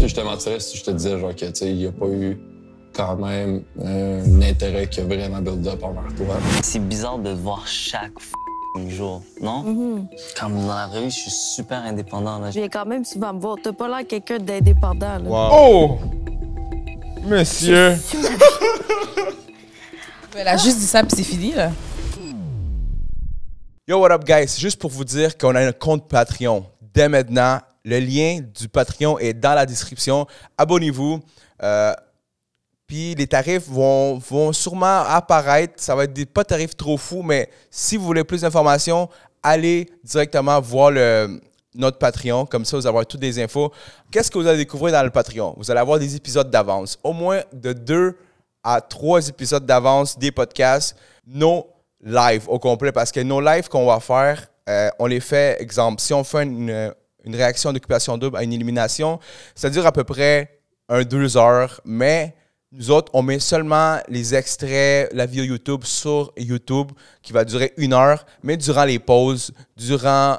sais, je te mentirais si je te disais genre que, tu sais, il n'y a pas eu quand même un intérêt qui a vraiment build-up envers toi. C'est bizarre de te voir chaque jour, non? Comme dans la vraie vie, je suis super indépendant. Là. Je viens quand même souvent me voir. T'as pas l'air quelqu'un d'indépendant. Là. Wow. Oh! Monsieur! Elle a juste dit ça, puis c'est fini, là. Yo, what up, guys? C'est juste pour vous dire qu'on a un compte Patreon. Dès maintenant, le lien du Patreon est dans la description. Abonnez-vous. Puis les tarifs vont sûrement apparaître. Ça va être pas de tarifs trop fous, mais si vous voulez plus d'informations, allez directement voir notre Patreon. Comme ça, vous allez avoir toutes les infos. Qu'est-ce que vous allez découvrir dans le Patreon? Vous allez avoir des épisodes d'avance. Au moins de 2 à 3 épisodes d'avance des podcasts. Nos lives au complet. Parce que nos lives qu'on va faire, on les fait, exemple, si on fait une réaction d'occupation double à une élimination, ça dure à peu près 1-2 heures, mais nous autres, on met seulement les extraits, la vidéo YouTube sur YouTube qui va durer 1 heure, mais durant les pauses, durant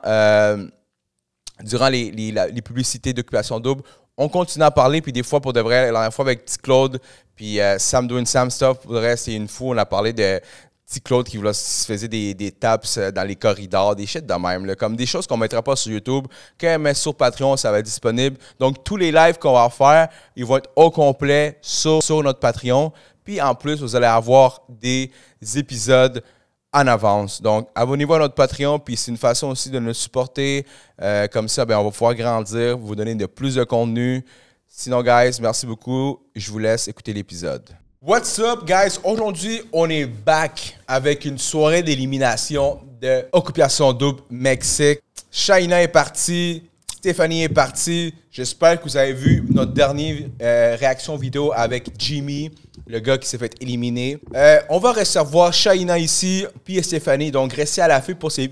les publicités d'occupation double, on continue à parler, puis des fois, pour de vrai, la dernière fois avec Petit Claude, puis Sam doing Sam stuff, pour de vrai, c'est une fou, on a parlé de Petit Claude qui se faisait des taps dans les corridors, des shit de même, là, comme des choses qu'on ne mettra pas sur YouTube. Quand on met sur Patreon, ça va être disponible. Donc, tous les lives qu'on va faire, ils vont être au complet sur notre Patreon. Puis, en plus, vous allez avoir des épisodes en avance. Donc, abonnez-vous à notre Patreon, puis c'est une façon aussi de nous supporter. Comme ça, on va pouvoir grandir, vous donner de plus de contenu. Sinon, guys, merci beaucoup. Je vous laisse écouter l'épisode. What's up, guys? Aujourd'hui, on est back avec une soirée d'élimination de Occupation Double Mexique. Shaina est partie, Stéphanie est partie. J'espère que vous avez vu notre dernière réaction vidéo avec Jimmy, le gars qui s'est fait éliminer. On va recevoir Shaina ici, puis Stéphanie. Donc, restez à l'affût pour ces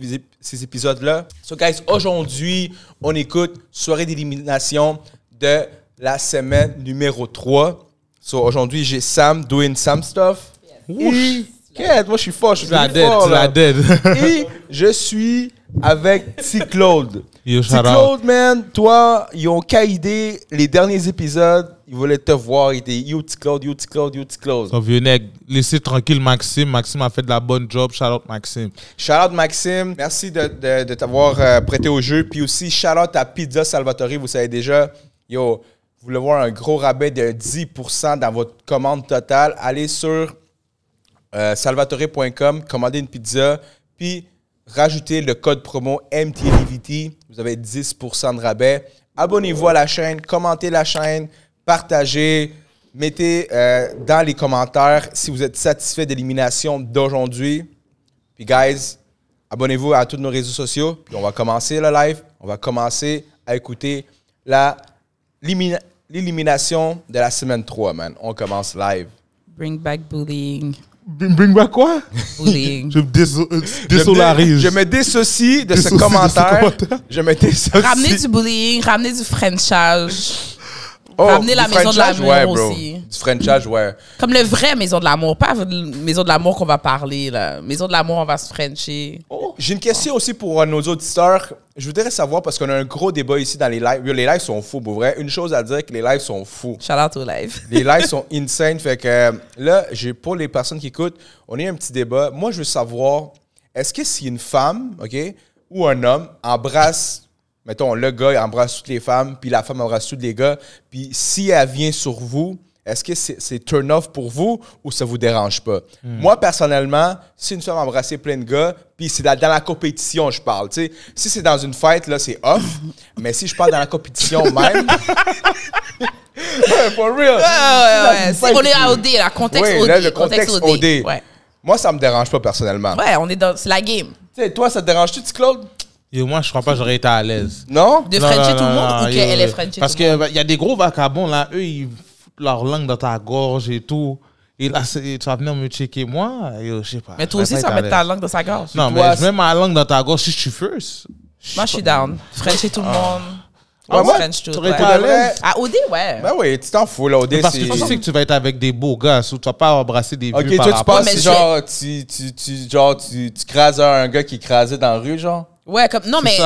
épisodes-là. So, guys, aujourd'hui, on écoute soirée d'élimination de la semaine numéro 3. So, aujourd'hui, j'ai Sam doing Sam stuff. Et, moi, je suis fort. Je suis fort, dead. Et je suis avec T. Claude. T. Claude, man, toi, ils ont qu'à idée les derniers épisodes. Ils voulaient te voir. Ils étaient yo, T. Claude, yo, T. Claude, yo, T. Claude. So, laissez tranquille Maxime. Maxime a fait de la bonne job. Shout out Maxime. Shout out Maxime. Merci de t'avoir prêté au jeu. Puis aussi, shout out à Pizza Salvatore. Vous savez déjà, yo, vous voulez voir un gros rabais de 10% dans votre commande totale, allez sur salvatore.com, commandez une pizza, puis rajoutez le code promo MTLVT. Vous avez 10% de rabais. Abonnez-vous à la chaîne, commentez la chaîne, partagez, mettez dans les commentaires si vous êtes satisfait de l'élimination d'aujourd'hui. Puis, guys, abonnez-vous à tous nos réseaux sociaux. Puis, on va commencer le live. On va commencer à écouter l'élimination de la semaine 3, man. On commence live. Bring back bullying. Bring back quoi? Bullying. Je me désolarise. Je me dissocie de ce commentaire. Je me dissocie. Ramenez du bullying, ramenez du frenchage. Ramenez la maison de l'amour aussi. Du frenchage, ouais. Comme le vrai maison de l'amour, pas la maison de l'amour qu'on va parler, là. Maison de l'amour, on va se frencher. J'ai une question aussi pour nos auditeurs. Je voudrais savoir, parce qu'on a un gros débat ici dans les lives. Les lives sont fous, pour vrai. Une chose à dire, que les lives sont fous. Shout out aux lives. Les lives sont insane. Fait que là, pour les personnes qui écoutent, on a eu un petit débat. Moi, je veux savoir, est-ce que si une femme, OK, ou un homme embrasse, mettons, le gars il embrasse toutes les femmes, puis la femme embrasse tous les gars, puis si elle vient sur vous, est-ce que c'est turn-off pour vous ou ça vous dérange pas? Moi, personnellement, si une femme embrasse plein de gars, puis c'est dans la compétition, je parle, tu sais. Si c'est dans une fête, là, c'est off. Mais si je parle dans la compétition même... For real! On est à OD, là, contexte OD. Oui, là, le contexte OD. Ouais. Moi, ça me dérange pas, personnellement. Ouais, c'est la game. Tu sais, toi, ça te dérange-tu, petit Claude? Et moi, je crois pas que j'aurais été à l'aise. Non? De frencher tout le monde ou qu'elle est frencher tout le monde? Parce qu'il y a des gros vagabonds, là, eux, ils foutent leur langue dans ta gorge et tout. Et là, tu vas venir me checker, moi, je sais pas. Mais toi aussi, ça va mettre ta langue dans sa gorge. Non, mais je mets ma langue dans ta gorge si je suis first. Moi, je suis down. Frencher tout le monde. Moi, French tout. Tu aurais été à l'aise? À OD, ouais. Ben oui, tu t'en fous, là, OD, parce que tu sais que tu vas être avec des beaux gars, ou tu vas pas embrasser des vieux OK, par toi, tu rapport. penses, genre, tu crases un gars qui est écrasé dans la rue, genre? Ouais, comme. Non, mais.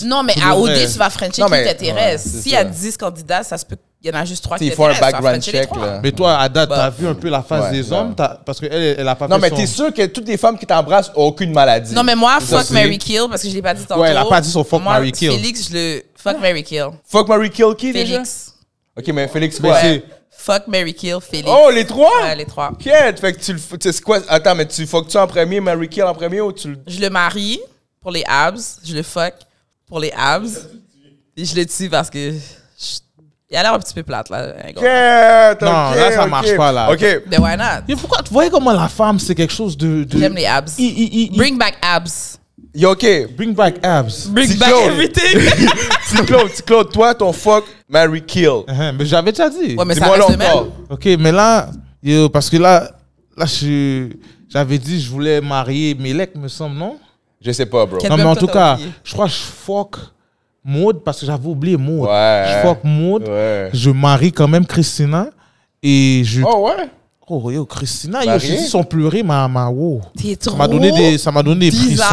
Non, mais à OD, tu vas Frencher qui t'intéresse. S'il y a 10 candidats, ça se peut. Il y en a juste 3 qui t'intéressent. Il faut un background check, là. Mais toi, à date, t'as vu un peu la face des hommes? Parce qu'elle, elle a pas fait. Non, mais t'es sûr que toutes les femmes qui t'embrassent ont aucune maladie? Non, mais moi, fuck, Mary Kill, parce que je l'ai pas dit tantôt. Ouais, elle a pas dit son fuck, Mary Kill. Félix, je le. Fuck, Mary Kill. Fuck, Mary Kill qui, déjà? Félix. Ok, mais Félix, ouais. Fuck, Mary Kill, Félix. Oh, les 3? Ouais, les 3. Ok, fait que tu le. C'est quoi? Attends, mais tu fuck-tu en premier, Mary Kill en premier ou tu le. Je le marie pour les abs. Je le fuck pour les abs. Et je le tue parce que. Il a l'air un petit peu plate, là. Non, là, ça marche pas, là. OK. Mais why not? Et pourquoi? Tu voyais comment la femme, c'est quelque chose de... J'aime les abs. Bring back abs. Yo, OK. Bring back abs. Bring back everything. Claude, toi, ton fuck, Mary Kill. Mais j'avais déjà dit. Ouais, mais ça reste le même. OK, mais là, parce que là j'avais dit je voulais marier Mélec, me semble, non? Je sais pas, bro. Non, mais en tout cas, je crois que je fuck Maud, parce que j'avais oublié Maud. Ouais. Je fuck Maud. Ouais. Je marie quand même Christina. Et je... Oh, ouais? Oh, yo, Christina, yo, j'ai dit son pleurer, wow. T'es trop ça m'a donné des frissons.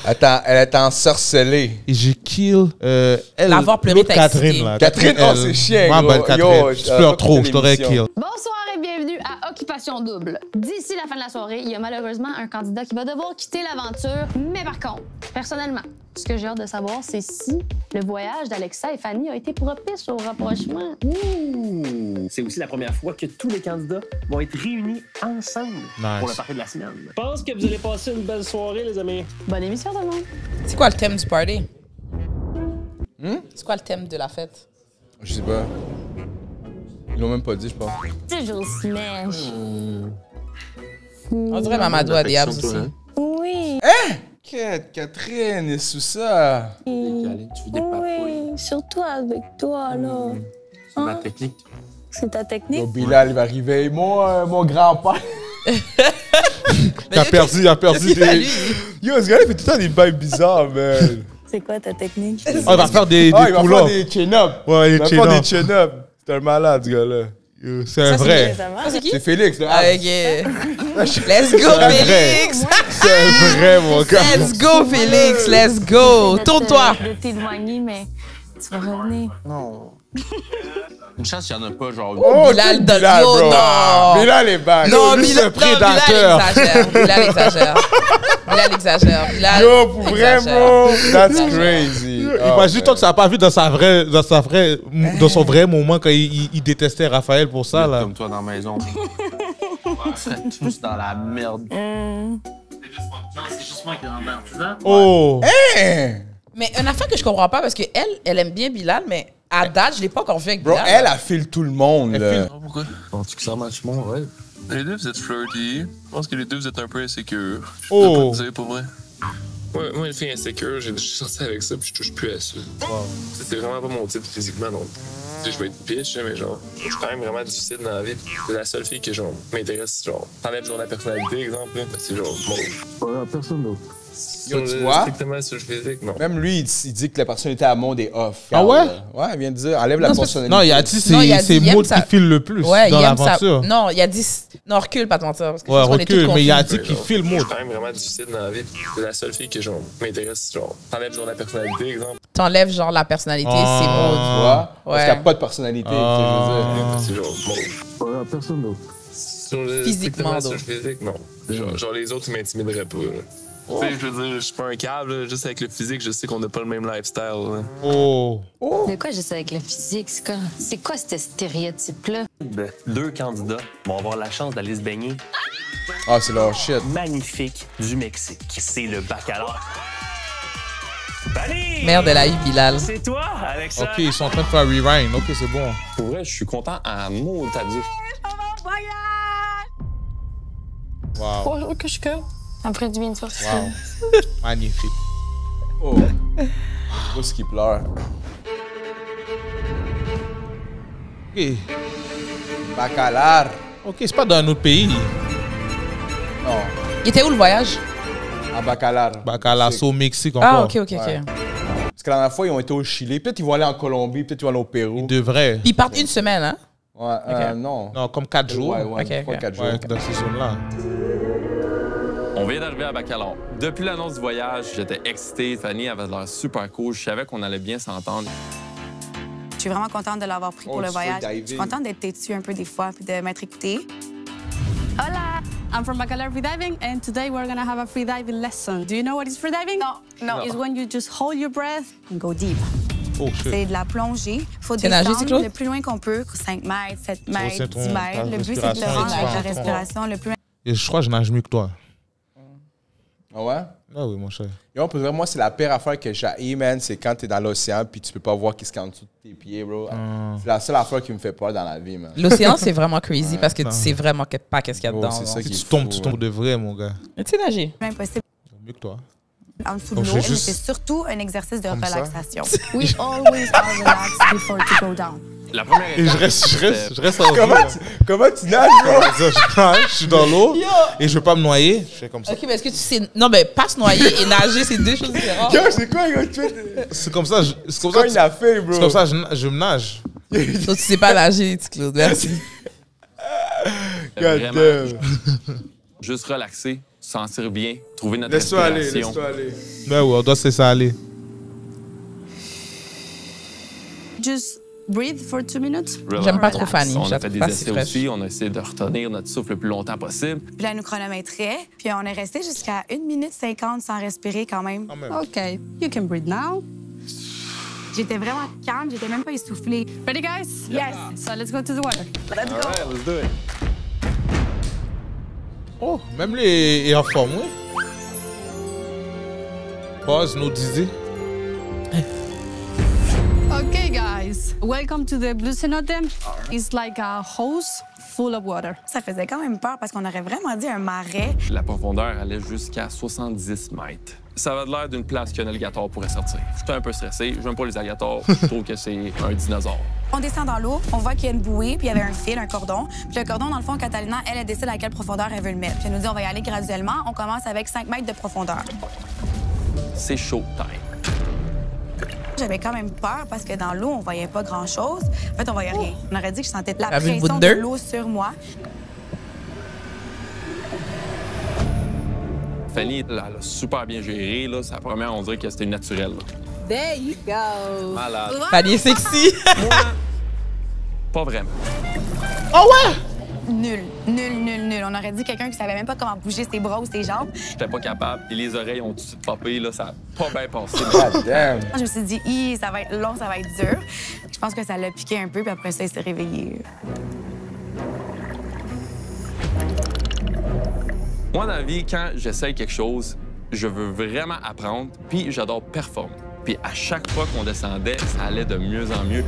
Attends, elle est ensorcelée. Et j'ai kill elle. L'avoir pleuré, t'as Catherine, là. Catherine, oh, c'est chiant, ma belle Catherine. Je pleure trop, je t'aurais kill. Bonsoir et bienvenue à Occupation Double. D'ici la fin de la soirée, il y a malheureusement un candidat qui va devoir quitter l'aventure. Mais par contre, personnellement, ce que j'ai hâte de savoir, c'est si le voyage d'Alexa et Fanny a été propice au rapprochement. C'est aussi la première fois que tous les candidats vont être réunis ensemble pour le party de la semaine. Je pense que vous allez passer une belle soirée, les amis. Bonne émission, tout le monde. C'est quoi le thème du party? C'est quoi le thème de la fête? Je sais pas. Ils l'ont même pas dit, je pense. Toujours smash. On dirait Mamadou a des abs aussi. Oui. Hein? Catherine est sous ça. Oui, surtout avec toi, là. C'est ma technique. C'est ta technique? Yo, Bilal, il va arriver. Mon grand-père. Il a perdu. Yo, ce gars-là, il fait tout le temps des bails bizarres, man. C'est quoi ta technique? Il va faire des il va faire des chin-up. Ouais, il va faire des chin-up. C'est un malade, ce gars-là. C'est un vrai. C'est qui? C'est Félix, là. Let's go, Félix! C'est un vrai, mon gars. Let's go, Félix! Let's go! Tourne-toi! Je vais t'éloigner, mais tu vas revenir. Non. Une chance qu'il n'y en a pas, genre. Oh, Bilal Dolio, non! Bilal est back. Non, Bilal, prédateur. Bilal exagère. Yo, pour vrai, bro. That's crazy. Imagine toi que ça n'a pas vu dans son vrai moment quand il détestait Raphaël pour ça, là. Comme toi dans la maison. On serait tous dans la merde. Non, c'est juste moi qui est dans la merde, c'est ça? Oh! Mais une affaire que je comprends pas, parce qu'elle aime bien Bilal, mais à date, je l'ai pas encore vu avec Bro, Bilal. elle file tout le monde, là. Pourquoi? Penses-tu que ça marche bon, ouais? Les deux, vous êtes flirty. Je pense que les deux, vous êtes un peu insécures. Oh! Je peux pas te dire, pour vrai. Moi, une fille insécure, j'ai sorti avec ça, puis je touche plus à ça. Wow. C'est vraiment pas mon type physiquement, donc. Tu sais, je vais être bitch, mais genre, je suis quand même vraiment difficile dans la vie. C'est la seule fille que, genre, m'intéresse, genre, t'enlèves genre la personnalité, exemple, là, c'est genre, bon. Personne d'autre. Yo, tu vois? Strictement sur le physique, non. Même lui, il dit que la personnalité à Maud est off. Ah ouais? Ouais, il vient de dire, enlève la personnalité. Non, il a dit c'est Maud qui file le plus dans l'aventure. Non, il a dit... Non, recule, pas de mentir. Parce que ouais, recule, mais il a dit qu'il file Maud. Je suis quand même vraiment difficile dans la vie. C'est la seule fille que, genre, m'intéresse, genre, t'enlèves genre la personnalité, exemple. T'enlèves genre la personnalité, c'est Maud. Tu vois? Parce qu'il n'y a pas de personnalité, je veux dire. C'est genre, bon. Personne d'autre. Physiquement, sur le physique, non. Genre les autres, ils m'intimideraient pas, là. Tu sais, je veux dire, je suis pas un câble, là. Juste avec le physique, je sais qu'on n'a pas le même lifestyle. Là. Oh! De quoi juste avec le physique? C'est quoi ce stéréotype-là? Deux candidats vont avoir la chance d'aller se baigner. Ah, c'est leur shit. Magnifique du Mexique. C'est le baccalauréat. Merde, elle a eu Bilal. C'est toi, Alexa. Ok, ils sont en train de faire rewind. Ok, c'est bon. Pour vrai, je suis content à mot, t'as dit. Wow. Oh, que je cœur. Après du bien de sortir. Wow. Magnifique. Oh. Où est-ce qu'il pleure? Ok. Bacalar. Ok, c'est pas dans un autre pays. Non. Il était où le voyage? À Bacalar. Bacalar, c'est au Mexique encore. Ah, ok. Ouais. Parce que la dernière fois, ils ont été au Chili. Peut-être ils vont aller en Colombie, peut-être ils vont aller au Pérou. Ils devraient. Puis ils partent une semaine, hein? Ouais, non. Non, comme 4 jours. Ouais, 4 jours. Ouais, dans ces zones-là. On vient d'arriver à Bacalar. Depuis l'annonce du voyage, j'étais excité. Fanny avait l'air super cool. Je savais qu'on allait bien s'entendre. Je suis vraiment contente de l'avoir pris pour le voyage. Je suis contente d'être têtue un peu des fois puis de m'être écoutée. Hola, I'm from Bacalar Freediving, and today we're gonna have a freediving lesson. Do you know what is freediving? No. It's when you just hold your breath and go deep. Oh, shit. C'est de la plongée. Il faut Tu nages, descendre le plus loin qu'on peut, 5 mètres, 7 mètres, 10 mètres. Le but, c'est de te rendre avec la respiration le plus loin. Et je crois que je nage mieux que toi. Ah ouais? Ah oui, mon cher. Yo, pour vrai, moi, c'est la pire affaire que j'ai, man, c'est quand t'es dans l'océan puis tu peux pas voir qu'est-ce qu'il y a en dessous de tes pieds, bro. C'est la seule affaire qui me fait peur dans la vie, man. L'océan, c'est vraiment crazy parce que tu sais vraiment pas qu'est-ce qu'il y a dedans. C'est ça Si qui tu tombes de vrai, mon gars. Mais tu sais nager. C'est impossible Mieux que toi. en dessous de Donc, l'eau, je mais fais juste c'est surtout un exercice de comme ça. relaxation. We always are relaxed before to go down. La première Et étape, je reste en Comment tu nages, bro? Je suis dans l'eau et je veux pas me noyer. Je fais comme ça. OK, mais est-ce que tu sais... Non, mais pas se noyer et nager, c'est deux choses différentes. Yo, c'est quoi, yo? Tu fais... C'est comme ça. C'est comme quoi ça. une affaire, bro? C'est comme ça. Je me nage. Donc, tu sais pas nager, tu Claude. Merci. God vraiment, damn. juste relaxer, se sentir bien, trouver notre Laisse-toi aller, respiration. laisse-toi aller. Ben oui, on doit se laisser aller. Just breathe for 2 minutes. Relax. J'aime pas trop Fanny. On je la a fait trouve des pas si essais fraîche. aussi. On a essayé de retenir notre souffle le plus longtemps possible. Puis là, elle nous chronométrait. Puis on est resté jusqu'à 1 minute 50 sans respirer quand même. OK, you can breathe now. J'étais vraiment calme, j'étais même pas essoufflée. Ready, guys? Yes. So let's go to the water. Let's go. All right, let's do it. Oh, même les est en forme, oui. Pause, nous disait. Okay, guys. Welcome to the Blue Cenote. It's like a hose full of water. Ça faisait quand même peur parce qu'on aurait vraiment dit un marais. La profondeur allait jusqu'à 70 mètres. Ça avait l'air d'une place qu'un alligator pourrait sortir. J'étais un peu stressé. J'aime pas les alligators. Je trouve que c'est un dinosaure. On descend dans l'eau, on voit qu'il y a une bouée, puis il y avait un fil, un cordon. Puis le cordon, dans le fond, Catalina, elle décide à quelle profondeur elle veut le mettre. Puis elle nous dit, on va y aller graduellement. On commence avec 5 mètres de profondeur. C'est showtime. J'avais quand même peur parce que dans l'eau, on voyait pas grand-chose. En fait, on voyait rien. On aurait dit que je sentais de la Avec pression de l'eau sur moi. Fanny, elle a super bien géré. Là. Sa première, on dirait que c'était naturel. Là. There you go. Malade. Fanny est sexy. Moi, pas vraiment. Oh ouais! Nul. On aurait dit quelqu'un qui savait même pas comment bouger ses bras ou ses jambes. J'étais pas capable. Et les oreilles ont tout de suite popé. Là, ça a pas bien passé. God damn. Je me suis dit, ça va être long, ça va être dur. Je pense que ça l'a piqué un peu, puis après ça, il s'est réveillé. Moi, dans la vie, quand j'essaye quelque chose, je veux vraiment apprendre, puis j'adore performer. Puis à chaque fois qu'on descendait, ça allait de mieux en mieux.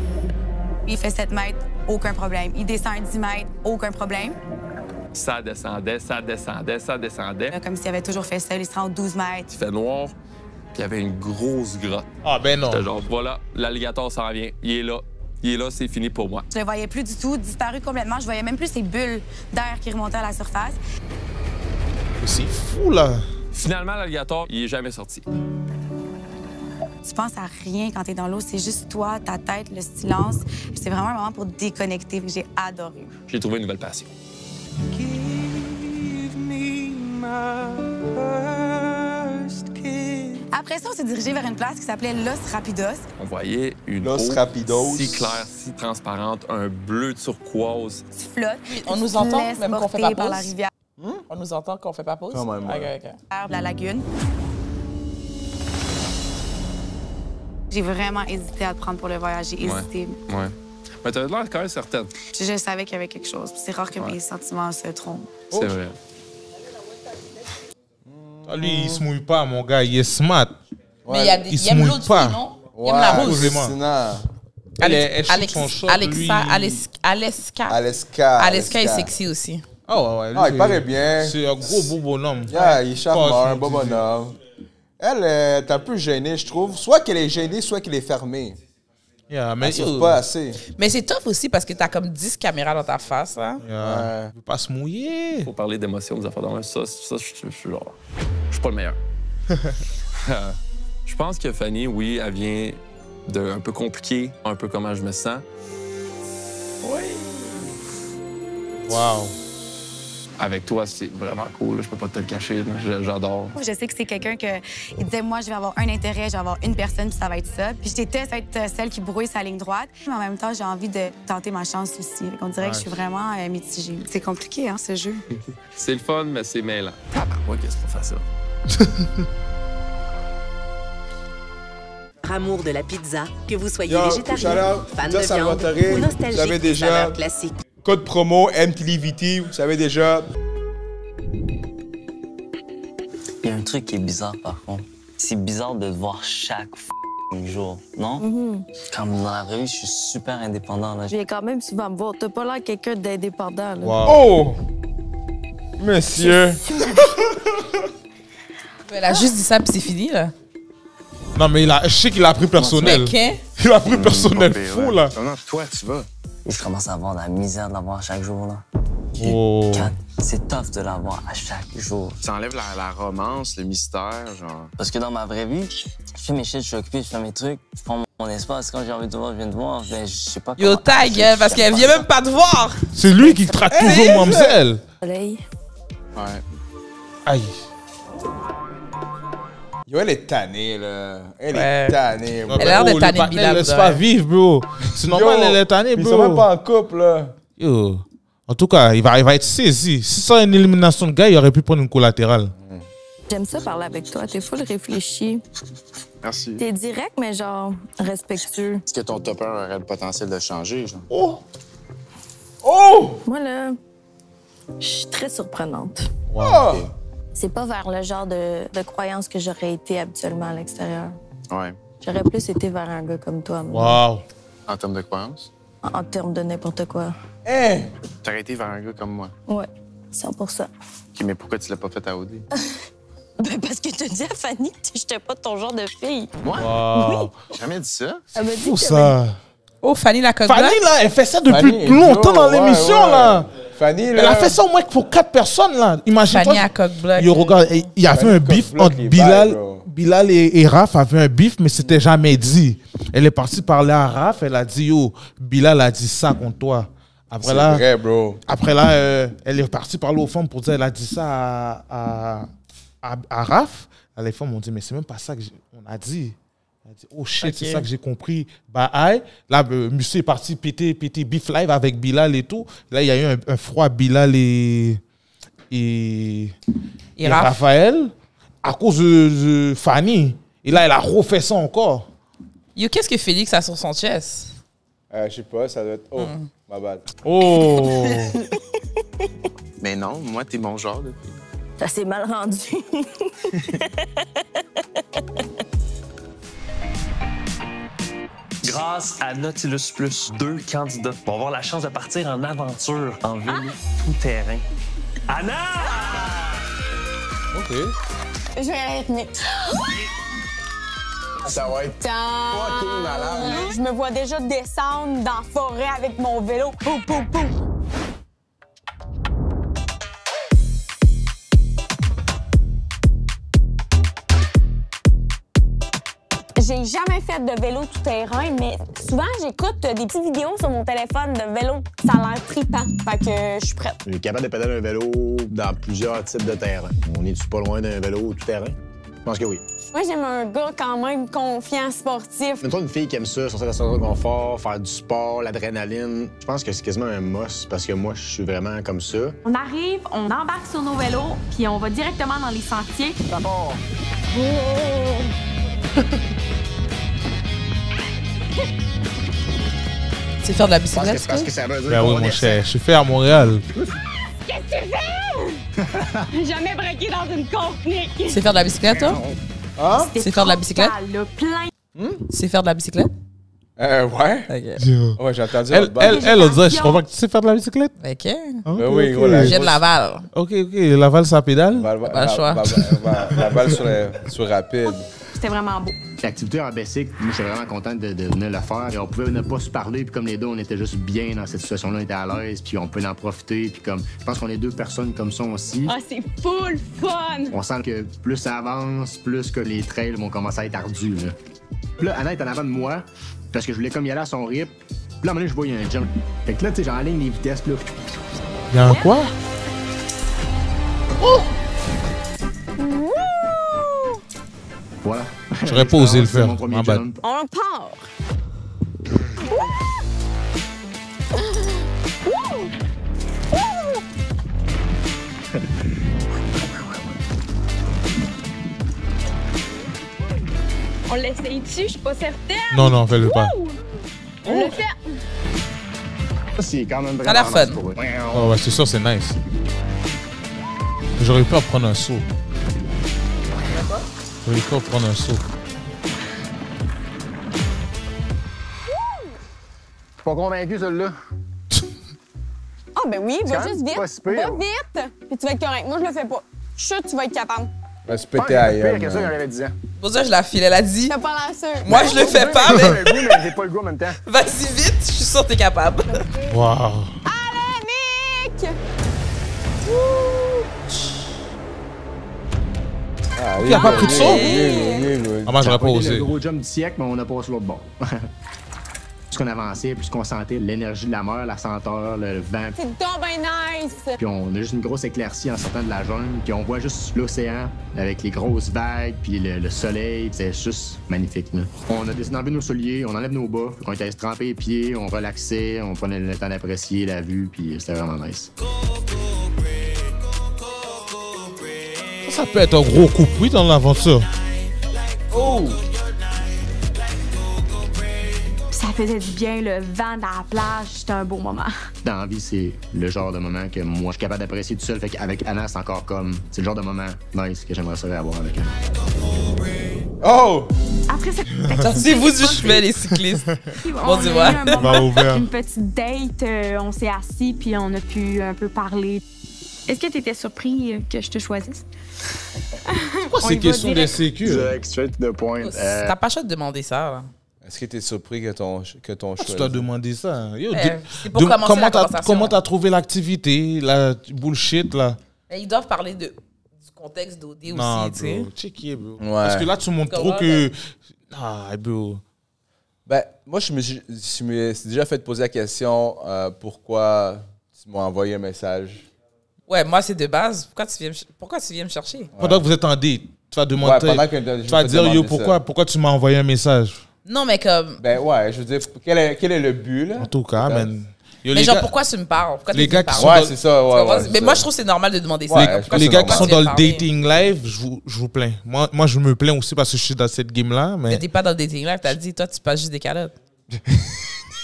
Il fait 7 mètres, aucun problème. Il descend à 10 mètres, aucun problème. Ça descendait, ça descendait, ça descendait. Comme s'il avait toujours fait ça, il se rend aux 12 mètres. Il fait noir, puis il y avait une grosse grotte. Ah ben non. J'étais genre, voilà, l'alligator s'en vient. Il est là. Il est là, c'est fini pour moi. Je le voyais plus du tout, disparu complètement. Je voyais même plus ces bulles d'air qui remontaient à la surface. C'est fou, là. Finalement, l'alligator, il est jamais sorti. Tu penses à rien quand t'es dans l'eau, c'est juste toi, ta tête, le silence. C'est vraiment un moment pour déconnecter. J'ai adoré. J'ai trouvé une nouvelle passion. Après ça, on s'est dirigé vers une place qui s'appelait Los Rapidos. On voyait une Los eau Rapidos. si claire, si transparente, un bleu turquoise. Tu flottes. On nous tu te entend laisses même qu'on fait porter pas par la pause? rivière On nous entend qu'on fait pas pause? Quand même, ouais. OK. de la lagune. J'ai vraiment hésité à te prendre pour le voyage. J'ai hésité. Ouais. Mais t'avais l'air quand même certaine. Je savais qu'il y avait quelque chose. C'est rare que mes sentiments se trompent. C'est vrai. Ah, lui, il se mouille pas, mon gars. Il est smart. Mais il y a des... Il se aime mouille l'eau dessus, pas. non? Il aime la Ouais, rose. Vraiment. Elle shoot son shot, lui. Aleska est sexy aussi. Ah ouais, lui, Ah, il paraît bien. C'est un gros beau bonhomme. Yeah, il est charmant, Pas, un bon bonhomme. Elle est un peu gênée, je trouve. Soit qu'elle est gênée, soit qu'elle est fermée. Yeah, mais Elle souffre pas assez. Mais c'est tough aussi parce que t'as comme 10 caméras dans ta face, là. Il veut pas se mouiller. Faut parler d'émotions, des affaires dans ça, je suis genre... Je suis pas le meilleur. Je pense que Fanny, oui, elle vient d'un peu compliqué, un peu comment je me sens. Oui. Wow. avec toi, c'est vraiment cool. Je peux pas te le cacher. J'adore. Je sais que c'est quelqu'un il disait, moi, je vais avoir un intérêt, je vais avoir une personne, puis ça va être ça. Puis je déteste être celle qui brouille sa ligne droite. Mais en même temps, j'ai envie de tenter ma chance aussi. On dirait que je suis vraiment mitigée. C'est compliqué, hein, ce jeu. C'est le fun, mais c'est mêlant. Moi, qu'est-ce qu'on fait ça? Amour de la pizza, que vous soyez végétarien, fan de viande ou nostalgique des saveurs classiques. Code promo MTLVT, vous savez déjà. Il y a un truc qui est bizarre, par contre. C'est bizarre de te voir chaque jour, non? Comme dans la vraie vie, je suis super indépendant. Là. Je viens quand même souvent me voir. T'as pas l'air quelqu'un d'indépendant. Là. Wow. Oh! Monsieur! Elle a juste dit ça, puis c'est fini, là. Non, mais je sais qu'il a pris personnel. Il a pris personnel fou, là. Non, toi, tu vas. Je commence à avoir de la misère de l'avoir chaque jour, là. Oh. C'est tough de l'avoir à chaque jour. Ça enlève la romance, le mystère, genre. Parce que dans ma vraie vie, je fais mes shit, je suis occupé, je fais mes trucs, je prends mon espace. Quand j'ai envie de te voir, je viens te voir. Ben, je sais pas comment... Yo, ta gueule, parce qu'elle vient même pas te voir. C'est lui qui traque toujours Mamzelle. Soleil. Ouais. Aïe. Yo, elle est tannée, là. Elle est tannée, bro. Elle a l'air de tanner de Bilal. Laisse pas vivre, bro. C'est normal, elle est tannée, bro. Ils sont même pas en couple, là. Yo. En tout cas, il va être saisi. Si ça une élimination de gars, il aurait pu prendre une collatérale. J'aime ça parler avec toi. T'es full réfléchi. Merci. T'es direct, mais genre respectueux. Est-ce que ton topper aurait le potentiel de changer, genre? Oh! Oh! Moi, là, je suis très surprenante. Wow. Oh! C'est pas vers le genre de croyance que j'aurais été habituellement à l'extérieur. Ouais. J'aurais plus été vers un gars comme toi. Wow. En termes de croyance? En termes de n'importe quoi. Hein? T'aurais été vers un gars comme moi. Ouais, 100%. OK, mais pourquoi tu l'as pas fait à OD? Ben parce que t'as dit à Fanny que j'étais pas ton genre de fille. Moi? Wow. J'ai jamais dit ça. Elle m'a dit Fou, que ça. Oh, Fanny la coque Fanny, là, elle fait ça depuis Fanny, longtemps dans ouais, l'émission, ouais. là. Fanny, là. Elle a fait ça au moins pour 4 personnes, là. Imagine-toi. Fanny à coque bloc. Yo, regarde, il y avait Fanny un beef coque bloc, entre les Bilal. bails, bro. Bilal et Raph avaient un beef, mais c'était jamais dit. Elle est partie parler à Raph, elle a dit, yo, Bilal a dit ça contre toi. Après C'est là, vrai, bro. Après là, elle est partie parler aux femmes pour dire, elle a dit ça à Raph. Les femmes ont dit, mais c'est même pas ça qu'on a dit. Elle a dit, oh shit, c'est ça que j'ai compris. Bah, aïe. Là, monsieur est parti péter beef live avec Bilal et tout. Là, il y a eu un froid Bilal et Raphaël à cause de Fanny. Et là, elle a refait ça encore. Yo, qu'est-ce que Félix a sur son chest? Je sais pas, ça doit être... Oh, ma bad. Oh! Mais non, moi, t'es mon genre de fille. ça s'est mal rendu. Grâce à Nautilus Plus, 2 candidats vont avoir la chance de partir en aventure en vélo tout-terrain. Anna! OK. Je vais être née. Ça va être fucking malade. Je me vois déjà descendre dans la forêt avec mon vélo. Pou, pou, pou. J'ai jamais fait de vélo tout-terrain, mais souvent, j'écoute des petites vidéos sur mon téléphone de vélo. Ça a l'air trippant, fait que je suis prête. Je suis capable de pédaler un vélo dans plusieurs types de terrains. On est-tu pas loin d'un vélo tout-terrain? Je pense que oui. Moi, j'aime un gars quand même confiant, sportif. Mettons une fille qui aime ça, sortir de sa zone de confort, faire du sport, l'adrénaline. Je pense que c'est quasiment un must parce que moi, je suis vraiment comme ça. On arrive, on embarque sur nos vélos, puis on va directement dans les sentiers. D'abord. C'est faire de la bicyclette, parce que ça veut dire Ben oui, qu'on mon est cher, je suis fait à Montréal. Qu'est-ce que tu fais? Jamais braqué dans une course, Nick. C'est faire de la bicyclette, toi? Hein? C'est faire de la bicyclette? Plein. C'est faire de la bicyclette? Ouais. OK. Ouais, j'ai entendu. Elle a dit, je crois pas que tu sais faire de la bicyclette. OK. Ben oui, voilà. J'ai de Laval. OK. Laval, ça pédale. Pas le choix. Laval sur rapide. C'était vraiment beau. L'activité en Bessic, moi, je suis vraiment content de venir le faire. Et on pouvait ne pas se parler, puis comme les deux, on était juste bien dans cette situation-là, on était à l'aise, puis on peut en profiter. Puis comme, je pense qu'on est deux personnes comme ça aussi. Ah, c'est full fun! On sent que plus ça avance, plus que les trails vont commencer à être ardus. Là. Puis là, Anna est en avant de moi, parce que je voulais comme y aller à son rythme. Puis là, à un moment donné, je vois, il y a un jump. Fait que là, tu sais, j'enligne les vitesses, puis là... Il y a un quoi? Voilà. J'aurais pas osé le faire. Mon premier En bas. jump. On part. On l'essaye dessus, je suis pas certaine. Non, fais-le pas. On le fait. C'est quand même Ça a l'air vraiment fun. nice pour eux. Oh, ouais, c'est sûr, c'est nice. J'aurais peur de prendre un saut. J'aurais peur de prendre un saut. Je suis pas convaincu, celui-là. Ah, ben oui, va C'est juste vite. pas si pire. Va vite, puis tu vas être correct. Moi, je le fais pas. Chut, tu vas être capable. Je me suis Ouais, pété c'est ailleurs. pire que ça quand j'avais 10 ans. Pour ça, je la file. Elle a dit. T'as pas l'air sûr. Moi, je le fais pas, mais. mais j'ai pas le goût en même temps. Vas-y vite, je suis sûre que t'es capable. Wow. Allez, Nick! Ah, Il a pas pris de saut? Ah, moi, j'aurais Ça pas a été osé. le gros jump du siècle, mais on a passé l'autre bord. Plus qu'on avançait, plus qu'on sentait l'énergie de la mer, la senteur, le vent. C'est donc ben nice! Puis on a juste une grosse éclaircie en sortant de la jungle, puis on voit juste l'océan avec les grosses vagues, puis le soleil, c'est juste magnifique. Là. On a décidé d'enlever nos souliers, on enlève nos bas, on était trempés les pieds, on relaxait, on prenait le temps d'apprécier la vue, puis c'était vraiment nice. Ça peut être un gros coup de pluie dans l'aventure. Oh! Ça faisait du bien, le vent dans la plage, c'était un beau moment. Dans la vie, c'est le genre de moment que moi, je suis capable d'apprécier tout seul. Fait qu'avec Anna, c'est encore comme... C'est le genre de moment nice que j'aimerais ça avoir avec elle. Oh! Après cette C'est vous du chemin, les cyclistes. on Bon, tu a vois. eu un moment, ouvert. une petite date, on s'est assis puis on a pu un peu parler. Est-ce que tu étais surpris que je te choisisse? C'est quoi ces questions de sécu? Direct, straight to the point. T'as pas le choix de demander ça, là. Est-ce que t'es surpris que ton choix... Tu dois demander ça. Yo, c'est pour commencer la conversation. comment t'as trouvé l'activité, la bullshit, là? Mais ils doivent parler du contexte d'OD aussi, Non, tu sais. bro. Checker, bro. Ouais. Parce que là, tu montres trop Comment, que... Ah, bro. Ben, moi, je me suis déjà fait poser la question pourquoi tu m'as envoyé un message. Ouais, moi, c'est de base. Pourquoi tu viens me chercher? Pendant que vous êtes en date, tu vas demander... Ouais, pendant que tu vas dire, yo, pourquoi tu m'as envoyé un message? Non, mais comme... Ben ouais, je veux dire, quel est le but, là? En tout cas, man. Yo, Mais les genre, gars- pourquoi tu me parles? Pourquoi les tu gars me qui parles? sont Ouais, dans- c'est ça, ouais, Tu comprends? ouais, Mais moi, je trouve que c'est normal de demander ça. Ouais, Pourquoi les tu gars me qui sont parles? dans le Parler? dating live, je vous plains. Moi, je me plains aussi parce que je suis dans cette game-là, Mais mais... t'es pas dans le dating live, t'as dit, toi, tu passes juste des calottes.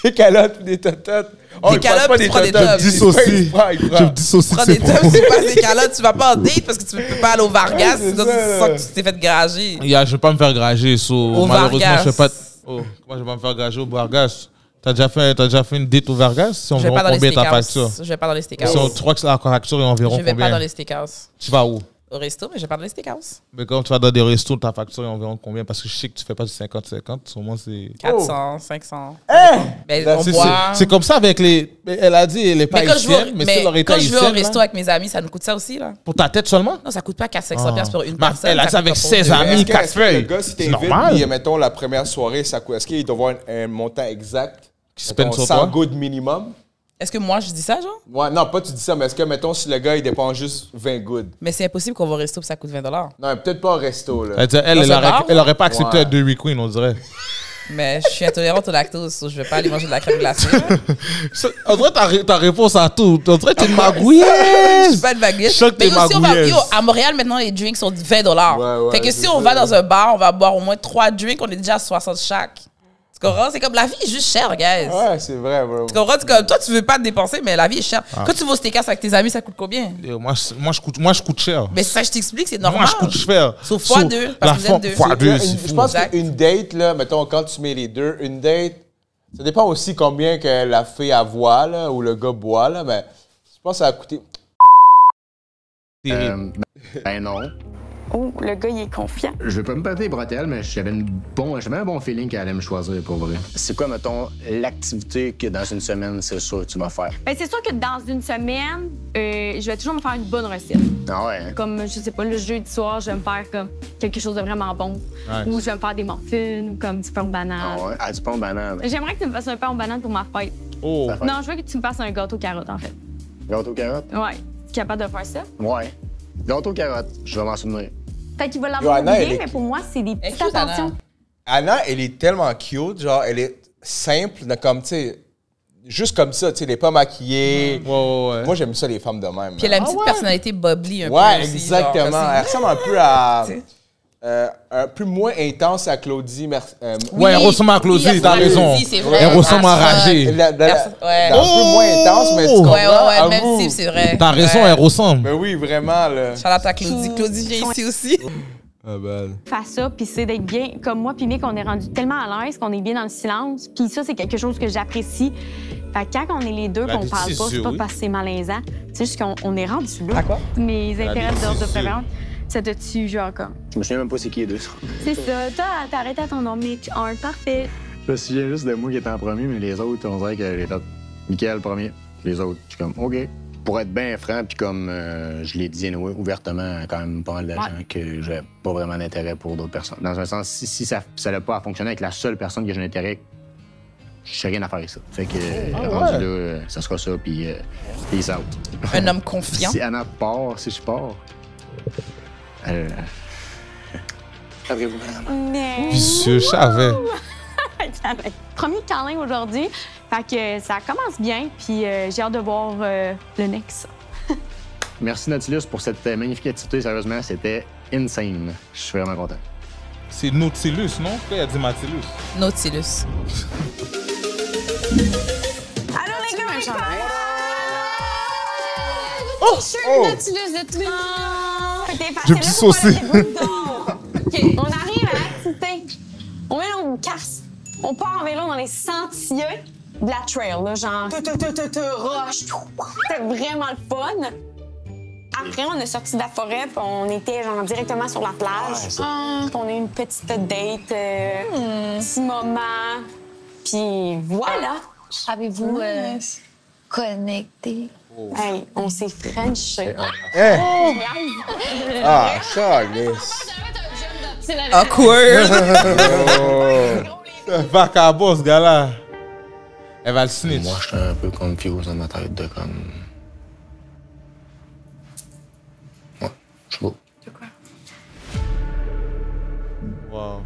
Des calottes pis des tototes. Des calottes, tu prends des tops. Je me dissocie. Il prend. Je me dissocie de Prends ces des tops, propos. tu passes des calottes, tu vas pas en date parce que tu peux pas aller au Vargas, Ouais, c'est sinon ça, tu sens que tu t'es fait grager. Yeah, je vais pas me faire grager, Au malheureusement, Vargas. je fais pas... Oh, moi, je vais pas me faire grager au Vargas. T'as déjà fait une date au Vargas? Si on Je vais verra pas dans les combien ta facture? steakhouse. Je vais pas dans les Si steakhouse. on, tu crois que la facture est environ Je vais combien? pas dans les steakhouse. Tu vas où? Au resto, mais je vais pas dans les steakhouse. Mais quand tu vas dans des restos, ta facture est environ combien? Parce que je sais que tu fais pas du 50-50. Sûrement, c'est... 400, 500. Hein? Ben, C'est- on c'est- boit. C'est comme ça avec les... Elle a dit, elle est pas Mais quand je vais haïtienne, mais si elle aurait été quand je vais au haïtienne, resto là, avec mes amis, ça nous coûte ça aussi, là. pour ta tête seulement? Non, ça coûte pas 400-500 piastres pour une Ma- personne. elle a ça dit avec coûte pas 16 pour deux. amis. Est-ce que quatre le feuilles. gars, si C'est t'invites, normal. puis mettons la première soirée, ça coûte. Est-ce qu'il doit avoir un montant exact? Qui se peine Mettons, sur 100 toi? good minimum? Est-ce que moi, je dis ça, genre? Ouais, non, pas tu dis ça, mais est-ce que, mettons, si le gars, il dépense juste 20 good? Mais c'est impossible qu'on va au resto et ça coûte 20 $. Non, peut-être pas au resto, là. Elle Dans un bar, elle aurait pas accepté ouais. un Dairy Queen, on dirait. Mais je suis intolérante au lactose, so je vais pas aller manger de la crème glacée. On dirait ta réponse à tout. On dirait que t'es une Je magouilleuse. suis pas une baguette. Je sens que Mais t'es yo, si on va, magouilleuse. yo, à Montréal, maintenant, les drinks sont 20 $. Ouais, Fait que c'est si on ça. va dans un bar, on va boire au moins 3 drinks, on est déjà à 60 chaque. Tu comprends? C'est comme la vie est juste chère, guys. Ouais, c'est vrai, bro. Tu comprends? C'est comme, toi, tu veux pas te dépenser, mais la vie est chère. Ah. Quand tu vas au steakhouse avec tes amis, ça coûte combien? Yo, moi, je coûte cher. Mais ça, je t'explique, c'est normal. Moi, je coûte cher. Sauf fois deux, parce que vous êtes deux. Fois deux, c'est Je fou. pense Exact. qu'une date, là, mettons, quand tu mets les deux, une date, ça dépend aussi combien que la fille a boit, là, ou le gars boit, là, mais je pense que ça va coûter. Ben non. Oh, le gars, il est confiant. Je vais pas me péter les bretelles, mais j'avais un bon feeling qu'elle allait me choisir pour vrai. C'est quoi, mettons, l'activité que dans une semaine, c'est sûr que tu vas faire? Ben, c'est sûr que dans une semaine, je vais toujours me faire une bonne recette. Ah ouais? Comme, je sais pas, le jeudi soir, je vais me faire comme quelque chose de vraiment bon. Nice. Ou je vais me faire des muffins ou comme du pain aux bananes. Ah ouais? Ah, du pain aux bananes. J'aimerais que tu me fasses un pain aux bananes pour ma fête. Oh. Non, je veux que tu me fasses un gâteau carotte, en fait. Gâteau carotte? Ouais. Tu es capable de faire ça? Ouais. Gâteau carotte, je vais m'en souvenir. Fait qu'il va l'avoir Anna, oublié, elle est- mais pour moi, c'est des petites cute, Anna. attentions. Anna, elle est tellement cute, genre, elle est simple, comme, tu sais, juste comme ça, tu sais, elle est pas maquillée. Moi, j'aime ça, les femmes de même. Puis elle a une petite personnalité bubbly un peu. Ouais, aussi, exactement. genre, Elle ressemble un peu à. Un peu moins intense à Claudie. Ouais, elle ressemble à Claudie, t'as raison. Elle ressemble à Ragé. Un peu moins intense, mais tu comprends. Ouais, même type, c'est vrai. T'as raison, elle ressemble. Mais oui, vraiment, là. Charlotte à Claudie. Claudie vient ici aussi. Ah ben. Faire ça, puis c'est d'être bien. Comme moi, puis Mick, on est rendu tellement à l'aise qu'on est bien dans le silence. Puis ça, c'est quelque chose que j'apprécie. Fait que quand on est les deux, qu'on parle pas, c'est pas parce que c'est malaisant. C'est juste qu'on est rendu là. À quoi? Mes intérêts d'ordre de préférence, ça te tue, genre comme. Je me souviens même pas c'est qui les deux. C'est ça. T'as arrêté à ton nom, Mick. Un, parfait. Je me souviens juste de moi qui était en premier, mais les autres, on dirait que j'ai fait Mickaël premier. Les autres, je suis comme, OK. Pour être bien franc, puis comme je l'ai dit ouvertement, quand même pas mal de gens, que j'avais pas vraiment d'intérêt pour d'autres personnes. Dans un sens, si ça n'a pas à fonctionner avec la seule personne que j'ai d'intérêt, je n'ai rien à faire avec ça. Fait que, rendu là, ça sera ça, puis peace out. Un homme confiant. Si Anna part, si je pars, Après-vous, madame. Mais... Vicieux, je savais. Premier câlin aujourd'hui. Fait que ça commence bien, puis j'ai hâte de voir le next. Merci Nautilus pour cette magnifique activité. Sérieusement, c'était insane. Je suis vraiment content. C'est Nautilus, non? Pourquoi il a dit Matilus? Nautilus. Allô, les gars! Oh! Nautilus de trucs. Je me suis saucé. OK, on arrive à l'activité. On met nos casques. On part en vélo dans les sentiers de la trail, là, genre roche. C'était vraiment le fun. Après, on est sorti de la forêt, puis on était genre directement sur la plage. Puis on a eu une petite date, petit moment. Puis voilà. Avez-vous connecté? Hey, on s'est frenché. Ah, Charles. Awkward. Bac à boss, ce gars-là. Elle va le snitch. Moi, j'étais un peu confused dans ma tête de comme. Ouais, je sais pas. Wow.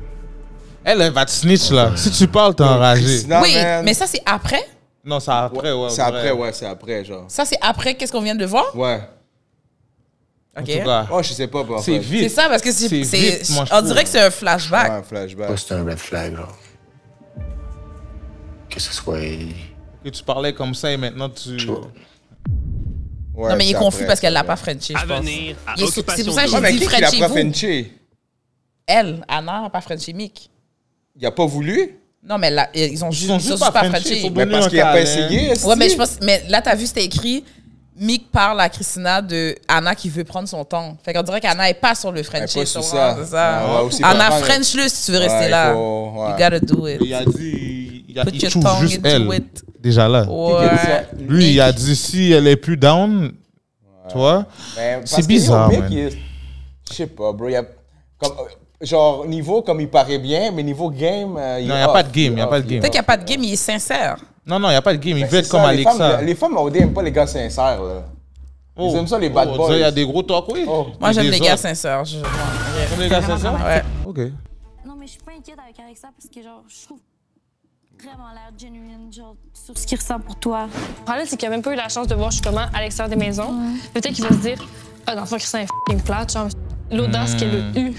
Elle va te snitch, là. Si tu parles, t'es enragé. Oui, mais ça, c'est après? Non, c'est après, ouais. C'est après, ouais, c'est après, genre. Ça, c'est après qu'est-ce qu'on vient de voir? Ouais. OK. Oh, je sais pas, bah, c'est vite. C'est ça, parce que c'est. vite, moi, je On trouve. dirait que c'est un flashback. Ouais, un flashback. Pas c'est un red flag, genre. Que ce soit. Que tu parlais comme ça et maintenant tu. Ouais, Non, mais il est c'est confus après, parce qu'elle l'a c'est pas après. Frenché, je À pense. venir à C'est Occupation pour ça que Double. Ouais, j'ai mais dit qui l'a Frenché pas vous. Frenché? Elle, Anna, n'a pas Frenché Mick. Il a pas voulu? Non, mais là, ils ont juste pas Frenché, Frenché. faut Mais donner parce un qu'il a pas câlin. essayé, Ouais, mais je pense. Mais là, t'as vu, c'était écrit. Mick parle à Christina de Anna qui veut prendre son temps. Fait qu'on dirait qu'Anna est pas sur le Frenchie. Elle est pas sur ça. C'est ça. Ah ouais, aussi Anna, pas prendre- French-le si tu veux rester Ouais, là. il faut- ouais. You gotta do it. Il a dit. Put Il your trouve tongue juste into elle. it. Déjà là. Ouais. Lui, il a dit si elle est plus down, tu vois. Mais parce C'est que bizarre, Mec, man. je sais pas, bro. Il y a comme, genre, niveau comme il paraît bien, mais niveau game. Non, il n'y a pas de game. Il n'y a pas de game. Peut-être qu'il n'y a pas de game, il est sincère. Non, non, il n'y a pas de game. Il Ben, veut être c'est comme ça, Alexa. Les femmes OD n'aiment pas les gars sincères, là. Ils aiment ça, les bad boys. Il y a des gros talks, oui. Moi, j'aime Des les gars autres. sincères. J'aime les gars sincères? Ouais. OK. Non, mais je suis pas inquiète avec Alexa parce que, genre, je trouve vraiment l'air genuine, genre, sur ce qu'il ressent pour toi. Le problème, c'est qu'il a même pas eu la chance de voir justement à l'extérieur des maisons. Peut-être qu'il va se dire, ah, dans le fond, Christian est f***ing plate. Genre, l'audace qu'elle a eue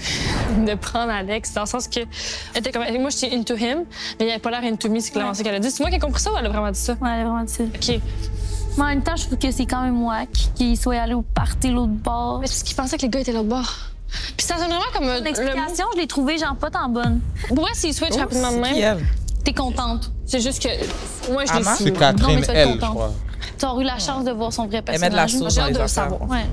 de prendre Alex, dans le sens que, elle était comme, moi, j'étais into him, mais il avait pas l'air into me, c'est clairement ça qu'elle a dit. C'est moi qui ai compris ça ou elle a vraiment dit ça? Ouais, elle a vraiment dit ça. OK. Mais en même temps, je trouve que c'est quand même moi qui soit allé au party l'autre bord. Mais c'est parce qu'il pensait que le gars était l'autre bord. Puis ça sonne vraiment comme L'explication, je l'ai trouvée, genre, pas tant bonne. Pour vrai, s'il switch rapidement de même, T'es contente. c'est juste que, moi, je l'ai su. C'est Catherine, Non, mais tu vas être elle, je contente. crois. Tu as eu la chance de voir son vrai Elle met de la personnage. sauce J'ai dans hâte les de le affaires. savoir. Ouais.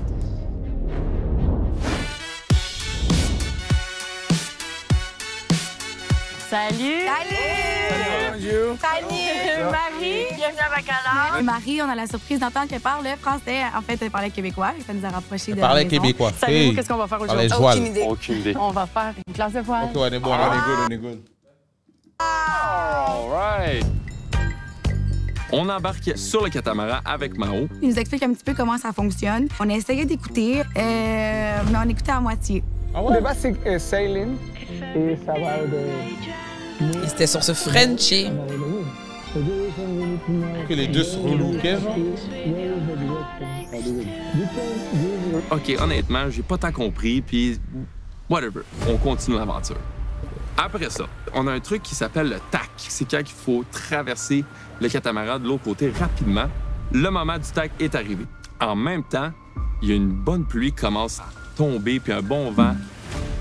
Salut! Salut! Salut! Marie! Bienvenue à Bacalar! Marie, on a la surprise d'entendre qu'elle parle français. En fait, elle parlait québécois et ça nous a rapprochés de la parlait maison. québécois. Savez-vous Hey. qu'est-ce qu'on va faire Parlait aujourd'hui? voile. Aucune idée. Aucune idée. On va faire une classe de voile. OK, on est bon. On est good, on est good. All right. On embarque sur le catamaran avec Mao. Il nous explique un petit peu comment ça fonctionne. On a essayé d'écouter, mais on écoutait à moitié. The basic sailing is about Et c'était sur ce Frenchie. Que les deux se relookaient, genre. OK, honnêtement, j'ai pas tant compris, puis whatever. On continue l'aventure. Après ça, on a un truc qui s'appelle le tac. C'est quand il faut traverser le catamaran de l'autre côté rapidement. Le moment du tac est arrivé. En même temps, il y a une bonne pluie qui commence à tomber, puis un bon vent.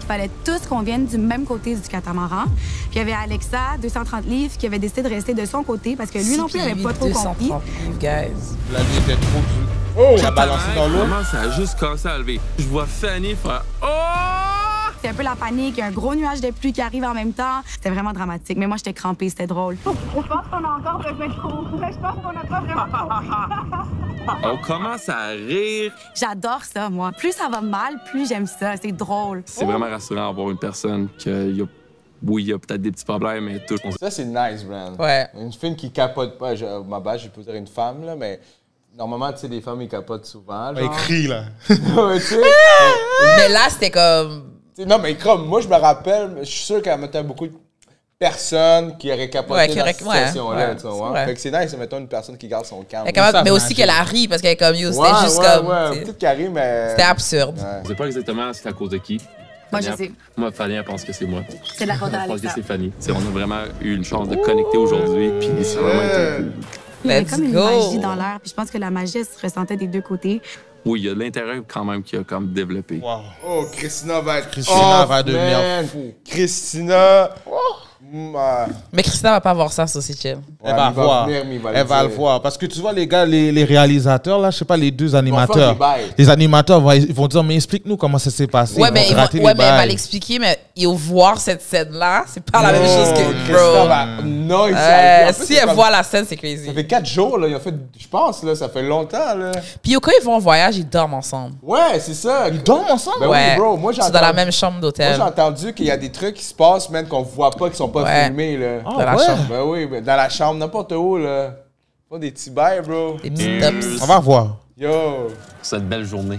Il fallait tous qu'on vienne du même côté du catamaran. Puis il y avait Alexa, 230 livres, qui avait décidé de rester de son côté parce que lui non plus n'avait pas trop compris. 230 livres, guys. La vie était trop dure. Oh! Ça a balancé dans l'eau. Ça a juste commencé à lever. Je vois Fanny faire « Oh! » C'était un peu la panique, il y a un gros nuage de pluie qui arrive en même temps. C'était vraiment dramatique, mais moi, j'étais crampée, c'était drôle. Je pense qu'on a encore besoin de cours. Je pense qu'on n'a pas vraiment cours. On commence à rire. J'adore ça, moi. Plus ça va mal, plus j'aime ça. C'est drôle. C'est vraiment rassurant d'avoir une personne qui a... Oui, il y a peut-être des petits problèmes, mais tout. Ça, c'est nice, man. Ouais. Une fille qui capote pas. Ma base, je peux dire une femme, là, mais normalement, tu sais, les femmes, ils capotent souvent. Genre. Écrit, là. Ouais, tu sais. Mais là, c'était comme... Non, mais comme moi, je me rappelle, je suis sûr qu'elle mettait beaucoup de personnes qui auraient capoté dans cette situation-là. Tu vois. Fait que c'est nice, mettons, une personne qui garde son calme. Mais aussi qu'elle a ri, parce qu'elle est comme, yo, c'était juste comme... Ouais, peut-être qu'elle rit, mais... C'était absurde. Je sais pas exactement c'est à cause de qui. Moi, je sais. Moi, Fanny, elle pense que c'est moi. C'est la faute Je pense que d'Alexa. c'est Fanny. On a vraiment eu une chance de connecter aujourd'hui, puis ça a vraiment été... Il y avait comme une magie dans l'air, puis je pense que la magie, elle se ressentait des deux côtés. Oui, il y a l'intérieur quand même qui a comme développé. Wow. Oh, Christina va être Christina va devenir fou. Christina... Mais Christina va pas voir ça, ça c'est chill. Elle va voir. Elle va le voir. Parce que tu vois, les gars, les réalisateurs, là, je sais pas, les deux animateurs. Les animateurs ils vont dire, mais explique-nous comment ça s'est passé. Ouais, mais elle va l'expliquer, mais ils vont voir cette scène-là, c'est pas la même chose que bro. Si elle voit la scène, c'est crazy. Ça fait 4 jours, là. Ils ont fait, je pense, là, ça fait longtemps, là. Puis quand ils vont en voyage, ils dorment ensemble. Ouais, c'est ça. Ils dorment ensemble? Ben ouais. Oui, bro. Moi, c'est dans la même chambre d'hôtel. Moi, j'ai entendu qu'il y a des trucs qui se passent, même qu'on voit pas, qui sont pas filmés, là. Dans la chambre. Ben oui, dans la chambre, n'importe où, là. Pas des petits bails, bro. Des petits tops. On va voir. Yo. Cette belle journée.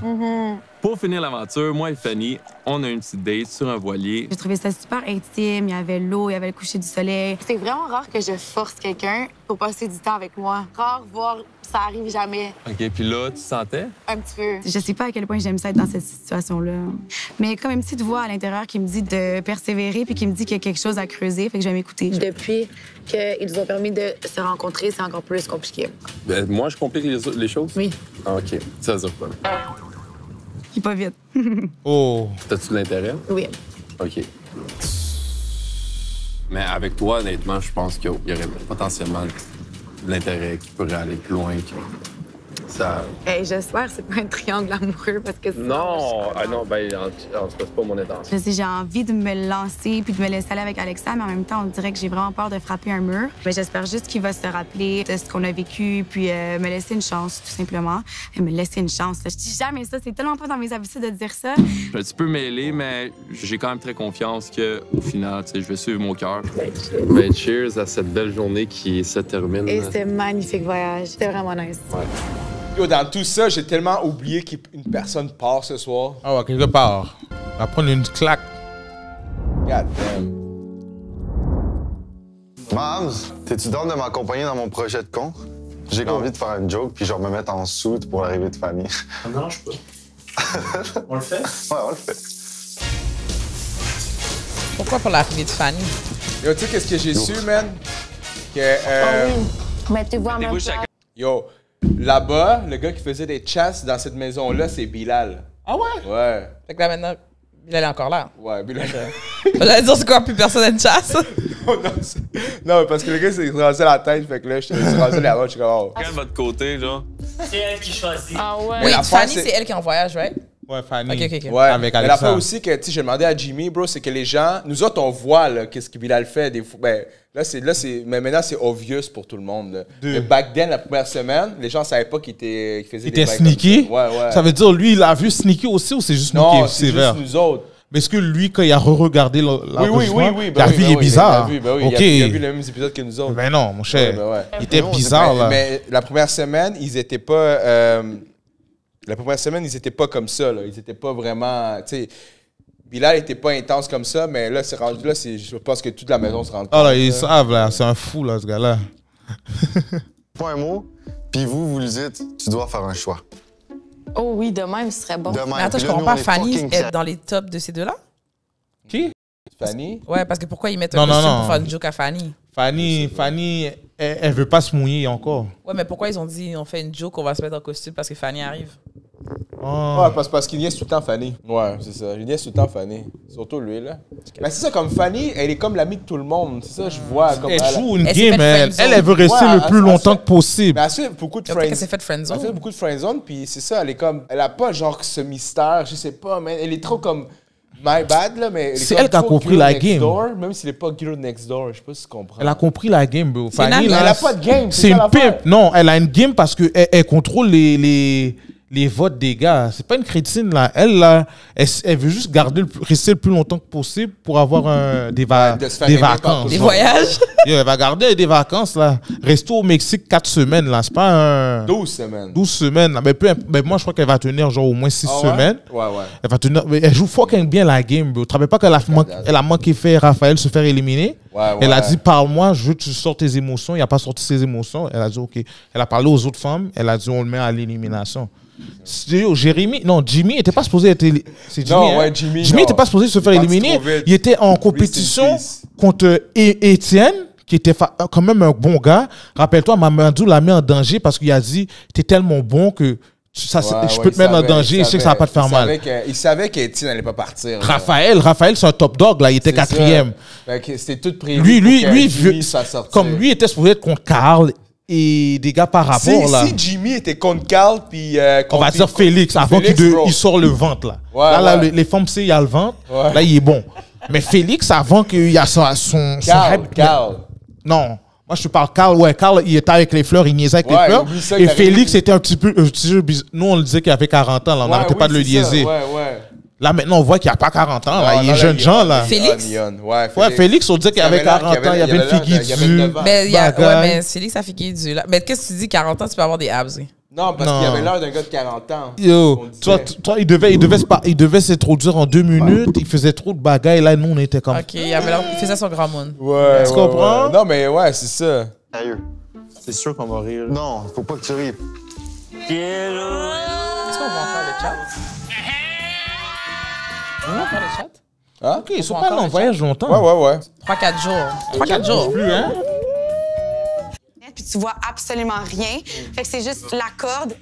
Pour finir l'aventure, moi et Fanny, on a une petite date sur un voilier. J'ai trouvé ça super intime. Il y avait l'eau, il y avait le coucher du soleil. C'est vraiment rare que je force quelqu'un pour passer du temps avec moi. Rare, voire ça arrive jamais. OK, puis là, tu sentais? Un petit peu. Je sais pas à quel point j'aime ça être dans cette situation-là. Mais comme une petite voix à l'intérieur qui me dit de persévérer puis qui me dit qu'il y a quelque chose à creuser, fait que je vais m'écouter. Depuis qu'ils nous ont permis de se rencontrer, c'est encore plus compliqué. Ben, moi, je complique les choses? Oui. Ah, OK. Ça veut dire quoi? Puis pas vite. Oh! T'as-tu de l'intérêt? Oui. OK. Mais avec toi, honnêtement, je pense qu'il y aurait potentiellement de l'intérêt qui pourrait aller plus loin que ça. Hey, j'espère que c'est pas un triangle amoureux parce que non, non, ben, en tout cas, c'est pas mon intention. Je sais, j'ai envie de me lancer puis de me laisser aller avec Alexa, mais en même temps, on dirait que j'ai vraiment peur de frapper un mur. Mais j'espère juste qu'il va se rappeler de ce qu'on a vécu puis me laisser une chance, tout simplement. Et me laisser une chance. Je dis jamais ça, c'est tellement pas dans mes habitudes de dire ça. Je suis un petit peu mêlé, mais j'ai quand même très confiance qu'au final, tu sais, je vais suivre mon cœur. Ben, cheers à cette belle journée qui se termine. Et c'était un magnifique voyage. C'était vraiment nice. Ouais. Yo, dans tout ça, j'ai tellement oublié qu'une personne part ce soir. Ah ouais, quelque part. On va prendre une claque. God damn. Mams, t'es-tu down de m'accompagner dans mon projet de con? J'ai envie de faire une joke, puis genre me mettre en soute pour l'arrivée de Fanny. Ça me dérange pas. On le fait? Ouais, on le fait. Pourquoi pour l'arrivée de Fanny? Yo, tu sais qu'est-ce que j'ai su, man? Que, Mettez-vous en même temps. Yo, là-bas, le gars qui faisait des chasses dans cette maison-là, c'est Bilal. Ah ouais? Ouais. Fait que là, maintenant, Bilal est encore là. Ouais, Bilal. J'allais dire, c'est quoi, plus personne n'a de chasse? Non, parce que le gars s'est rasé la tête, fait que là, je suis rasé la main, je suis comme, oh. Quel de votre côté, genre? C'est elle qui choisit. Ah ouais? Oui, Fanny, c'est elle qui est en voyage, right? Ouais, Fanny. OK. Ouais, avec mais Alexa. la fois aussi que, tu sais, j'ai demandé à Jimmy, bro, c'est que les gens, nous autres, on voit, là, qu'est-ce que Bilal fait. Des fois, ben, mais maintenant, c'est obvious pour tout le monde, là. Mais back then, la première semaine, les gens savaient pas qu'il faisait Il des était bails sneaky? comme ça. Ouais. Ça veut dire, lui, il a vu sneaky aussi ou c'est juste nous qui est c'est sévère? juste nous autres. Mais est-ce que lui, quand il a re-regardé l'enregistrement, oui. la vie est bizarre? Il a vu les mêmes épisodes que nous autres. Ben non, mon cher. Ouais. Il était bizarre, là. Mais la première semaine, ils étaient pas... La première semaine, ils étaient pas comme ça, là. Ils étaient pas vraiment... Tu sais, Bilal était pas intense comme ça, mais là, c'est rendu là, je pense que toute la maison se rend compte. Ah là, ils savent, là. C'est un fou, là, ce gars-là. Pas un mot, puis vous lui dites, tu dois faire un choix. Oh oui, de même, ce serait bon. De même. Mais attends, je Puis là, comprends nous, pas. on est Fanny fucking est sad. dans les tops de ces deux-là? Qui? Fanny? Ouais, parce que pourquoi ils mettent un costume pour faire une joke à Fanny? Fanny, elle veut pas se mouiller encore. Ouais, mais pourquoi ils ont dit on fait une joke, on va se mettre en costume parce que Fanny arrive? Oh. Ouais, parce qu'il niaise tout le temps Fanny. Ouais, c'est ça. Il niaise tout le temps Fanny. Surtout lui, là. Mais c'est ça, comme Fanny, elle est comme l'amie de tout le monde. C'est ça, je vois. Comme Elle joue une game, elle veut rester le plus longtemps que possible. Mais elle fait beaucoup de friendzone. Elle s'est fait friendzone. Elle fait beaucoup de friendzone, puis c'est ça, elle est comme... Elle a pas genre ce mystère, je sais pas, mais elle est trop comme... My bad, là, mais... C'est elle qui a compris la game. Même s'il est pas Girl Next Door, je sais pas si tu comprends. Elle a compris la game, bro. Fanny, elle a pas de game. C'est une pimp. Non, elle a une game parce qu'elle contrôle les votes des gars. C'est pas une crétine, là. Elle, là, elle veut juste rester le plus longtemps que possible pour avoir des vacances. Des voyages. Elle va garder des vacances, là. Rester au Mexique 4 semaines, là. C'est pas un... 12 semaines. 12 semaines, là. Mais moi, je crois qu'elle va tenir genre au moins 6 semaines. Ouais. Elle va tenir... Elle joue fucking bien la game, bro. Tu te rappelles pas qu'elle a manqué faire Raphaël se faire éliminer? Elle a dit, parle-moi, je veux que tu sortes tes émotions. Il n'a pas sorti ses émotions. Elle a dit, OK. Elle a parlé aux autres femmes. Elle a dit, on le met à l'élimination. Jimmy n'était pas supposé être c'est Jimmy. Non, ouais, Jimmy non. n'était pas supposé se faire éliminer. Il était en compétition contre Étienne, qui était quand même un bon gars. Rappelle-toi, Mamadou l'a mis en danger parce qu'il a dit, t'es tellement bon que je peux te mettre en danger, je sais que ça va pas te faire mal. Il savait qu'Étienne n'allait pas partir. Raphaël, c'est un top dog, là. Il était 4e. C'était tout prévu. Lui, comme lui était supposé être contre Carl et des gars par rapport, là. Si Jimmy était contre Carl, puis... on va dire Félix, avant qu'il sort le ventre, là. Là, les femmes, il y a le ventre. Là, il est bon. Mais Félix, avant qu'il y a son... Carl. Non. Moi, je te parle Carl. Ouais, Carl, il était avec les fleurs, il niaisait avec les fleurs. Et Félix était un petit peu bizarre. Nous, on le disait qu'il avait 40 ans, là. On n'arrêtait pas de le liaiser. Là, maintenant, on voit qu'il n'y a pas 40 ans. Là. Il est jeune gens, là. Félix? Ouais, Félix, on disait qu'il avait 40 ans. Il y avait une figure dure. Mais Félix, ça figure dure, là. Mais qu'est-ce que tu dis, 40 ans, tu peux avoir des abs, oui? Non, parce qu'il avait l'air d'un gars de 40 ans. Yo, toi, il devait s'introduire en 2 minutes. Il faisait trop de bagailles. Là, nous, on était comme... OK, il faisait son grand monde. Ouais, tu comprends? Non, mais ouais, c'est ça. Sérieux. C'est sûr qu'on va rire. Non, faut pas que tu ries. Est-ce qu'on va en faire le chat? On va faire le chat? Ah? OK, ils sont pas en voyage longtemps. Ouais. 3-4 jours. 3-4 jours. Plus, hein? Puis tu vois absolument rien. Fait que c'est juste la corde,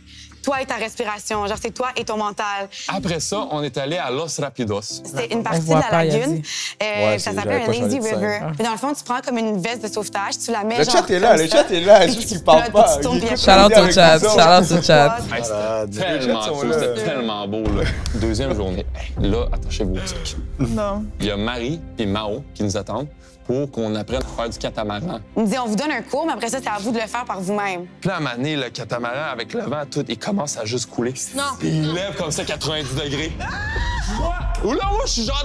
toi et ta respiration. Genre, c'est toi et ton mental. Après ça, on est allé à Los Rapidos. C'était une partie de la lagune. Ça s'appelle un lazy river. Puis dans le fond, tu prends comme une veste de sauvetage, tu la mets Le chat est là, juste qu'il parle pas. Shout-out au chat. C'était tellement beau, là. Deuxième journée. Là, attachez-vous au truc. Non. Il y a Marie et Mao qui nous attendent pour qu'on apprenne à faire du catamaran. Il me dit, on vous donne un cours, mais après ça, c'est à vous de le faire par vous-même. Puis là, à un moment donné, le catamaran, avec le vent, tout, il commence à juste couler. Non. Puis il lève comme ça 90 degrés. Oula, moi, je suis genre...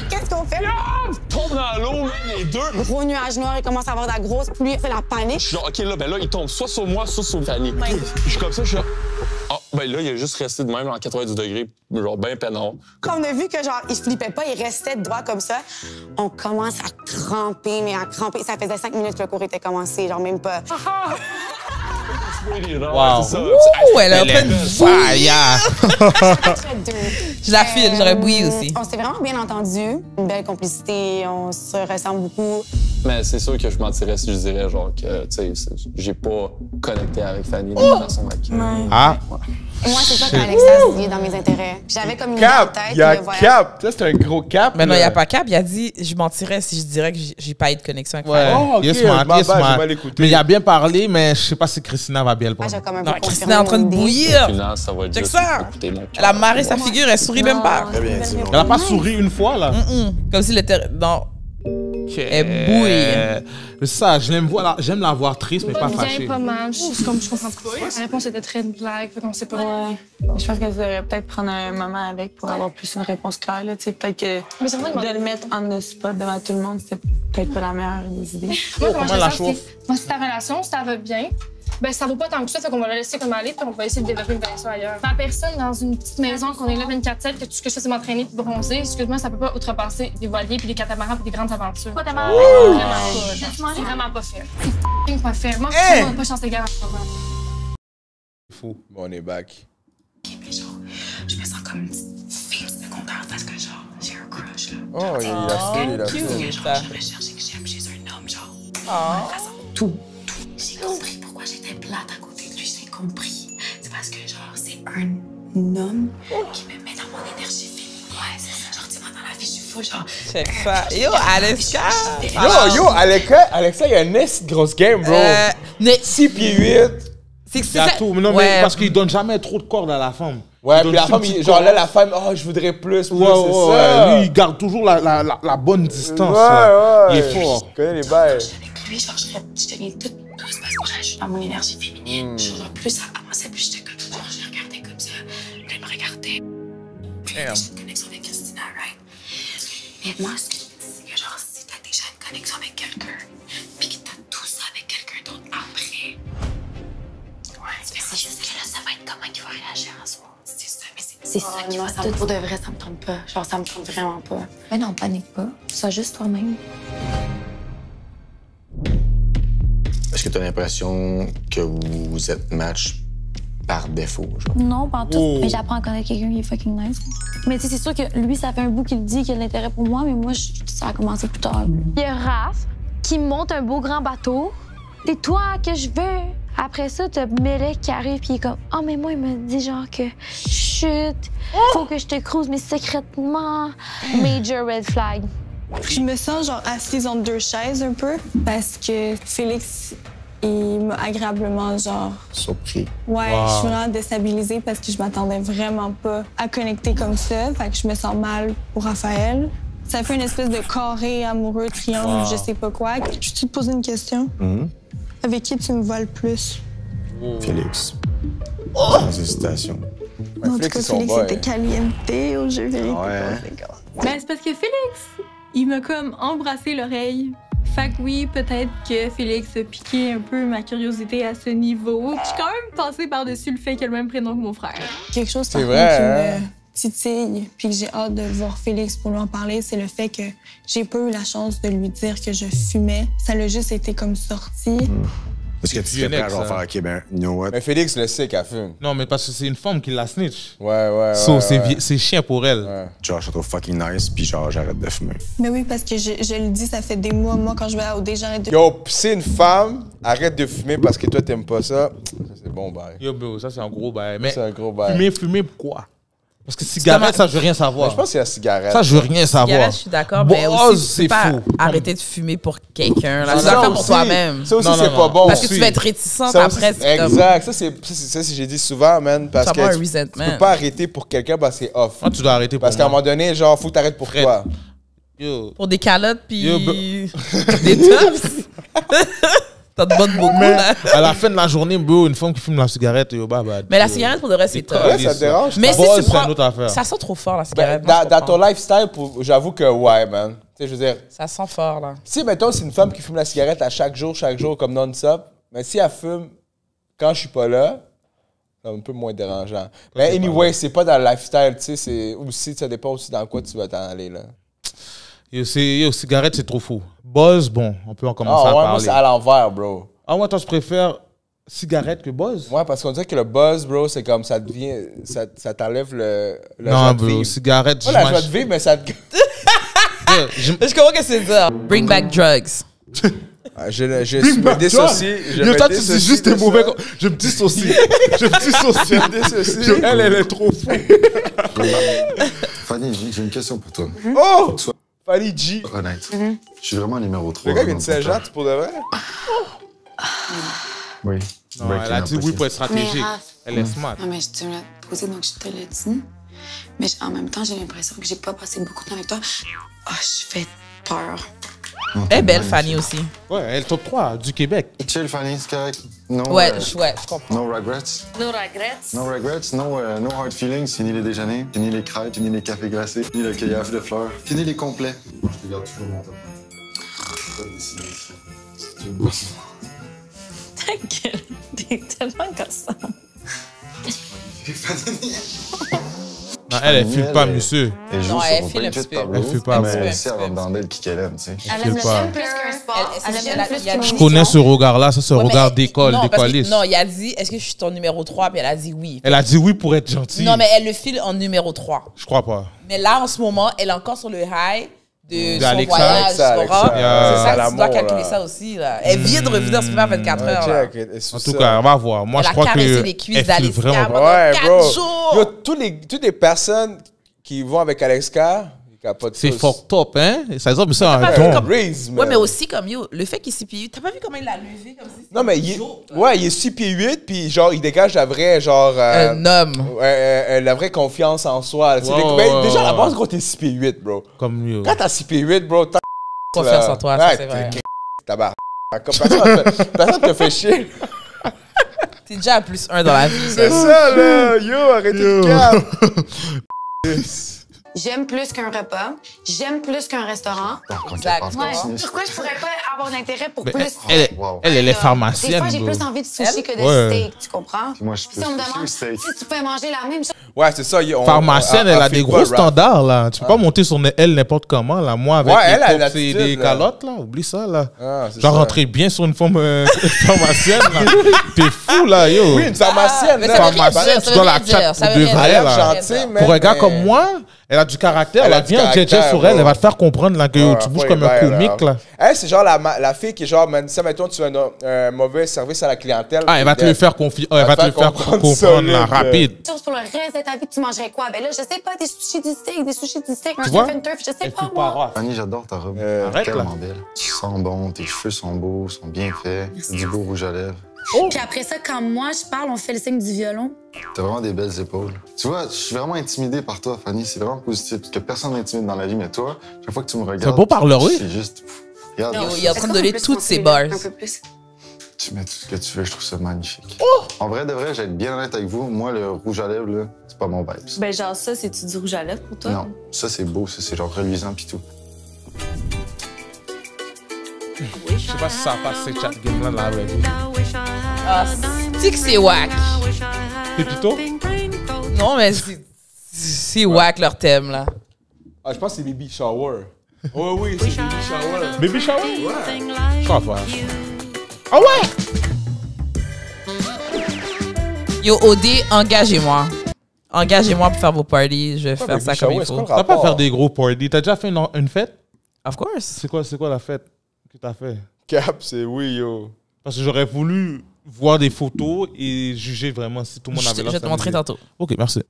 Qu'est-ce qu'on fait? Tombe dans l'eau, là, les deux. Gros nuage noir, il commence à avoir de la grosse pluie, il fait la panique. Je suis genre, OK, là, ben là, il tombe soit sur moi, soit sur Fanny. Je suis comme ça, je suis là... Ah, ben là, il a juste resté de même, en 90 degrés, genre bien peinard. Quand on a vu que, genre, il flippait pas, il restait droit comme ça, on commence à cramper, mais à cramper. Ça faisait 5 minutes que le cours était commencé, genre même pas. Wow. Ouh, elle est en train de fire. Je la file, j'aurais bouilli aussi. On s'est vraiment bien entendu, une belle complicité, on se ressemble beaucoup. Mais c'est sûr que je mentirais si je dirais, genre, que, tu sais, j'ai pas connecté avec Fanny de la façon avec... Ah! Et moi, c'est ça qu'Alexia a dans mes intérêts. J'avais comme une idée en tête. Il y a cap! Ça, c'est un gros cap. Mais non, il n'y a pas cap. Il a dit, je mentirais si je dirais que j'ai pas eu de connexion avec Ouais, Oh, ok, il est smart, il est smart. mal écouté. Mais il a bien parlé, mais je sais pas si Christina va bien le prendre. J'ai comme un Non, peu Christina est en train de confirmé mon idée. bouillir. Final, ça va être Check juste ça. écouter mon Elle a marré sa figure, elle sourit même pas. Très bien dit. Elle a pas souri une fois, là. Comme si le non. Elle bouille. Ça, j'aime la voir triste, mais pas fâchée. Pas mal. Je comprends pas. La réponse était très de blague, fait qu'on sait pas. Ouais. Je pense qu'elle devrait peut-être prendre un moment avec pour avoir plus une réponse claire. Peut-être que de le mettre on the spot devant tout le monde, c'est peut-être pas la meilleure des idées. Moi, comment la chauffe? Moi, si ta relation, si ça va bien, ben ça vaut pas tant que ça, fait qu'on va la laisser comme aller, puis on va essayer de développer une relation ailleurs. Ma personne dans une petite maison, qu'on est là 24/7, que tout ce que je fais, c'est m'entraîner puis bronzer, excuse-moi, ça peut pas outrepasser des voiliers puis des catamarans puis des grandes aventures. Pas tellement. C'est vraiment pas fait. C'est pas fait. Moi, je suis pas chance égale en ce moment. Fou. Bon, on est back. OK, mais genre, je me sens comme une petite fille secondaire parce que genre, j'ai un crush, là. Oh, il a fait. Genre, je recherche que j'aime chez un homme, genre. De façon, tout. J'ai compris pourquoi j'étais plate à côté de lui, j'ai compris. C'est parce que, genre, c'est un homme qui me met dans mon énergie féminine. Ouais, c'est ça. Genre, tu vois, dans la vie, je suis full, genre... Check ça. Yo, Alexa! Alexa, il y a une grosse game, bro. 6 pieds 8. C'est que il y a tout, mais non, mais parce qu'il donne jamais trop de cordes à la femme. Ouais, puis la femme, genre là, la femme, oh, je voudrais plus, c'est ça. Lui, il garde toujours la bonne distance. Ouais. Il est fort. Je connais les bails. Avec lui, genre, je deviens toute douce parce que je suis dans mon énergie féminine. Genre, plus ça avançait, plus j'étais comme ça. Genre, je regardais comme ça. Puis il me regardait. Puis j'ai une connexion avec Christina, right? Mais moi, ce que je me dis, c'est que genre, si t'as déjà une connexion avec quelqu'un, puis que t'as tout ça avec quelqu'un d'autre après, c'est juste que là, ça va être comment il va réagir en soi. C'est ça, mais c'est ça qui va tout. Pour de vrai, ça me trompe pas. Genre, ça me trompe vraiment pas. Mais non, panique pas. Sois juste toi-même. Est-ce que tu as l'impression que vous êtes match par défaut, genre? Non, pas en tout. Mais j'apprends à connaître quelqu'un qui est fucking nice. Mais tu sais, c'est sûr que lui, ça fait un bout qu'il dit qu'il a de l'intérêt pour moi, mais moi, ça a commencé plus tard. Il y a Raph qui monte un beau grand bateau. C'est toi que je veux. Après ça, t'as Melek qui arrive puis il est comme « Ah, mais moi, il me dit genre que chut, faut que je te cruise, mais secrètement, major red flag. » Je me sens genre assise entre deux chaises un peu parce que Félix, il m'a agréablement genre... Surpris. Ouais, je suis vraiment déstabilisée parce que je m'attendais vraiment pas à connecter comme ça. Fait que je me sens mal pour Raphaël. Ça fait une espèce de carré amoureux, triangle, je sais pas quoi. Je te poser une question? Avec qui tu me vois le plus? Félix. Sans hésitation. En tout cas, Félix était caliente au jeu vérité. Ben, c'est parce que Félix, il m'a comme embrassé l'oreille. Fait que oui, peut-être que Félix a piqué un peu ma curiosité à ce niveau. J'ai quand même passé par-dessus le fait qu'il a le même prénom que mon frère. Quelque chose par contre qui me titille puis que j'ai hâte de voir Félix pour lui en parler, c'est le fait que j'ai pas eu la chance de lui dire que je fumais. Ça l'a juste été comme sorti. Parce que tu serais prêt à genre faire, OK, ben, you know what? Mais Félix le sait qu'elle fume. Non, mais parce que c'est une femme qui la snitch. Ouais. C'est chiant pour elle. Genre, je te trouve fucking nice, puis genre, j'arrête de fumer. Mais oui, parce que je le dis, ça fait des mois, moi, quand je vais à OD, j'arrête de... Yo, c'est une femme, arrête de fumer parce que toi, t'aimes pas ça. Ça, c'est bon bail. Yo, bro, ça, c'est un gros bail. Mais c'est un gros bail. Fumer, pourquoi? Parce que cigarette, ça, je veux rien savoir. Mais je pense que c'est la cigarette. Ça, je veux rien savoir. Cigarette, je suis d'accord, mais aussi, tu peux pas arrêter de fumer pour quelqu'un. Tu dois le faire pour toi-même. Ça aussi, c'est pas bon. Parce que tu vas être réticente après. Exact. Ça, c'est j'ai dit souvent, man. Parce que tu peux pas arrêter pour quelqu'un parce que c'est off. Tu dois arrêter pour parce qu'à un moment donné, genre, faut que t'arrêtes pour toi. Pour des calottes, puis des tops. T'as de bonnes beaucoup, là. À la fin de la journée, bro, une femme qui fume la cigarette, yo, bah. Mais la cigarette, pour de vrai, c'est top. Ouais, ça te dérange. Mais si tu prends... une autre affaire. Ça sent trop fort, la cigarette. Dans ton lifestyle, j'avoue que ouais, man. Tu sais, je veux dire... Ça sent fort, là. Si, mettons, c'est une femme qui fume la cigarette à chaque jour, comme non-stop, mais si elle fume quand je suis pas là, c'est un peu moins dérangeant. Mais anyway, c'est pas dans le lifestyle, tu sais, c'est aussi, ça dépend aussi dans quoi tu vas t'en aller, là. Yo, cigarette, c'est trop fou. Buzz, bon, on peut en commencer à parler. Moi, c'est à l'envers, bro. Ah ouais, toi, tu préfères cigarette que buzz? Ouais, parce qu'on dirait que le buzz, bro, c'est comme ça devient... Ça t'enlève le non, bro, cigarette... Pas la joie de vivre, mais ça te... Je comprends que c'est ça. Bring back drugs. Je me dissocie. Toi, tu dis juste t'es mauvais. Je me dissocie. Elle est trop fou. Fanny, j'ai une question pour toi. Oh! Fanny G. Honnête. Je suis vraiment numéro 3. Le gars, une Saint-Jean, tu pour de vrai? Oui. Non, elle a dit oui pour être stratégique. Elle est smart. Non, mais tu me l'as posé, donc je te l'ai dit. Mais en même temps, j'ai l'impression que j'ai pas passé beaucoup de temps avec toi. Oh, je fais peur. Elle est belle, Fanny aussi. Ouais, elle est top 3 du Québec. Chill, Fanny, c'est correct. No, Ouais, je comprends. No regrets. No regrets. No regrets, no hard feelings. Fini les déjeuners, fini les crêpes, fini les cafés glacés, fini le cueillage de fleurs, fini les complets. Je te garde toujours mon temps. Ta gueule, t'es tellement gossant. Non, elle filme pas, monsieur. Elle joue Non, sur elle mon file un petit petit peu. tableau, Elle file pas, mais ouais. c'est avant d'andelle qui qu'elle aime, tu sais. Elle file aime pas. le plus qu'un sport. Elle aime plus qu'une Je connais ce regard-là, ça c'est un Ouais, mais regard d'école, non, parce que- d'écoliste. Non, il a dit, est-ce que je suis ton numéro 3? Puis elle a dit oui. Elle a dit oui pour être gentille. Non, mais elle le file en numéro 3. Je crois pas. Mais là, en ce moment, elle est encore sur le high de son Alexa. voyage, Alexa, tu comprends? Alexa. C'est ça, tu dois l'amour, calculer là. ça aussi. Là. Elle vient de revenir ce matin à 24 heures. Là. En tout cas, on va voir. Moi, Elle je a crois que caressé les cuisses elle file d'Alexa vraiment pendant pas. Ouais, 4 bro. jours. Yo, toutes les personnes qui vont avec Alexa, ils capotent C'est tous. fucked up, hein? Ça veut dire, mais c'est un T'as pas vu don. comme- Raise, Ouais, man. mais aussi comme yo, le fait qu'il s'est payé, t'as pas vu comment il l'a levé comme si c'était Non, mais un il est, joke, là? ouais, il est 6 pieds 8, puis genre, il dégage la vraie, genre... Un homme. La vraie confiance en soi. là. C'est Ouais, mais ouais, déjà, à la ouais. base, gros, t'es 6 pieds 8, bro. Comme mieux. Quand t'as 6 pieds 8, bro, t'as... Confiance en toi, ça, c'est vrai. Tabarnak. Comme personne te fait chier. T'es déjà à +1 dans la vie. C'est ça, là. Yo, arrêtez de cap. J'aime plus qu'un repas. J'aime plus qu'un restaurant. Exact. Ouais. Pourquoi je pourrais pas avoir d'intérêt pour Mais plus? elle est Des pharmacienne. fois, j'ai bro. plus envie de sushi que de Ouais. steak, tu comprends? Moi, je Puis si on me demande si tu peux manger la même chose. Ouais, c'est ça. Pharmacienne, elle a des gros standards, là. Tu peux pas monter sur elle n'importe comment, là. Moi, avec Ouais, elle a les tops et l'attitude, des là. calottes, là, oublie ça, là. Ah, c'est Genre ça. rentrer bien sur une forme pharmacienne, là. T'es fou, là, yo. Oui, une pharmacienne. mais là. ça veut rien Pharmacienne, dire, tu ça dois veut la rien dire, chat ça pour veut de rien vrai, dire. là. Gentille, mais... Pour un gars comme moi, elle a du caractère. Elle a Elle du vient caractère, JJ sur elle, bro. elle va te faire comprendre, là, que yo, tu bouges comme un comique, là. Elle, c'est genre la fille qui est genre, man, ça, mettons, tu as un mauvais service à la clientèle. Ah, elle va te le faire confier. Elle va te le faire comprendre, là, rapide. Chose pour le reste de ta vie, tu mangerais quoi? Ben là, je sais pas, des sushis du steak, un Tu vois? surf and turf, je sais Elle pas, file moi. pas. Fanny, j'adore ta robe. Arrête, là. Tellement belle. Tu sens bon, tes cheveux sont beaux, sont bien faits. C'est du beau rouge à lèvres. Puis après ça, quand moi je parle, on fait le signe du violon. T'as vraiment des belles épaules. Tu vois, je suis vraiment intimidé par toi, Fanny. C'est vraiment positif. Parce que personne m'intimide dans la vie, mais toi, chaque fois que tu me regardes. C'est un beau parleur, oui. C'est juste. Regarde, Yo, il est en train de donner toutes ses bars. Un peu plus. tu mets tout ce que tu veux, je trouve ça magnifique. En vrai, de vrai, j'ai être bien honnête avec vous. Moi, le rouge à lèvres, là, c'est pas mon vibe. Ben, genre, ça, c'est-tu du rouge à lèvres pour toi? Non, ça, c'est beau. Ça, c'est genre reluisant pis tout. Je sais pas si ça passe ces chat games-là dans la vraie vie. Ah, c'est que c'est whack. C'est plutôt? Non, mais c'est whack leur thème, là. Ah, je pense que c'est Baby Shower. Oh oui, c'est Baby Shower. Baby Shower? Ouais. Je crois pas. Ah ouais? Yo, OD, engagez-moi. Engagez-moi pour faire vos parties. Je vais faire ça comme il faut. T'as pas faire des gros parties. T'as déjà fait une fête? Of course. C'est quoi la fête que t'as fait? Cap, c'est oui, yo. Parce que j'aurais voulu voir des photos et juger vraiment si tout le monde avait l'air Je vais te montrer s'amuser. tantôt. Ok, merci.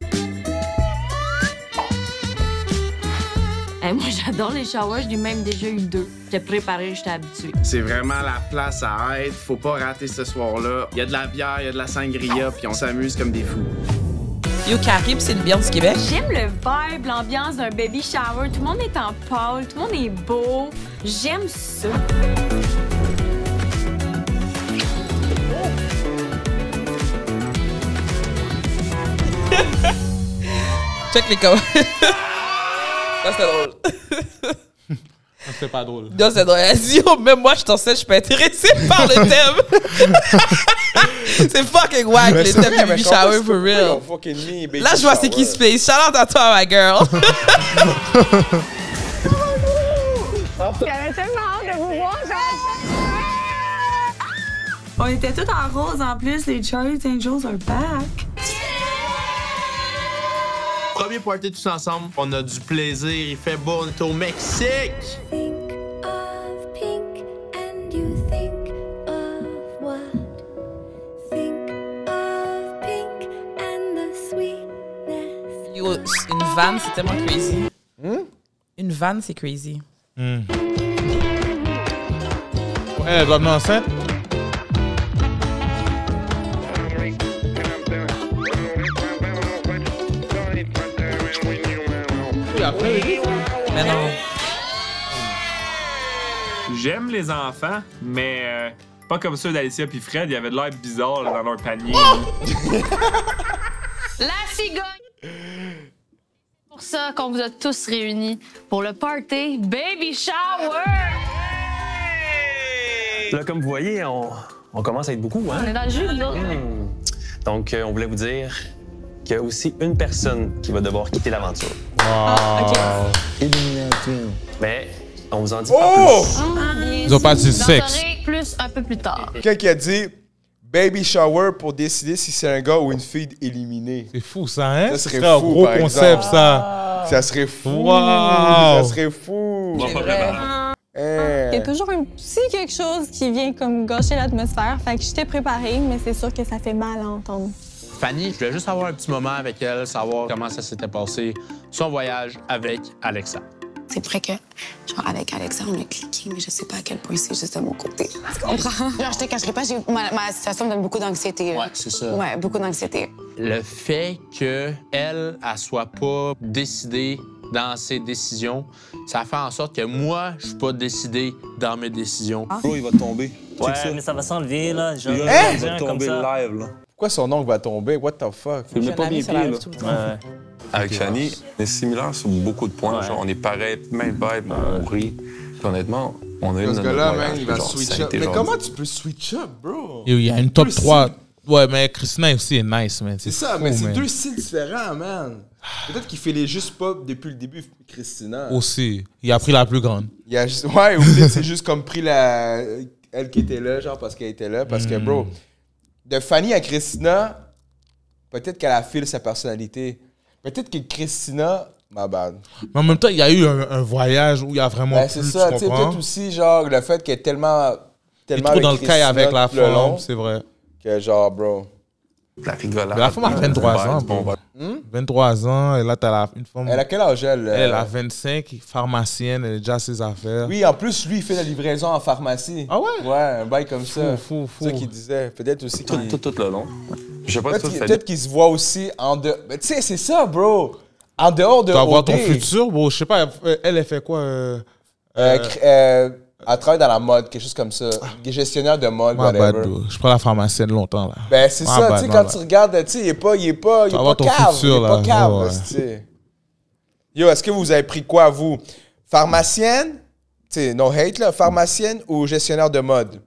Hey, moi, j'adore les showers. J'en ai même déjà eu 2. J'étais préparée, j'étais habituée. C'est vraiment la place à être. Faut pas rater ce soir-là. Il y a de la bière, il y a de la sangria, puis on s'amuse comme des fous. Yo, Carib, c'est une bière du Québec. J'aime le vibe, l'ambiance d'un baby shower. Tout le monde est en pâle, tout le monde est beau. J'aime ça. Check les commentaires. Ça, c'est drôle. C'était pas drôle. Non, c'est drôle. Elle dit, oh, même moi, je t'en sais, je suis pas intéressée par le thème. C'est fucking whack, Mais les c'est thèmes vrai, de mais baby je comprends shower, pas for real. ils ont fucking mis Baby Là, je vois c'est qui Shower. Space. Shout out à toi, my girl. J'avais tellement hâte de vous voir, On était tous en rose en plus, les Charlie Angels are back. Premier party tous ensemble, on a du plaisir, il fait beau, on est au Mexique. Yo, une vanne, c'est tellement crazy. Une vanne, c'est crazy. Elle doit venir enceinte? Mais non. j'aime les enfants, mais pas comme ceux d'Alicia puis Fred. Il y avait de l'air bizarre là, dans leur panier. La cigogne! C'est pour ça qu'on vous a tous réunis pour le party Baby Shower! Là, comme vous voyez, on commence à être beaucoup, hein? On est dans le jus, là. Donc, on voulait vous dire qu'il y a aussi une personne qui va devoir quitter l'aventure. Éliminateur. Mais on vous en dit pas plus. Ils ont pas dit sexe. J'en saurai plus un peu plus tard. Quelqu'un qui a dit baby shower pour décider si c'est un gars ou une fille éliminée. C'est fou, ça, hein? Ça serait un fou, gros par concept, exemple. ça. Ça serait fou. Wow. Ça serait fou. Il y a toujours un petit quelque chose qui vient comme gâcher l'atmosphère. Fait que j'étais préparée, mais c'est sûr que ça fait mal à entendre. Fanny, je voulais juste avoir un petit moment avec elle, savoir comment ça s'était passé, son voyage avec Alexa. C'est vrai que, genre, avec Alexa, on a cliqué, mais je sais pas à quel point c'est juste de mon côté. Tu comprends? Genre, je te cacherai pas, ma situation me donne beaucoup d'anxiété. Ouais, c'est ça. Ouais, beaucoup d'anxiété. Le fait qu'elle, elle soit pas décidée dans ses décisions, ça fait en sorte que moi, je suis pas décidé dans mes décisions. Bro, il va tomber. Ouais, mais ça va s'enlever, là. Genre, il va tomber live, là. Pourquoi son oncle va tomber? What the fuck? Il met pas bien pied, là. Avec Fanny, on est similaires sur beaucoup de points. Genre, on est pareil, même vibe, on rit. Puis honnêtement, on a une Parce de que nos là, voyages, man, il va genre, switch ça a up. été Mais genre- comment tu peux switch up, bro? Il y a une top 3. Ouais, mais Christina aussi est nice, man. C'est ça, fou, mais c'est man. deux styles différents, man. Peut-être qu'il fait les juste pas depuis le début, Christina. Aussi. Il a pris la plus grande. Il a juste... Ouais, ou peut-être c'est juste comme pris la... Elle qui était là, genre parce qu'elle était là. Parce que, bro, de Fanny à Christina, peut-être qu'elle affile sa personnalité. Peut-être que Christina... My bad. Mais en même temps, il y a eu un voyage où il y a vraiment Ben, plus, c'est ça, tu tu sais, comprends? peut-être aussi, genre, le fait qu'elle est tellement... Il est trop dans le caille avec la tout le long, femme, c'est vrai. Que genre, bro... La rigolade. Mais la femme a 23 ans, bon, bro. 23 ans, et là, t'as une femme... Elle a quel âge, elle? Elle a 25, pharmacienne, elle a déjà ses affaires. Oui, en plus, lui, il fait la livraison en pharmacie. Ah ouais? Ouais, un bail comme ça. Fou. C'est ça qu'il disait. Peut-être aussi qu'il... Tout le long. Je sais pas si Peut-être qu'il se voit aussi en dehors... Mais tu sais, c'est ça, bro! En dehors de Tu vas voir OD. ton futur, bro. Je sais pas, elle fait quoi? Elle travaille dans la mode, quelque chose comme ça. Gestionnaire de mode, My whatever. bad, bro. Je prends la pharmacienne longtemps, là. Ben, c'est My ça, bad, tu sais, my quand bad. tu regardes, tu sais, il est pas vas voir ton cave. futur, Il est pas là. cave, Ouais. tu sais. Yo, est-ce que vous avez pris quoi, vous? Pharmacienne? Tu sais, no hate, là. Pharmacienne ou gestionnaire de mode?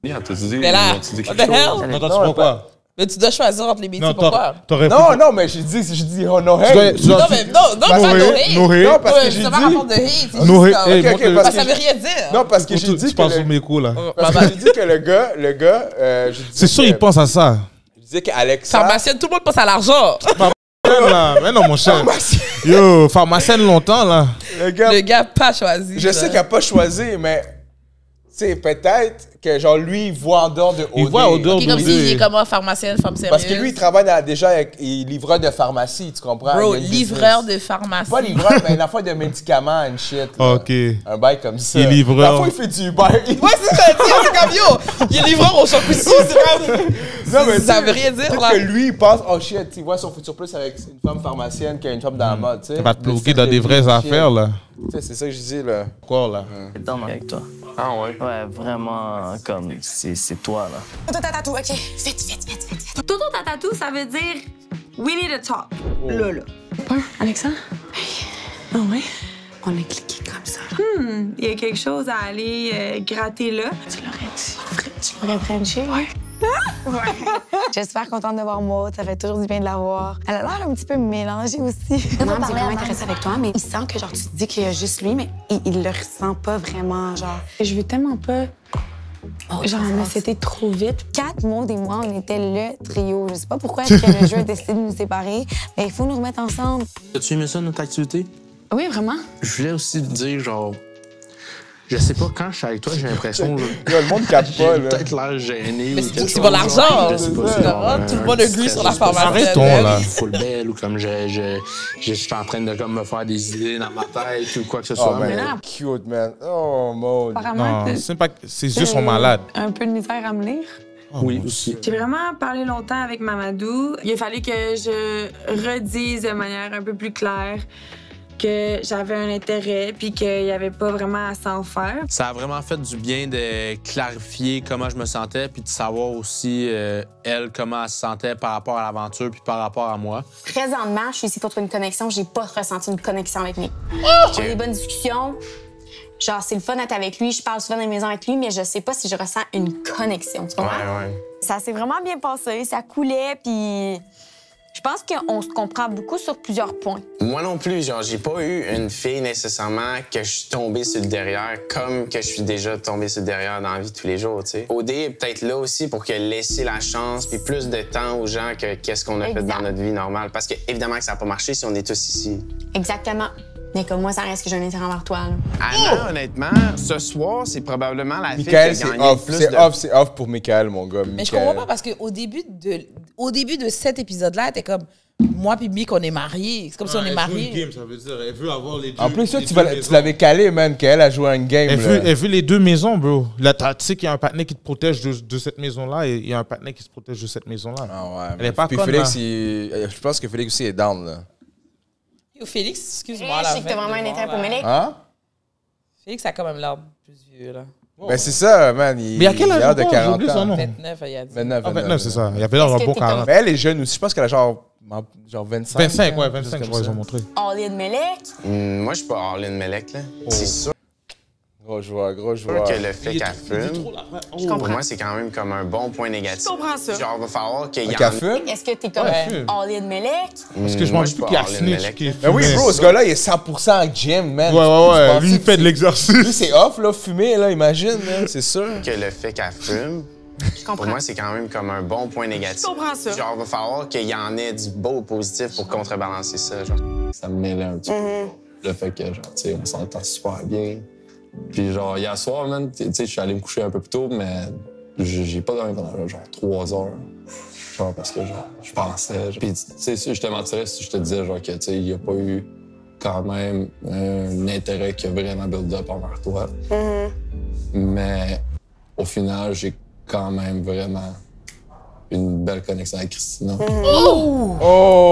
Yeah, t'as dit, Mais là, tu dis what quelque the hell? chose. Non, toi, tu prends quoi? Mais tu dois choisir entre les métiers, Non, pourquoi? Non, mais j'ai dit oh, no hate. Non, mais non, pas no hate. Non, parce que j'ai Ça dit... va rapport de hate. c'est No juste hate, comme- hey, Ok, montre-le. parce que Ça veut rien dire. Non, parce que j'ai dit Tu passes que... au méco, là. Parce que j'ai dit que le gars, je disais C'est sûr, que- il pense à ça. Je disais qu'Alexa... Pharmacienne, tout le monde pense à l'argent. Là. Mais non, mon cher. Yo, pharmacienne longtemps, là. Le gars pas choisi. Je sais qu'il n'a pas choisi, mais... Tu sais, peut-être que genre lui, il voit en dehors de OD. Il voit en dehors Comme s'il est comme un pharmacien, femme sérieuse. Parce que lui, il travaille déjà avec... Il est livreur de pharmacie, tu comprends? Bro, Il a une livreur business. de pharmacie. Pas livreur, mais une affaire de médicaments, une shit. là. OK. Un bail comme ça. Il est livreur. La fois, il fait du Uber. Ouais, c'est ça, c'est comme yo. Il est livreur au champ ici, c'est comme. Non, mais Ça tu sais, veut rien dire, peut-être là. que lui, il pense, oh shit, il voit son futur plus avec une femme pharmacienne qu'une femme dans la mode, tu sais. Ça va te Le bloquer style dans de des vie, vraies shit. affaires, là. Tu sais, c'est ça que je dis, là. Quoi, là? Je suis dans avec toi. Ah ouais? Ouais, vraiment, comme, c'est toi, là. Toto tatou, OK. Vite. Toto tatatou, ça veut dire we need to talk. Là. Alexa? Ah ouais? On a cliqué comme ça. Il y a quelque chose à aller gratter là. Tu l'aurais dit. Tu l'aurais Frenché? Ouais. Je suis super contente de voir Maud. Ça fait toujours du bien de la voir. Elle a l'air un petit peu mélangée aussi. Non, c'est vraiment intéressé avec toi, mais il sent que genre tu te dis qu'il y a juste lui, mais il le ressent pas vraiment, genre. Je veux tellement pas. Genre, mais c'était trop vite. 4 Maud et moi, on était le trio. Je sais pas pourquoi est-ce que le jeu a décidé de nous séparer, mais il faut nous remettre ensemble. As-tu aimé ça, notre activité? Oui, vraiment. Je voulais aussi te dire, genre, je sais pas, quand je suis avec toi, j'ai l'impression. Le monde capte pas, là. Peut-être l'air gêné. Mais ou c'est quelque qui va chose, l'argent? genre, je sais pas, C'est c'est genre, genre, tout le monde a glue sur la pharmacie. Arrêtons, là. Full belle ou comme je suis en train de comme me faire des idées dans ma tête ou quoi que ce soit. Oh, man, cute, man. Oh, Maud. Apparemment, Non, c'est pas... C'est juste son malade. Un peu de misère à me lire. Oui, aussi. J'ai vraiment parlé longtemps avec Mamadou. Il a fallu que je redise de manière un peu plus claire que j'avais un intérêt puis qu'il n'y avait pas vraiment à s'en faire. Ça a vraiment fait du bien de clarifier comment je me sentais puis de savoir aussi, elle, comment elle se sentait par rapport à l'aventure puis par rapport à moi. Présentement, je suis ici pour trouver une connexion. J'ai pas ressenti une connexion avec Nick. J'ai des bonnes discussions. Genre, c'est le fun d'être avec lui. Je parle souvent dans les maisons avec lui, mais je sais pas si je ressens une connexion. Tu comprends? Ouais. Ça s'est vraiment bien passé. Ça coulait, puis je pense qu'on se comprend beaucoup sur plusieurs points. Moi non plus, genre, j'ai pas eu une fille nécessairement que je suis tombée sur le derrière comme que je suis déjà tombée sur le derrière dans la vie de tous les jours, tu sais. OD est peut-être là aussi pour que laisser la chance puis plus de temps aux gens que qu'est-ce qu'on a fait dans notre vie normale. Parce que évidemment que ça n'a pas marché si on est tous ici. Exactement. Mais comme moi, ça reste que j'ai un intérêt envers toi. Anna, honnêtement, ce soir, c'est probablement la fille qui Michael, a c'est gagné off. plus C'est de... off, c'est off pour Michael, mon gars. Mais je comprends pas parce qu'au début de cet épisode-là, t'es comme moi puis Mick, on est mariés. C'est comme si on est mariés. Elle veut une game, ça veut dire. Elle veut avoir les deux. En plus, toi, les tu deux maisons. l'avais calé, man, qu'elle a joué à une game. Elle veut les deux maisons, bro. Là, tu sais qu'il y a un partenaire qui te protège de cette maison-là et il y a un partenaire qui se protège de cette maison-là. Ah ouais. Elle est pas puis conne, Félix, là. je pense que Félix aussi est down, là. Yo, Félix, excuse-moi. Je sais que t'as vraiment un intérêt pour Mélec. Hein? Félix a quand même l'air plus vieux, là. Ben, c'est ça, man. Mais à quel âge il a l'air de encore? 40 J'ai oublié son ans. nom. 29, il a dit. 29, c'est ça. Il y avait l'air d'un bon 40. Mais elle est jeune aussi. Je pense qu'elle a genre 25. 25, ouais, 25, je crois qu'ils ont montré. All-in Mélec. Moi, je suis pas all-in Melek, là. C'est sûr. Gros joueur, gros joueur. Que le fait qu'elle fume, pour moi, c'est quand même comme un bon point négatif. Je comprends ça. Genre, il va falloir qu'il y ait... Qu'elle fume? Est-ce que t'es comme all-in Mélec? Parce que je Moi, mange je plus suis qu'il y a pas all-in snitch. Melek. qui Ben oui, fumait. bro, ce gars-là, il est 100% en gym, man. Ouais. Lui, il fait de l'exercice. Lui, c'est off, là, fumer, là, imagine, là, c'est sûr. Que le fait qu'elle fume, pour moi, c'est quand même comme un bon point négatif. Je comprends ça. Genre, il va falloir qu'il y en ait du beau positif pour contrebalancer ça, genre. Ça me mêlait un petit peu. Le fait que, genre, tu sais, on s'entend super bien. Puis, genre, hier soir, man, tu sais, je suis allé me coucher un peu plus tôt, mais j'ai pas dormi pendant, genre, 3 heures. Genre, parce que, genre, je pensais. Puis, tu sais, je te mentirais si je te disais, genre, que, tu sais, il y a pas eu quand même un intérêt qui a vraiment build-up envers toi. Mais, au final, j'ai quand même vraiment une belle connexion avec Christina. Oh!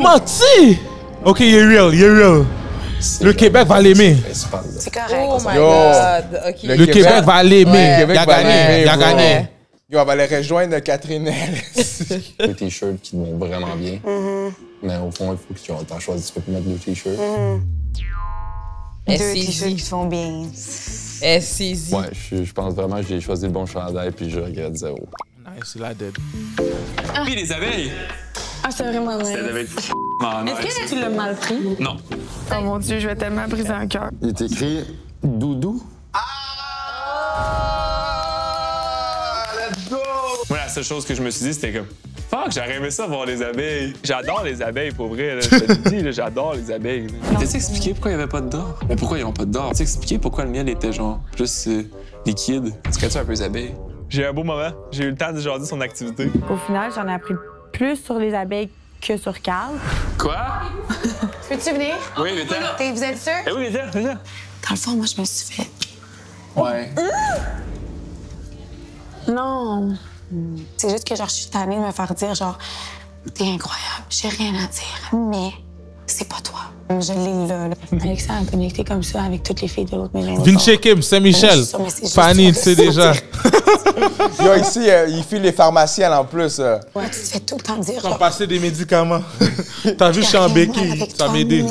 Menti! OK, il est real. Le Québec va l'aimer. C'est correct. Oh my God. OK. Le Québec va l'aimer. Le Québec Il a va gagné. l'aimer, Il a bro. gagné. Yo, on va aller rejoindre Catherine Ellis. Des t-shirts qui vont vraiment bien. Mais au fond, il faut que tu t'en choisisses. Tu peux plus mettre 2 t-shirts. Elle Deux saisit. t-shirts qui font bien. Elle saisit. Ouais, je pense vraiment que j'ai choisi le bon chandail puis je regrette zéro. Nice, il a dead. Puis les abeilles. Ah, c'est vraiment nice. Ça devait être Est-ce que tu l'as mal pris? Non. Oh mon Dieu, je vais tellement briser un cœur. Il est écrit Doudou. Moi, la seule chose que je me suis dit, c'était comme fuck, j'aurais aimé ça voir les abeilles. J'adore les abeilles, pour vrai. Là. Je te le dis, là, j'adore les abeilles. T'as-tu expliqué pourquoi il n'y avait pas de d'or? Mais pourquoi ils n'ont pas de d'or? T'as expliqué pourquoi le miel était genre juste liquide? Tu connais-tu un peu les abeilles? J'ai un beau moment. J'ai eu le temps de jaser son activité. Au final, j'en ai appris plus sur les abeilles que sur Carl. Quoi? Peux-tu venir? Oui, viens. Vous êtes sûr? Eh oui, viens. Dans le fond, moi, je me suis fait. Ouais. Non. C'est juste que genre, je suis tannée de me faire dire genre, t'es incroyable, j'ai rien à dire, mais c'est pas toi. Je l'ai là. Alexa a connecté comme ça avec toutes les filles de l'autre maison. Vinci Kim, Saint-Michel. Je sais, mais c'est juste Fanny, tu ça. sais déjà. Yo, ici, il file les pharmaciennes en plus. Ouais, tu te fais tout le temps dire. Ils ont genre, passé des médicaments. T'as vu, je suis en béquille. Ça m'a aidé. Ouais.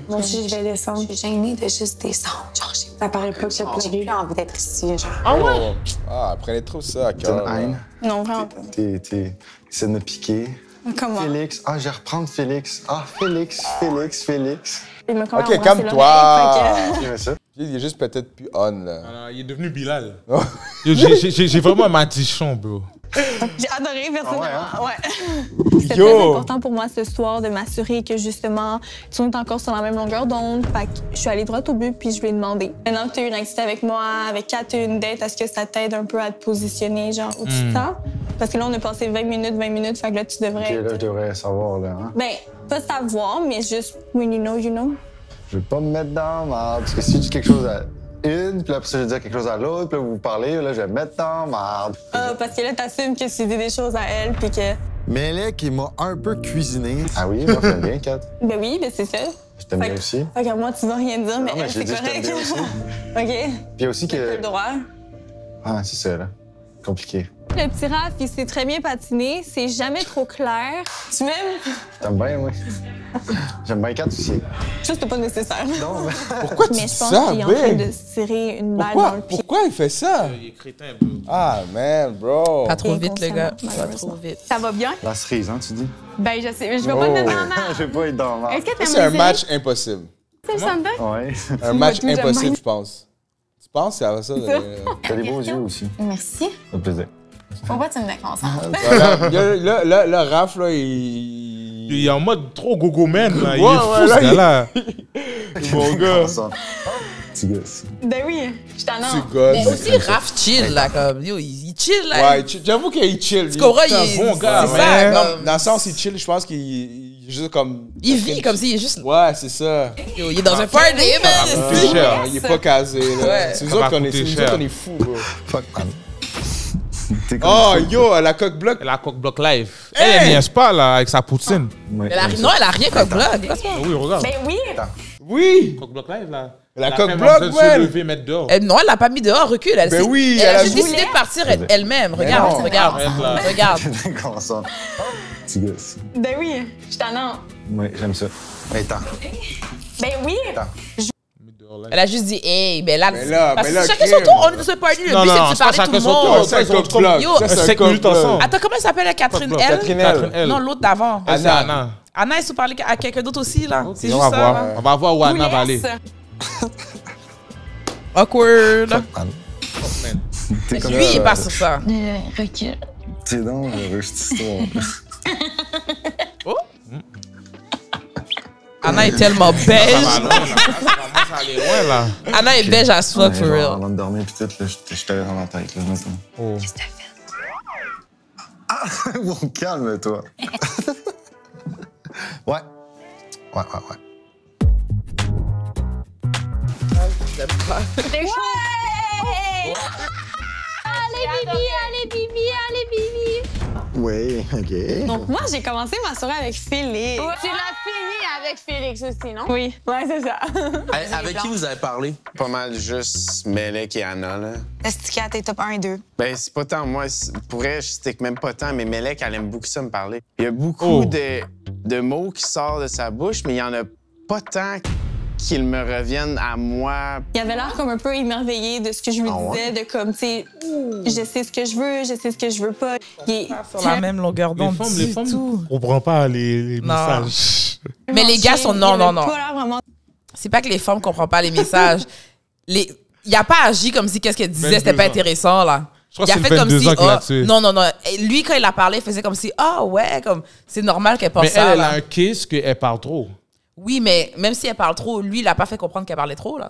Moi aussi, je vais descendre. Je suis gênée de juste descendre. Genre, ça paraît pas que j'ai plus envie d'être ici. Genre. Ah ouais? Ah, prenez trop ça à T'as cœur. une haine. Non, vraiment pas. T'essaies de me piquer. Comment? Félix. Ah, je vais reprendre Félix. Ah, Félix. Il m'a quand même Ok, embrassé calme-toi. l'oreille, J'aimais ça. Il est juste peut-être plus on, là. Alors, il est devenu Bilal. J'ai vraiment un matichon, bro. J'ai adoré, personnellement. Ah C'était Yo! très important pour moi ce soir de m'assurer que justement, tu es encore sur la même longueur d'onde. Fait que je suis allée droit au but puis je lui ai demandé. Maintenant que tu as eu une activité avec moi, avec Kat, tu as eu une date, est-ce que ça t'aide un peu à te positionner genre au-dessus de ça? Parce que là, on a passé 20 minutes, fait que là, tu devrais. Ok, là, je devrais savoir, là. Hein? Ben, pas savoir, mais juste when you know, you know. Je vais pas me mettre dans la merde. Parce que si je dis quelque chose à une, puis là, après ça, je vais dire quelque chose à l'autre, puis là, vous parlez, là, je vais me mettre dans la merde. Parce que là, t'assumes que tu dis des choses à elle puis que. Mélec, il m'a un peu cuisiné. Ah oui, moi, j'aime bien, Kat. Ben oui, ben c'est ça. Je t'aime bien aussi. Fait que moi, tu vas rien dire, mais Non, mais elle, j'ai c'est dit je t'aime correct. bien aussi. OK. Puis il y a aussi T'as que... le droit. Ah, c'est ça, là. Compliqué. Le petit Raph, il sait très bien patiner. C'est jamais trop clair. Tu m'aimes? T'aimes bien, oui. J'aime bien 4 aussi. Ça, c'était pas nécessaire. Non, mais... Pourquoi tu Mais dis je pense ça, qu'il est en train Ben? de se tirer une balle dans le pied. Pourquoi il fait ça? Il est crétin, bro. Ah, man, bro. Pas trop vite, le gars. Inconsciemment, Pas trop vite. Ça va bien? La cerise, hein, tu dis? Ben, je sais. Je vais pas te mettre en mal. Je vais pas être dans le Est-ce que Ça, t'aimes c'est un les match impossible. C'est le Sunday? Ouais. Un match tout, j'aime impossible, bien. je pense. Tu penses que c'est ça? T'as des beaux yeux aussi. Merci. Ça fait plaisir. Pourquoi tu me déconcentres? Voilà. Le Raph, là, Il est en mode trop gogo man, là. Il est Ouais, fou, ouais, ce là, gars-là. Mon gars. Petit gosse. Ben oui, je t'en Tu ai. gosses. Mais aussi, Raph chill, là, comme. Yo, il chill, là. Ouais, j'avoue qu'il chill. Tu comprends, il est est un bon gars. c'est ça, Non, comme- dans le sens, il chill, je pense qu'il est juste comme... Il vit comme s'il est juste. Ouais, c'est ça. Yo, il est dans un party, man. coûter cher. Il est pas casé, là. Ouais. C'est nous Ça autres va qu'on est, coûter c'est nous cher. autres qu'on est fous, bro. Fuck, man. T'es comme Oh, ça. yo, la coque bloc. La coque bloc live. Elle niaise pas, là, avec sa poutine. Ouais, Elle a, comme non, ça. elle a rien comme bloc. Oui, regarde. Ben oui. Oui! Coque bloc live, là. La Elle a coque fait bloc, mention de man. se lever, mettre dehors. Non, elle l'a pas mis dehors, recule. Elle, Ben oui, elle a elle a juste voulu. décidé de partir elle-même. Regarde, non. regarde. Arrête, là. Regarde. T'es content. Petit gosse. Ben oui, je t'en ai. Ouais, j'aime ça. Hey, attends. Ben oui. Elle a juste dit, hey, ben là, Mais là, parce mais que là, chacun crime. son tour, on est dans ce party. Le Non, but, non, c'est de c'est se pas parler tout chacun le son tour. monde. C'est un Ils ont coque bloc. Yo, Ça, c'est un 5 coque minutes bloc. ensemble. Attends, comment elle s'appelle, Catherine Bloc. L? Catherine Catherine L. Non, l'autre d'avant. Elle, c'est Anna. Anna, elle se parler à quelqu'un d'autre aussi, là. Ok, C'est on juste va ça, voir. là. On va voir où Anna va aller. Awkward. T'es comme Lui, ça. il passe sur ça. Recule. T'es dangereux, cette histoire. Oh. Anna est tellement Ça beige. va loin, là. Ça commence à aller loin, là. Anna est beige as fuck, for Genre, real. Avant de dormir, pis tout, là, je t'avais dans la tête, là, maintenant. Oh. Ah! Bon, calme-toi. Ouais. Ouais. T'es chaud. Allez, Bibi. Oui, OK. Donc, moi, j'ai commencé ma soirée avec Philippe. Tu l'as fini avec Félix aussi, non? Oui, ouais, c'est ça. Avec qui vous avez parlé? Pas mal juste Melek et Anna, là. Est-ce qu'il y a tes top 1 et 2? Ben, c'est pas tant moi. Pour vrai, je stick même pas tant, mais Melek, elle aime beaucoup ça me parler. Il y a beaucoup de mots qui sortent de sa bouche, mais il y en a pas tant qu'ils me reviennent à moi. Il avait l'air comme un peu émerveillé de ce que je lui disais, de comme, tu sais, je sais ce que je veux, je sais ce que je veux pas. Il est Sur la même longueur d'onde Les du femmes, tout. on comprend pas les Non. messages. Mais les gars sont... Il Non, avait non, non. pas l'air vraiment... C'est pas que les femmes comprennent pas les messages. Il a pas agi comme si qu'est-ce qu'elle disait, c'était 22 pas ans. intéressant, là. Je crois Il a que c'est fait comme 22 si... ans qu'il a ah, tué. non. Et lui, quand il a parlé, il faisait comme si... Ah, ouais, comme... C'est normal qu'elle pense Mais ça, elle là. a un case qu'elle parle trop. Oui, mais même si elle parle trop, lui, il a pas fait comprendre qu'elle parlait trop, là.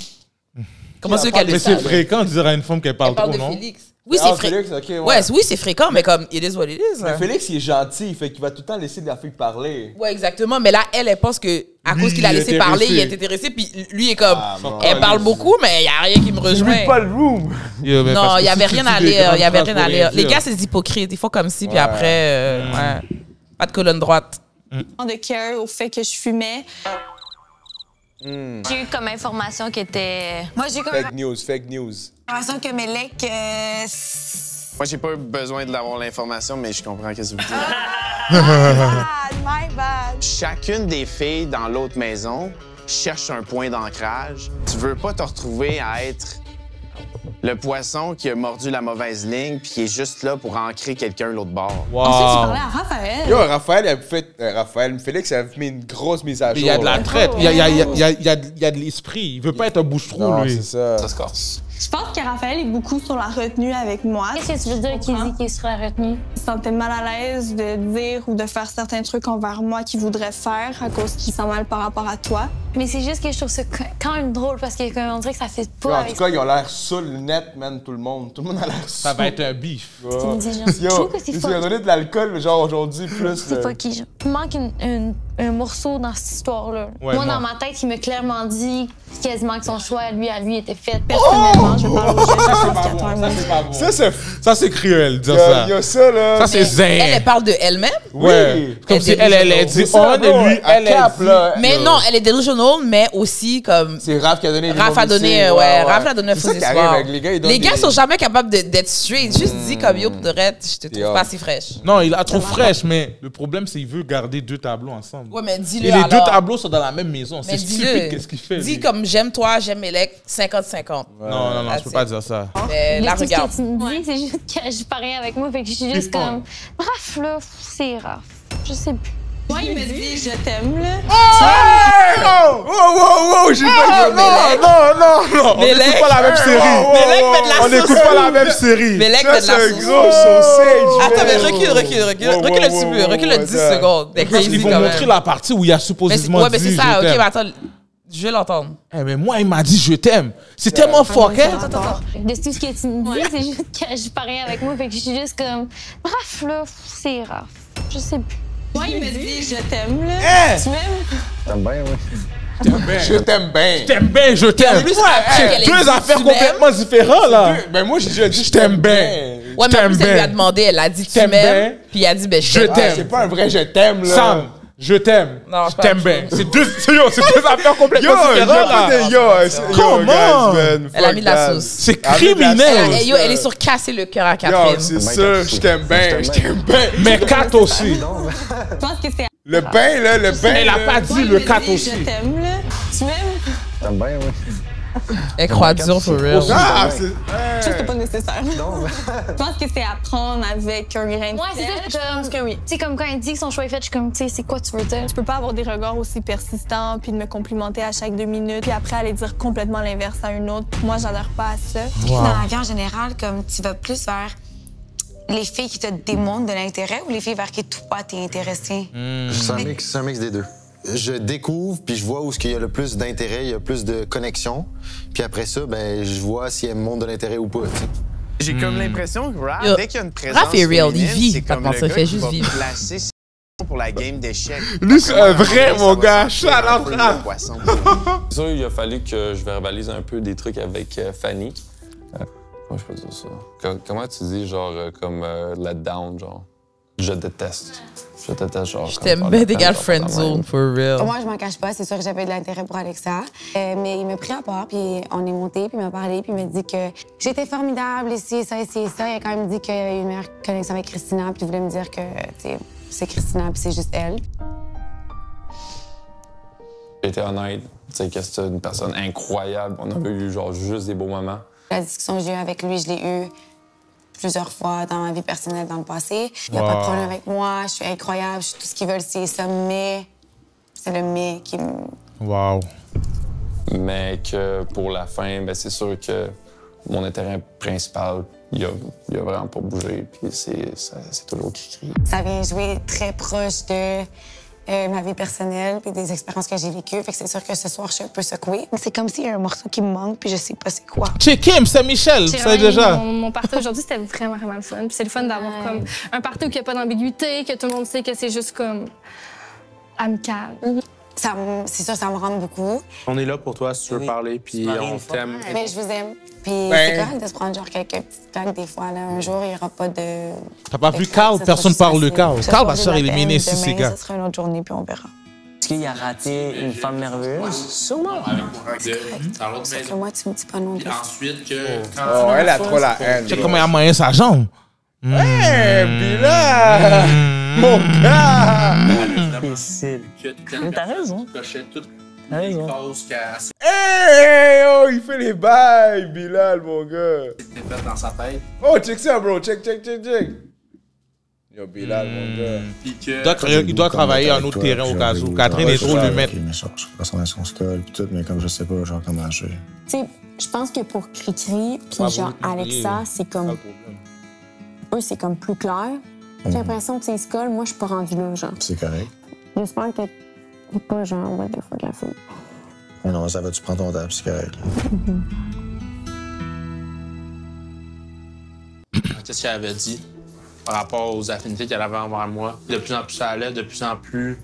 Comment c'est Mais qu'elle le c'est sait? fréquent de dire à une femme qu'elle parle Elle parle trop, de non? Félix. Oui, c'est Félix, fréquent. ok, ouais. Oui, c'est fréquent, mais comme, it is what it is. Mais hein. Félix, il est gentil, fait qu'il va tout le temps laisser la fille parler. Ouais, exactement. Mais là, elle pense que à Lui, cause qu'il a il est laissé parler, il est intéressé. intéressé. Puis lui est comme, bon, elle parle beaucoup, mais il y a rien qui me rejoint. Read pas le room. Non, il y avait rien à lire. Il y avait rien à lire. Les gars, c'est des hypocrites. Ils font comme si, puis après, ouais, pas de colonne droite. de care au fait que je fumais. J'ai eu comme information qui était. Moi, j'ai comme Fake news. l'impression que Melek, Moi, j'ai pas eu besoin de l'avoir l'information, mais je comprends ce que vous dites. my bad. Chacune des filles dans l'autre maison cherche un point d'ancrage. Tu veux pas te retrouver à être le poisson qui a mordu la mauvaise ligne puis qui est juste là pour ancrer quelqu'un l'autre bord. Ensuite, tu parlais à Raphaël. Yo, Raphaël, Félix a mis une grosse mise à jour. Il y a de la là. traite, il y a de l'esprit. Il veut pas être un bouche-trou, Non, lui. c'est ça. Ça se corse. Je pense que Raphaël est beaucoup sur la retenue avec moi. Qu'est-ce que tu veux dire qu'il dit qu'il sera retenu? Il se sentait mal à l'aise de dire ou de faire certains trucs envers moi qu'il voudrait faire à cause qu'il sent mal par rapport à toi. Mais c'est juste que je trouve ça quand même drôle parce qu'on dirait que ça fait Yo, pas en avec tout cas, ils ont l'air saoul net, man, tout le monde. Tout le monde a l'air saoul. Ça va être un bif. Tu me dis, genre, je Yo, trouve que c'est ils fuck. ont donné de l'alcool, mais genre aujourd'hui, plus... C'est pas qui, genre. Il manque un morceau dans cette histoire-là. Ouais, moi, moi. dans ma tête, il m'a clairement dit quasiment que son choix à lui était fait. Personnellement, je vais parler au juge. Ça, c'est cruel, dire ça. Il y a ça, là. Ça, c'est zen. Elle parle de elle-même? Ouais. Comme si elle dit C'est on ça, et bro. lui, elle cap, dit. là. Mais non, elle est delusional, mais aussi comme. C'est Raph qui a donné Raph a donné, Raph a donné un faux C'est ça qui espoir. arrive avec les gars. Ils donnent Les gars des- sont jamais capables d'être straight. Juste dis comme yo, pour de vrai, je te trouve pas si fraîche. Non, il la trouve fraîche, mais le problème, c'est qu'il veut garder 2 tableaux ensemble. Ouais, mais dis-le Et les 2 alors. tableaux sont dans la même maison. Mais C'est dis-le. stupide, qu'est-ce qu'il fait. Dis lui. comme j'aime toi, j'aime Melek, 50-50. Non, je peux pas dire ça. Mais la Tout ce regarde. que tu me dis, c'est juste qu'elle agit pas rien avec moi. Fait que je suis juste comme. Bref, là, c'est rare. Je sais plus. Moi, il me dit je t'aime, là. Oh, j'ai pas Non, on Melek. n'écoute pas la même série. Melek met de la On sauce. n'écoute pas la même série. Melek Ça, met de la c'est un sauce. gros sausage. Attends, mais man. recule un petit peu. Recule 10 secondes. T'es Parce qu'ils crazy vont quand montrer même. la partie où il y a supposément Ouais, mais c'est dit ça. je Ok, t'aime. mais attends. Je vais l'entendre. Eh, mais moi, il m'a dit je t'aime. C'est tellement fort, hein? De tout ce que tu me dis, c'est juste qu'elle agit pas rien avec moi. Fait que je suis juste comme. Bref, là, c'est rare. Je sais plus. Moi, il me dit je t'aime, là. Hein? Tu m'aimes? T'aimes bien, oui. Je t'aime bien. Je t'aime bien, je t'aime. plus, après, elle Deux dit, affaires tu m'aimes. complètement différentes, là. Ben moi, j'ai déjà dit Je t'aime bien. Ouais, mais en t'aime plus, elle lui a bien. demandé, elle a dit tu T'aimes m'aimes. bien. Puis il a dit ben je Je t'aime. t'aime. C'est pas un vrai je t'aime, là. Sam, je t'aime. Non, Je c'est pas t'aime la bien. même C'est deux affaires complètement différentes, là. Comment? Elle a mis de la sauce. C'est criminel. Yo, elle est sur casser le cœur à Yo, Catherine. c'est ça, je t'aime bien, je t'aime bien. Mais Kat aussi. Je pense que c'est. Le bain, là, le bain. Elle a là. pas dit Moi, il le me 4 dit, aussi. je t'aime, là. Tu m'aimes? T'aimes bien, oui. Elle croit dur for real. Ah, c'est. Juste c'était pas nécessaire. Je pense que c'est à prendre avec un grain de Ouais, c'est ça. sel. Je pense que oui. Tu sais, comme quand elle dit que son choix est fait, je suis comme, tu sais, c'est quoi tu veux dire? Je peux pas avoir des regards aussi persistants puis de me complimenter à chaque 2 minutes puis après aller dire complètement l'inverse à une autre. Moi, j'adhère pas à ça. Dans la vie en général, comme tu vas plus vers les filles qui te démontrent de l'intérêt ou les filles vers qui toi t'es intéressé? C'est un mix des deux. Je découvre, puis je vois où il y a le plus d'intérêt, il y a plus de connexion. Puis après ça, ben, je vois si elle me montre de l'intérêt ou pas. t'sais. J'ai comme l'impression que Raph, Yo, dès qu'il y a une présence Raph est real, il féminine, vit, c'est par comme contre, le ça fait gars qui juste va vivre. placer ses pour la game d'échecs. Lui, c'est un vrai, mon gars. Shout out, Le Raph. poisson. C'est sûr, il a fallu que je verbalise un peu des trucs avec Fanny. Comment je peux dire ça? Comment tu dis, genre, comme let down, genre? Je déteste. Je déteste, genre. Je t'aime bien d'égal friend zone, for real. Moi, je m'en cache pas. C'est sûr que j'avais de l'intérêt pour Alexa. Mais il m'a pris à part, puis on est monté, puis il m'a parlé, puis il m'a dit que j'étais formidable, ici, ça, ici, ça. Il a quand même dit qu'il y avait une meilleure connexion avec Christina, puis il voulait me dire que, tu sais, c'est Christina, puis c'est juste elle. J'ai été honnête, tu sais, que c'était une personne incroyable. On a eu, genre, juste des beaux moments. La discussion que j'ai eue avec lui, je l'ai eue plusieurs fois dans ma vie personnelle dans le passé. Il n'y a pas de problème avec moi, je suis incroyable, je suis tout ce qu'ils veulent, c'est ça, mais c'est le mais qui me... Wow. Mais que pour la fin, ben, c'est sûr que mon intérêt principal, il a vraiment pas bougé. Puis c'est toujours cri-cri. Ça vient jouer très proche de ma vie personnelle puis des expériences que j'ai vécues. Fait que c'est sûr que ce soir, je suis un peu secouée. C'est comme s'il y a un morceau qui me manque puis je sais pas c'est quoi. Chez Kim, c'est Michel, vous savez déjà. Mon party aujourd'hui, c'était vraiment, vraiment le fun. Puis c'est le fun d'avoir comme un party où il n'y a pas d'ambiguïté, que tout le monde sait que c'est juste comme amical. C'est sûr, ça me rend beaucoup. On est là pour toi si tu veux parler, puis on t'aime. Mais je vous aime. Puis c'est correct de se prendre genre quelques petites claques des fois. Là. Un jour, il n'y aura pas de... T'as pas vu Carl? Personne parle de Carl. Carl va se faire éliminer si c'est Demain, gars. ce sera une autre journée, puis on verra. Est-ce qu'il a raté une femme merveilleuse? Sûrement. Dans l'autre Sauf que moi, tu me dis pas non plus. Ensuite, que Oh, elle a trop la haine. Tu sais comment il a moyen sa jambe? Hey, Bila! Mon gars! Mais t'as raison. T'as raison. Hey, oh, il fait les bails, Bilal, mon gars. C'était fait dans sa tête. Oh, check ça, bro. Check. Yo, Bilal, mon gars. Puis que... Il doit travailler un autre terrain au cas où. Catherine est trop le mettre. Mais genre, je ressemble à son skull pis tout, mais comme je sais pas, genre, comment agir. Tu sais, je pense que pour Cricri, puis Ouais, genre vous Alexa, c'est comme... Eux, c'est comme plus clair. J'ai l'impression que c'est Skull, moi, je suis pas rendue là, genre. C'est correct. J'espère que t'es pas genre, what the fuck, la fille. Mais non, ça va, tu prends ton temps, c'est correct. Qu'est-ce qu'elle avait dit par rapport aux affinités qu'elle avait envers moi? De plus en plus ça allait, de plus en plus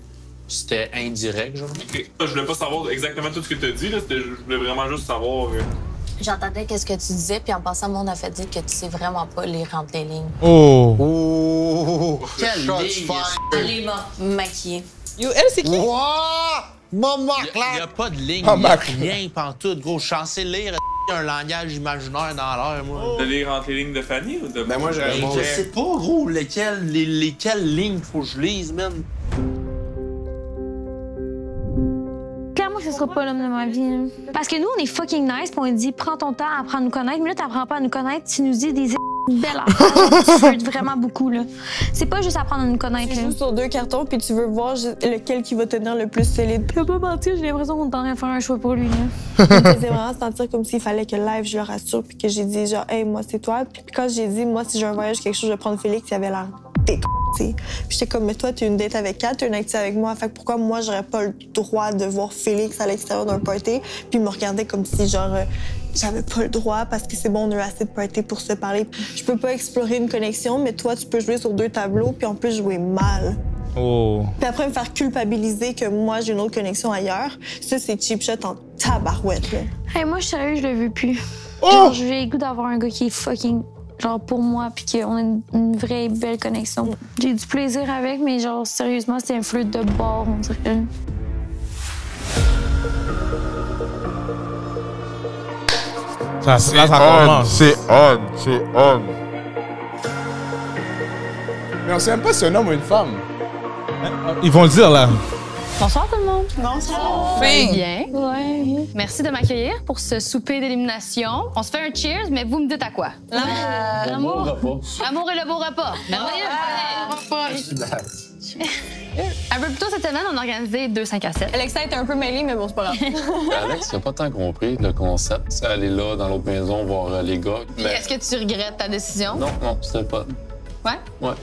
C'était indirect, genre. OK. Je voulais pas savoir exactement tout ce que tu as dit, là. Je voulais vraiment juste savoir. J'entendais qu'est-ce que tu disais, puis en passant, mon a fait dire que tu sais vraiment pas lire entre les lignes. Oh! Oh! Quelle ligne! Allez, maquiller. Yo, elle, c'est qui? Maman, il n'y a pas de ligne, Maman. il n'y a rien pantoute, gros. Je suis censé lire un langage imaginaire dans l'air, moi. De lire entre les lignes de Fanny ou de... Ben moi, j'aurais Je sais pas, gros, lesquelles lignes faut que je lise, man. Clairement, ce sera pas l'homme de ma vie. Hein. Parce que nous, on est fucking nice, puis on dit prends ton temps à apprendre à nous connaître, mais là, t'apprends pas à nous connaître, tu nous dis des belles affaires. Tu flirtes vraiment beaucoup, là. C'est pas juste apprendre à nous connaître. Tu joues sur 2 cartons, puis tu veux voir lequel qui va tenir le plus solide. Je peux pas mentir, j'ai l'impression qu'on est en train de faire un choix pour lui. Il me faisait vraiment sentir comme s'il fallait que live, je le rassure, puis que j'ai dit genre, hey, moi, c'est toi. Puis quand j'ai dit, moi, si j'ai un voyage, quelque chose, je vais prendre Félix, il avait l'air t'sais. Puis j'étais comme, mais toi, tu as une date avec Kat, tu as une activité avec moi. Fait que pourquoi moi, j'aurais pas le droit de voir Félix à l'extérieur d'un party? Puis il me regardait comme si, genre, j'avais pas le droit parce que c'est bon, on a eu assez de party pour se parler. Je peux pas explorer une connexion, mais toi, tu peux jouer sur 2 tableaux, puis en plus jouer mal. Oh. Puis après, me faire culpabiliser que moi, j'ai une autre connexion ailleurs. Ça, c'est cheap shot en tabarouette, là. Hey, moi, je suis sérieuse, je le veux plus. Oh! Genre, j'ai le goût d'avoir un gars qui est fucking, genre, pour moi, puis qu'on a une vraie belle connexion. J'ai du plaisir avec, mais genre, sérieusement, c'est un flûte de bord, on dirait. Là, ça commence. C'est on. Mais on sait même pas si c'est un homme ou une femme. Ils vont le dire, là. Bonsoir tout le monde. Bonsoir. Vous allez bien? Ouais. Merci de m'accueillir pour ce souper d'élimination. On se fait un cheers, mais vous me dites à quoi? L'amour. L'amour et le beau repas. Merveilleux. Un peu plus tôt cette semaine, on a organisé 2 5 à 7. Alexa était un peu mêlée, mais bon, c'est pas grave. Alex, il a pas tant compris le concept. C'est aller là, dans l'autre maison, voir les gars. Puis est-ce que tu regrettes ta décision? Non, c'était pas. Ouais? Ouais.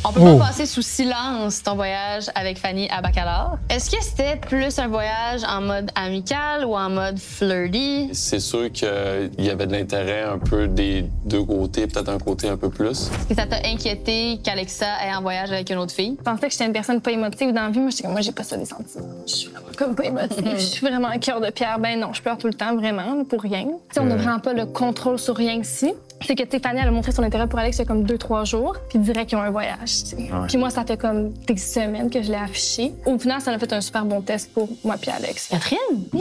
On peut pas passer sous silence ton voyage avec Fanny à Bacalar. Est-ce que c'était plus un voyage en mode amical ou en mode flirty? C'est sûr qu'il y avait de l'intérêt un peu des 2 côtés, peut-être un côté un peu plus. Est-ce que ça t'a inquiété qu'Alexa ait en voyage avec une autre fille? Je pensais que j'étais une personne pas émotive dans la vie. Moi, j'étais comme, moi, j'ai pas ça des sentiments. Je suis vraiment comme pas émotive. Je suis vraiment un cœur de pierre. Ben non, je pleure tout le temps, vraiment, pour rien. T'sais, on n'a vraiment pas le contrôle sur rien ici. C'est que Fanny, elle a montré son intérêt pour Alex il y a comme 2-3 jours, puis direct qu'ils ont un voyage. Ouais. Puis moi, ça fait comme des semaines que je l'ai affiché. Au final, ça a fait un super bon test pour moi puis Alex. Catherine,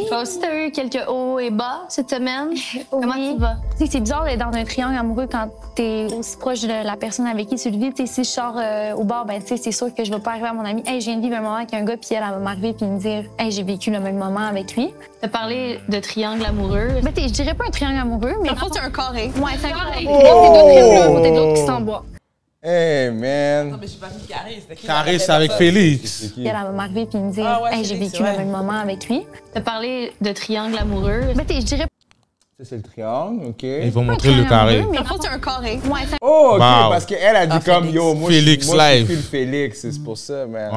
toi aussi, t'as eu quelques hauts et bas cette semaine. Comment tu vas? C'est bizarre d'être dans un triangle amoureux quand t'es aussi proche de la personne avec qui tu le vis. T'sais, si je sors au bar, ben c'est sûr que je vais pas arriver à mon ami. Hey, je viens de vivre un moment avec un gars, puis elle va m'arriver puis me dire, hey, j'ai vécu le même moment avec lui. T'as parlé de triangle amoureux. Ben, je dirais pas un triangle amoureux, mais. En fait, c'est un carré. Ouais, c'est un carré. Il y a deux triangles un côté de l'autre qui s'emboîent. Hey, man. Non, mais j'ai pas mis carré. Carré, c'est avec Félix. Elle va m'arriver puis me dire, hey, j'ai vécu le même moment avec lui. T'as parlé de triangle amoureux. Ben, je dirais. Ça, c'est le triangle, OK. Ils vont montrer le carré. Mais en fait, c'est un carré. Ouais, Oh, OK, Wow. parce qu'elle a dit comme, yo, moi, Félix moi, live. je suis le Félix, c'est pour ça, man.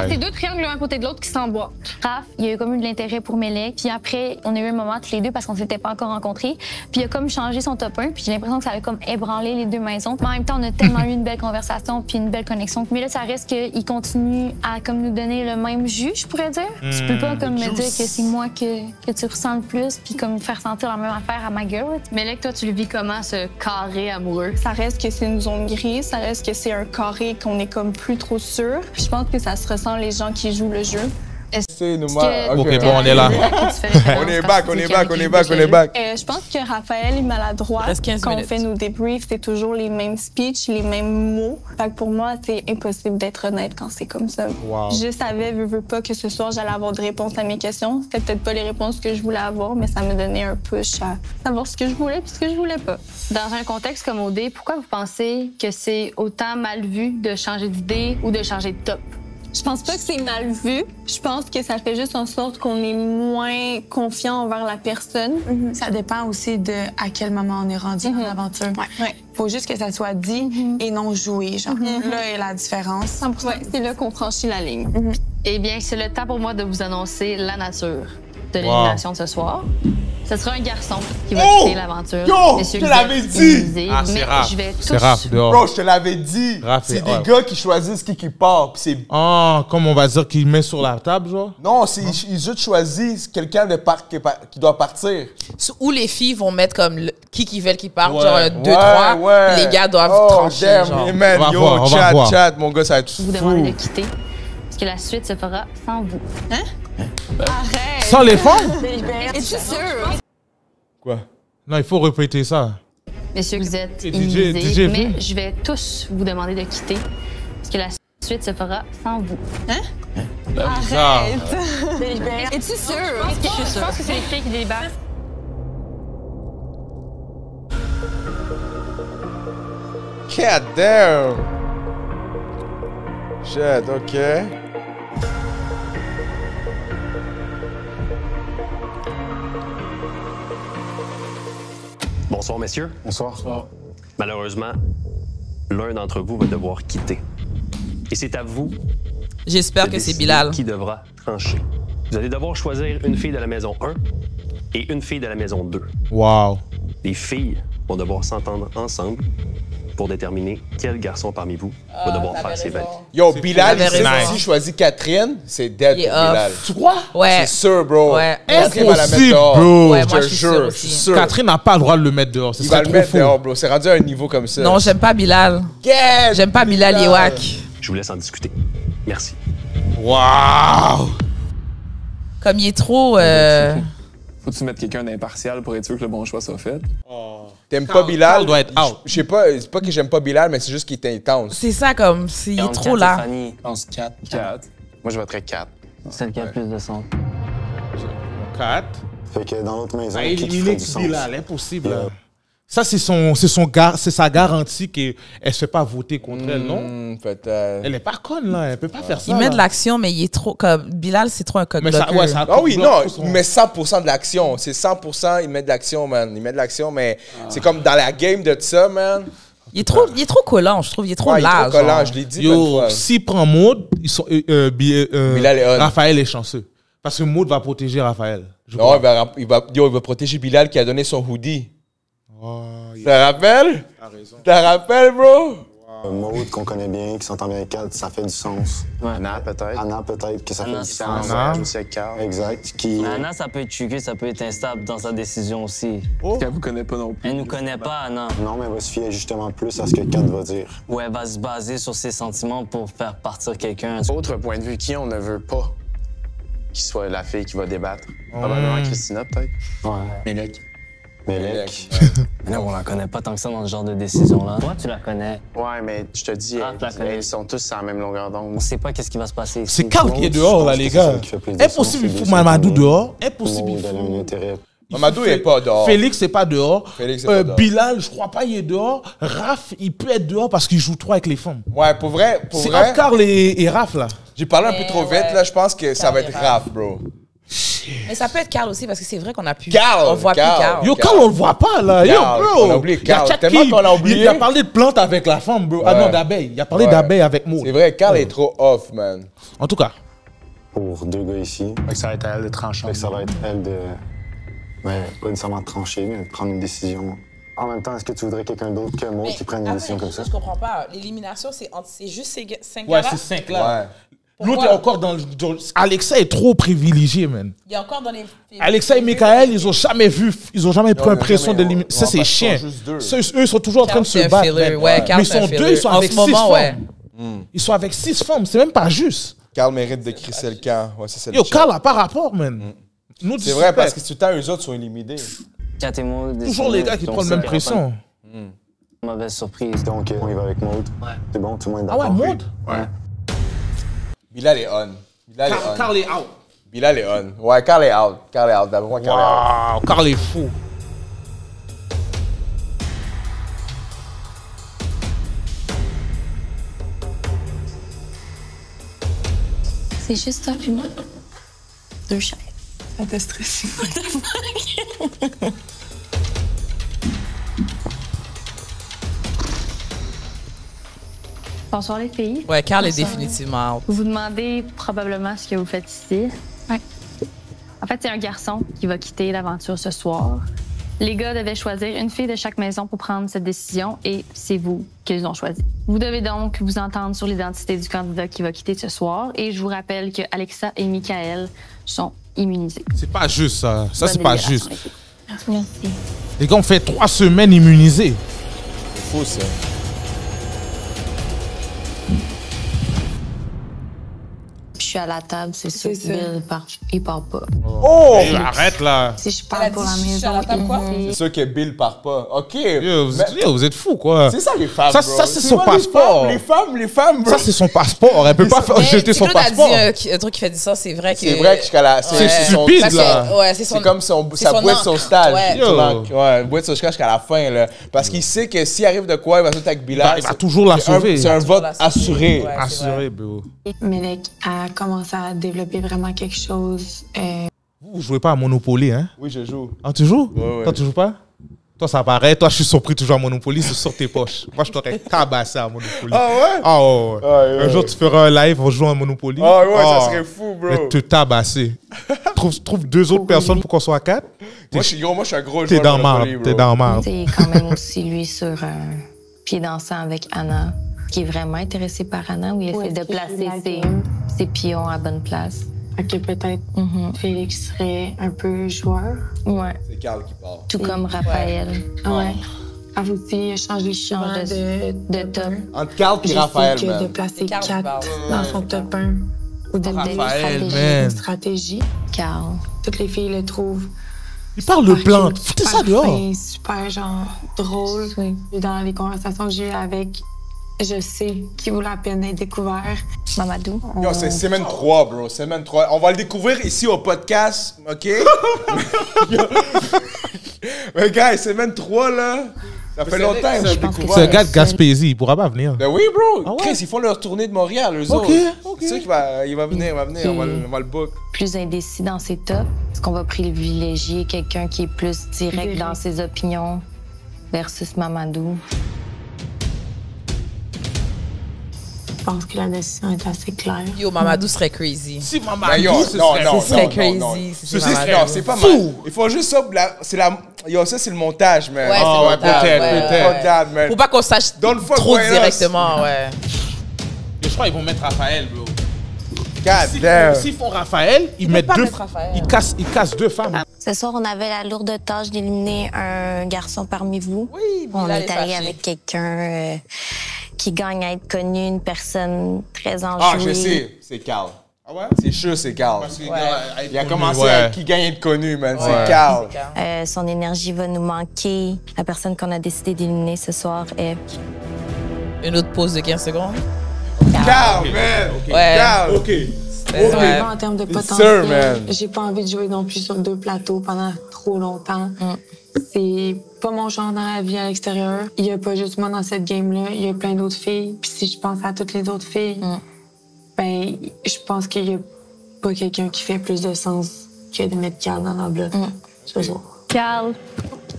C'est 2 triangles un côté de l'autre qui s'emboîent. Raph, il y a eu comme eu de l'intérêt pour Mélec. Puis après, on a eu un moment tous les deux parce qu'on s'était pas encore rencontrés. Puis il a comme changé son top 1. Puis j'ai l'impression que ça a comme ébranlé les 2 maisons. Mais en même temps, on a tellement eu une belle conversation puis une belle connexion. Mais là, ça reste qu'il continue à comme nous donner le même jus, je pourrais dire. Tu peux pas comme me dire que c'est moi que tu ressens le plus puis comme faire sentir la même affaire à ma gueule. Mais là, toi, tu le vis comment, ce carré amoureux? Ça reste que c'est une zone grise, ça reste que c'est un carré qu'on est comme plus trop sûr. Puis je pense que ça se ressent les gens qui jouent le jeu. C'est nous, OK, bon, on est là. On est back. Je pense que Raphaël est maladroit. Quand on fait nos débriefs, c'est toujours les mêmes speeches, les mêmes mots. Fait que pour moi, c'est impossible d'être honnête quand c'est comme ça. Wow. Je savais, veux pas, que ce soir, j'allais avoir des réponses à mes questions. C'était peut-être pas les réponses que je voulais avoir, mais ça me donnait un push à savoir ce que je voulais puis ce que je voulais pas. Dans un contexte comme OD, pourquoi vous pensez que c'est autant mal vu de changer d'idée ou de changer de top? Je pense pas que c'est mal vu. Je pense que ça fait juste en sorte qu'on est moins confiant envers la personne. Ça dépend aussi de à quel moment on est rendu dans l'aventure. Ouais. Faut juste que ça soit dit et non joué, genre. Là est la différence. Ouais, c'est là qu'on franchit la ligne. Eh bien, c'est le temps pour moi de vous annoncer la nature de l'élimination de ce soir. Ce sera un garçon qui va Oh! quitter l'aventure. Yo, Messieurs, je te vous l'avais êtes dit! immunisés, Ah, c'est mais Raph. je vais tous... C'est Raph, dehors. Bro, je te l'avais dit. Raph C'est et des Hulk. gars qui choisissent qui part. Puis c'est... Ah, comme on va dire qu'il met sur la table, genre? Non, ils juste choisissent quelqu'un qui doit partir. Où les filles vont mettre comme qui veulent qu'ils partent, Ouais. genre 2, 3. Ouais. Les gars doivent Oh, trancher. damn, genre. man, On va yo, voir, on va chat, voir. chat, mon gars, ça va être Vous demandez fou. de quitter, parce que la suite se fera sans vous. Hein? Arrête! Sans les femmes? Es-tu sûr? Quoi? Non, il faut répéter ça. Messieurs, vous êtes DJ immunisés, vu? mais je vais tous vous demander de quitter, parce que la suite se fera sans vous. Hein? Bizarre. Es-tu sûr? Je pense que c'est les filles qui délibèrent. God damn. Shit, OK. Bonsoir, messieurs. Bonsoir. Malheureusement, l'un d'entre vous va devoir quitter. Et c'est à vous. J'espère de que c'est décider Bilal. Qui devra trancher. Vous allez devoir choisir une fille de la maison 1 et une fille de la maison 2. Wow. Les filles vont devoir s'entendre ensemble pour déterminer quel garçon parmi vous va devoir faire ses valises. Yo, Bilal, T'avais ici, raison. s'il choisit Catherine, c'est dead Il est pour Bilal. off. Tu crois? Ouais. C'est sûr, bro. Ouais. Catherine va la mettre Impossible, dehors. bro. Ouais, Je moi, te je suis sûre jure, je aussi. suis sûr. Catherine n'a pas le droit de le mettre dehors. Ce Il va serait le trop mettre fou. dehors, bro. C'est rendu à un niveau comme ça. Non, j'aime pas Bilal. Get J'aime pas Bilal, il est wack. Je vous laisse en discuter. Merci. Wow. Comme il est trop... Faut que tu mettes quelqu'un d'impartial pour être sûr que le bon choix soit fait. T'aimes pas Bilal? Carl doit être out. Je sais pas, c'est pas que j'aime pas Bilal, mais c'est juste qu'il est intense. C'est ça, comme... Il est trop là. Fanny, Je pense 4. 4. Moi, je voterais 4. celle qui a plus de sang. 4. Fait que dans l'autre maison, À qui éliminer ferait du sens? Bilal, impossible. Yeah. là. Ça, c'est sa garantie qu'elle ne se fait pas voter contre elle, non? Peut-être. Elle est pas conne, là. Elle peut pas faire ça. Il met là. de l'action, mais il est trop... Comme Bilal, c'est trop un code Mais ça, bloqueur. ouais, ça Ah oui, non, bloque son- il met 100% de l'action. C'est 100%, il met de l'action, man. Il met de l'action, mais c'est comme dans la game de ça, man. Il est trop collant, je trouve. Il est trop Ouais, il est large. trop collant, genre. je l'ai dit plein de Yo, fois. s'il prend Maud, ils sont, Bilal est on. Raphaël est chanceux. Parce que Maud va protéger Raphaël. Je Non, crois. il va protéger Bilal qui a donné son hoodie. T'as rappelles? T'as raison. T'as rappelles, bro? Maud, qu'on connaît bien, qui s'entend bien avec Kat, ça fait du sens. Anna, peut-être. Anna, peut-être que ça Anna, fait du c'est sens. Anna. Aussi avec Carl. Exact. Qui... Mais Anna, ça peut être chuqué, ça peut être instable dans sa décision aussi. Qu'elle vous connaît pas non plus. Elle nous connaît pas, Anna. Non, mais elle va se fier justement plus à ce que Kat va dire. Ou elle va se baser sur ses sentiments pour faire partir quelqu'un. Autre point de vue, qui on ne veut pas qu'il soit la fille qui va débattre? Probablement Christina, peut-être. Ouais. Mélec. Mélec. Mais là, on la connaît pas tant que ça dans ce genre de décision-là. Toi, tu la connais. Ouais, mais je te dis, Ah, tu la connais. ils sont tous à la même longueur d'onde. On sait pas qu'est-ce qui va se passer ici. C'est Carl qui est dehors, là, les gars. Impossible, il faut Mamadou dehors. Impossible. Maud, elle a un intérêt. Mamadou est pas dehors. Félix n'est pas dehors. Félix est pas dehors. Bilal, je crois pas, il est dehors. Raph, il peut être dehors parce qu'il joue trop avec les femmes. Ouais, pour vrai. C'est entre Carl et Raph, là. J'ai parlé un peu trop vite, là. Je pense que ça va être Raph, bro. Mais ça peut être Carl aussi, parce que c'est vrai qu'on a pu... Carl, On voit plus Carl. Carl. Yo, Carl, on le voit pas, là. Yo, Carl, bro. on a oublié Il y a Carl. Kat Tellement qui- qu'on l'a oublié. Il a parlé de plantes avec la femme, bro. Ah Ouais. non, d'abeilles. Il a parlé Ouais. d'abeilles avec Maud. C'est vrai, Carl est trop off, man. En tout cas. Pour deux gars ici. Fait que ça va être à elle de trancher. Fait que ça va être elle de. Ouais, pas nécessairement de trancher, mais de prendre une décision. En même temps, est-ce que tu voudrais quelqu'un d'autre que Maud qui prenne une décision comme ça? Je comprends pas. L'élimination, c'est juste ces 5 Ouais, c'est 5 là. Ouais. L'autre est encore dans le. Alexa est trop privilégié, man. Il y a encore dans les... Alexa et Michael, ils ont jamais vu, ils ont jamais pris Non, impression jamais, d'éliminer. Ça, non, c'est parce qu'ils chiant. sont juste deux. Ça, eux, ils sont toujours en train de se Carl, c'est un battre. filler. man. Ouais, Carl, Mais ils c'est un sont filler. deux, ils sont En avec ce 6 moment, ouais. femmes. Ils sont avec 6 femmes, c'est même pas juste. Carl mérite de crisser le camp. Ouais, c'est ça le Yo, chat. Carl a pas rapport, man. Nous, C'est vrai, parce que tout le temps, eux autres sont éliminés. Kat et Maud, toujours les gars qui prennent la même pression. Mauvaise surprise. Donc, on y va avec Maud. Ouais. C'est bon, tout le monde est Ah d'accord? ouais, Maud? Ouais. Bilal est on. Bilal est on. Carl est out. Bilal est on. Ouais, Carl est out. Carl est out. D'après moi, Carl est out. Wow, Carl est fou. C'est juste toi puis moi. 2 chaises. Ça t'a stressé. Bonsoir les filles. Ouais, Carl est Bonsoir. définitivement out. Vous vous demandez probablement ce que vous faites ici. Ouais. En fait, c'est un garçon qui va quitter l'aventure ce soir. Les gars devaient choisir une fille de chaque maison pour prendre cette décision et c'est vous qu'ils ont choisi. Vous devez donc vous entendre sur l'identité du candidat qui va quitter ce soir et je vous rappelle que Alexa et Michael sont immunisés. C'est pas juste, ça. Ça, c'est Bonne pas délibération, juste. Merci. Les gars, on fait 3 semaines immunisés. C'est fou, ça. Je suis à la table, c'est sûr que Bill il part pas. Oh! Arrête là. Si je parle pour la maison, C'est sûr que Bill part pas. OK. Vous êtes fous, quoi. C'est ça, les femmes, Ça, bro. ça c'est son passeport. Les femmes, bro. Ça, c'est son passeport. Elle peut pas faire jeter son passeport. a dit un truc qui fait du sens, c'est vrai que... C'est vrai que jusqu'à la... C'est stupide, là. Ouais, c'est son... C'est comme sa boîte de son stage. Ouais. Ouais, boîte de son stage jusqu'à la fin, là. Parce qu'il sait que s'il arrive de quoi, il va tout avec Bilal. Il va toujours la sauver. C'est un vote assuré. Ouais, Assuré, bro. Melek a commencé à développer vraiment quelque chose. Vous jouez pas à Monopoly, hein? Oui, je joue. Ah, tu joues? Ouais. Toi, tu joues pas? Toi, ça paraît. Toi, je suis surpris, tu joues à Monopoly, c'est sur tes poches. Moi, je t'aurais tabassé à Monopoly. Ah ouais? Ah ouais. Un jour, tu feras un live, on joue à Monopoly. Ah ouais, ça serait fou, bro. Je vais te tabasser. trouve 2 autres personnes pour qu'on soit 4. Moi, je suis un gros joueur T'es de dans Monopoly, marre. bro. T'es dans marre. C'est quand même aussi lui sur un pied dansant avec Anna, qui est vraiment intéressé par Anna, où il essaie de placer ses pions à bonne place. Que peut-être Félix serait un peu joueur. Ouais. C'est Carl qui part. Tout comme Raphaël. Ouais. Elle aussi a changé souvent de top. Entre Carl et Raphaël, que man. de placer 4 dans son top 1 ou de Raphaël, une stratégie. Carl. Toutes les filles le trouvent. Il parle de plantes. Foutez ça dehors. Super genre drôle. Dans les conversations que j'ai eu avec, je sais qu'il vaut la peine d'être découvert. Mamadou. Yo, c'est semaine 3, bro. Semaine 3. On va le découvrir ici au podcast, OK? Mais gars, semaine 3, là, ça fait longtemps que je découvert. C'est un gars de Gaspésie, il pourra pas venir. Ben oui, bro. Ah ouais? Chris, ils font leur tournée de Montréal, eux autres. C'est sûr qu'il va venir, on va le book. Plus indécis dans ses tops, est-ce qu'on va privilégier quelqu'un qui est plus direct dans ses opinions versus Mamadou? Je pense que la décision est assez claire. Yo, Mamadou serait crazy. Si Ben Mamadou, yo, non, ce serait crazy. non. C'est Non, c'est pas mal. Il faut juste ça. Yo, ça, c'est le montage, man. Ouais, c'est le montage. peut-être. Fuck that, man. Faut pas qu'on sache trop directement, ouais. Je crois qu'ils vont mettre Raphaël, bro. God damn. S'ils font Raphaël, ils mettent deux. Ils cassent 2 femmes. Ce soir, on avait la lourde tâche d'éliminer un garçon parmi vous. Oui, on Bilal est est allé fâché. avec quelqu'un qui gagne à être connu, une personne très enjouée. Ah, je sais, c'est Carl. Ah ouais? C'est sûr, c'est Carl. Il a commencé à qui gagne être connu, man. C'est Carl. Son énergie va nous manquer. La personne qu'on a décidé d'éliminer ce soir est... Une autre pause de 15 secondes. Carl, man! Ouais. Carl! OK. Ouais. En termes de It's potentiel, sûr, man. j'ai pas envie de jouer non plus sur 2 plateaux pendant trop longtemps. C'est pas mon genre dans la vie à l'extérieur. Il y a pas juste moi dans cette game-là, il y a plein d'autres filles. Puis si je pense à toutes les autres filles, ben je pense qu'il y a pas quelqu'un qui fait plus de sens que de mettre Carl dans l'enveloppe ce soir. Carl,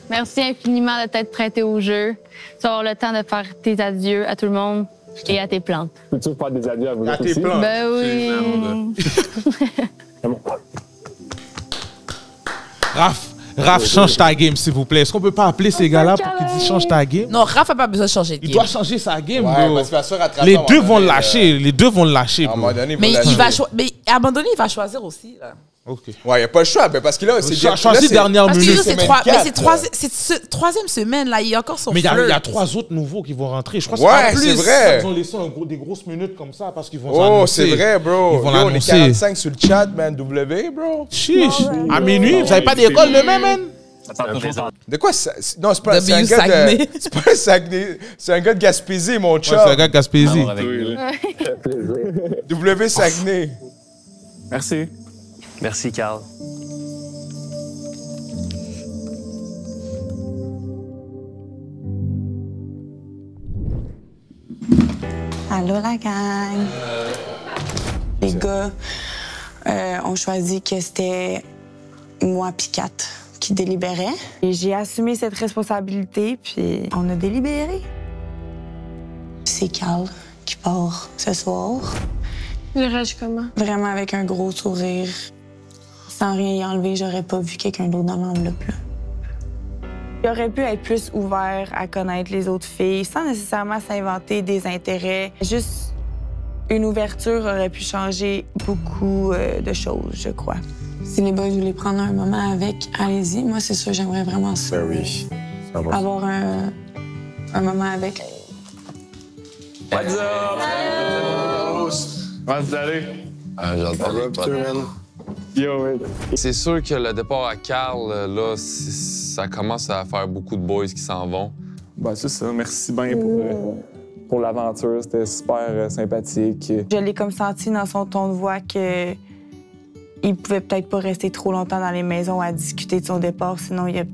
merci infiniment de t'être prêté au jeu. Tu vas avoir le temps de faire tes adieux à tout le monde et à tes plantes. Peux-tu faire des adieux à vous À autres tes aussi? plantes. Ben oui. Raph, change ta game, s'il vous plaît. Est-ce qu'on peut pas appeler ces gars-là pour qu'ils disent change ta game? Non, Raph a pas besoin de changer de Il game. doit changer sa game, Ouais, bro. parce que sûr, à travers, Les à un deux moment vont le donné, lâcher. Les deux vont le lâcher, À un bro. moment donné, Mais lâcher. mais à un moment donné, il va choisir aussi, là. OK. Ouais, il n'y a pas le choix, ben, parce que là, c'est Choisis dernière Parce que minute. là, c'est semaine 4, troisième semaine, là. Il y a encore son Mais il y flirt. a 3 autres nouveaux qui vont rentrer. Je crois que Ouais, en plus, c'est vrai. Ils ont laissé des grosses minutes comme ça parce qu'ils vont Oh, annoncer. c'est vrai, bro. Ils vont Yo, on est l'annoncer. 45 sur le chat, man. W, bro. Chiche. À minuit, vous n'avez pas d'école demain, man? De quoi ça? Non, c'est pas c'est un W gars de. Saguenay. C'est pas un Saguenay. C'est un gars de Gaspésie, mon Ouais, chat. c'est un gars de Gaspésie. W Saguenay. Merci. Merci, Carl. Allô la gang! Les gars ont choisi que c'était moi puis Kat qui délibérait. Et j'ai assumé cette responsabilité, puis on a délibéré. C'est Carl qui part ce soir. Il reste comment? Vraiment avec un gros sourire. sans rien y enlever, j'aurais pas vu quelqu'un d'autre dans l'enveloppe, là. Il aurait pu être plus ouvert à connaître les autres filles sans nécessairement s'inventer des intérêts. Juste une ouverture aurait pu changer beaucoup de choses, je crois. Si les boys voulaient prendre un moment avec, allez-y. Moi, c'est sûr, j'aimerais vraiment ça. Ben oui. Ça va. Avoir un moment avec. What's up? Comment vous allez? J'adore. Yo, ouais. C'est sûr que le départ à Carl, là, ça commence à faire beaucoup de boys qui s'en vont. Ben, c'est ça. Merci bien pour l'aventure. C'était super sympathique. Je l'ai comme senti dans son ton de voix que il pouvait peut-être pas rester trop longtemps dans les maisons à discuter de son départ, sinon il y a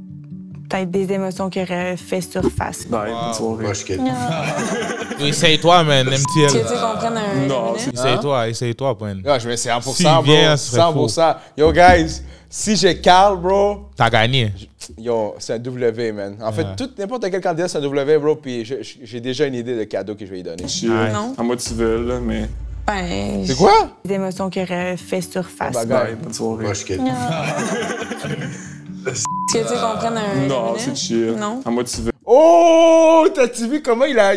peut-être des émotions qui auraient fait surface. Ouais, Essaye-toi, man, MTL. Tu veux qu'on prenne un... Non, Essaye-toi, man. Non, je vais essayer 100%, S'il bro. vient, ce serait 100%. Yo, guys, si j'ai Carl, bro... T'as gagné. Yo, c'est un W, man. En fait, n'importe quel candidat, c'est un W, bro, puis j'ai déjà une idée de cadeau que je vais lui donner. Non. À moi, tu veux, là, mais... Ben, c'est quoi? Des émotions qui auraient fait surface. Bonne soirée. Tu veux qu'on prenne un... Non, c'est chill. Non? À moi, tu veux. Oh! T'as-tu vu comment elle a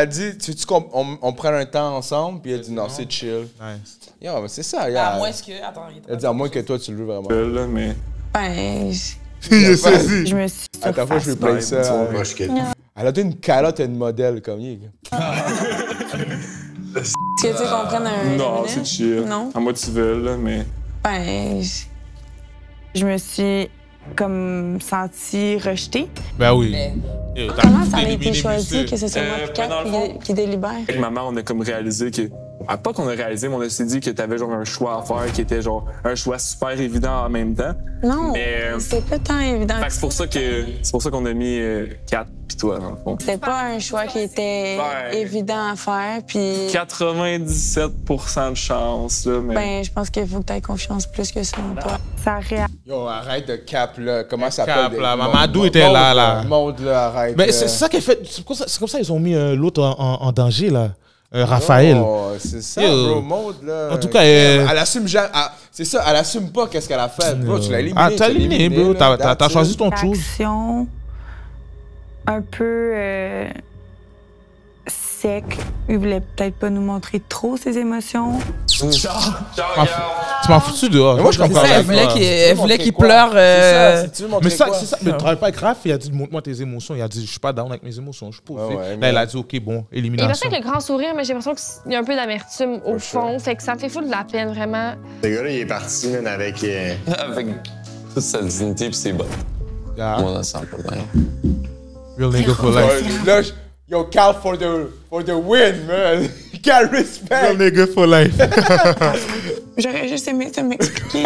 dit, tu veux qu'on prenne un temps ensemble? Puis il a dit non, c'est chill. Nice. Yo, mais c'est ça. À moins que. Attends, il a dit à moins que toi, tu le veux vraiment. Là, mais. Ben, je me suis à ta fois, je vais play ça. Elle a donné une calotte à une modèle comme il. Tu veux qu'on prenne un... Non, c'est chill. Non? À moi, tu veux, là, mais. Ben, je me suis comme sentie rejetée. Ben oui. Comment ça a été choisi que ce soit moi et Kat qui délibère? Avec maman, on a comme réalisé que... Pas qu'on a réalisé, mais on s'est dit que t'avais genre un choix à faire qui était genre un choix super évident en même temps. Non, mais, c'est pas tant évident. C'est pour ça qu'on a mis Kat pis toi, dans le fond. C'était pas un choix qui était évident à faire, puis... 97% de chance, là, mais... Ben, je pense qu'il faut que t'aies confiance plus que ça en toi. Ça Yo, arrête de cap, là. Comment ça Cap, s'appelle? là. Mamadou était là. Mode, là, arrête. Mais c'est ça qui est fait. C'est comme ça qu'ils ont mis l'autre en danger, là. Raphaël. Oh, c'est ça, bro. Mode, là. En tout cas, elle assume jamais. C'est ça, elle assume pas qu'est-ce qu'elle a fait. Bro, tu l'as éliminé. Ah, t'as éliminé, bro. T'as choisi ton chose. Un peu sec. Il voulait peut-être pas nous montrer trop ses émotions. Tu m'en fous-tu dehors? Moi, je comprends. Elle voulait qu'il pleure. Mais ça, c'est ça. Mais tu travailles pas avec Raph, il a dit montre-moi tes émotions. Il a dit je suis pas down avec mes émotions, je suis pas fait. Là, il a dit ok, bon, Il élimination. reste avec le grand sourire, mais j'ai l'impression qu'il y a un peu d'amertume au fond. Fait que ça me fait foutre de la peine, vraiment. Ce gars-là, il est parti, man, avec toute sa dignité pis ses bottes. Moi, ça sent pas bien. Real nigga for life. Là, yo, Carl for the win, man. Carl respect. Real nigga for life. J'aurais juste aimé te m'expliquer.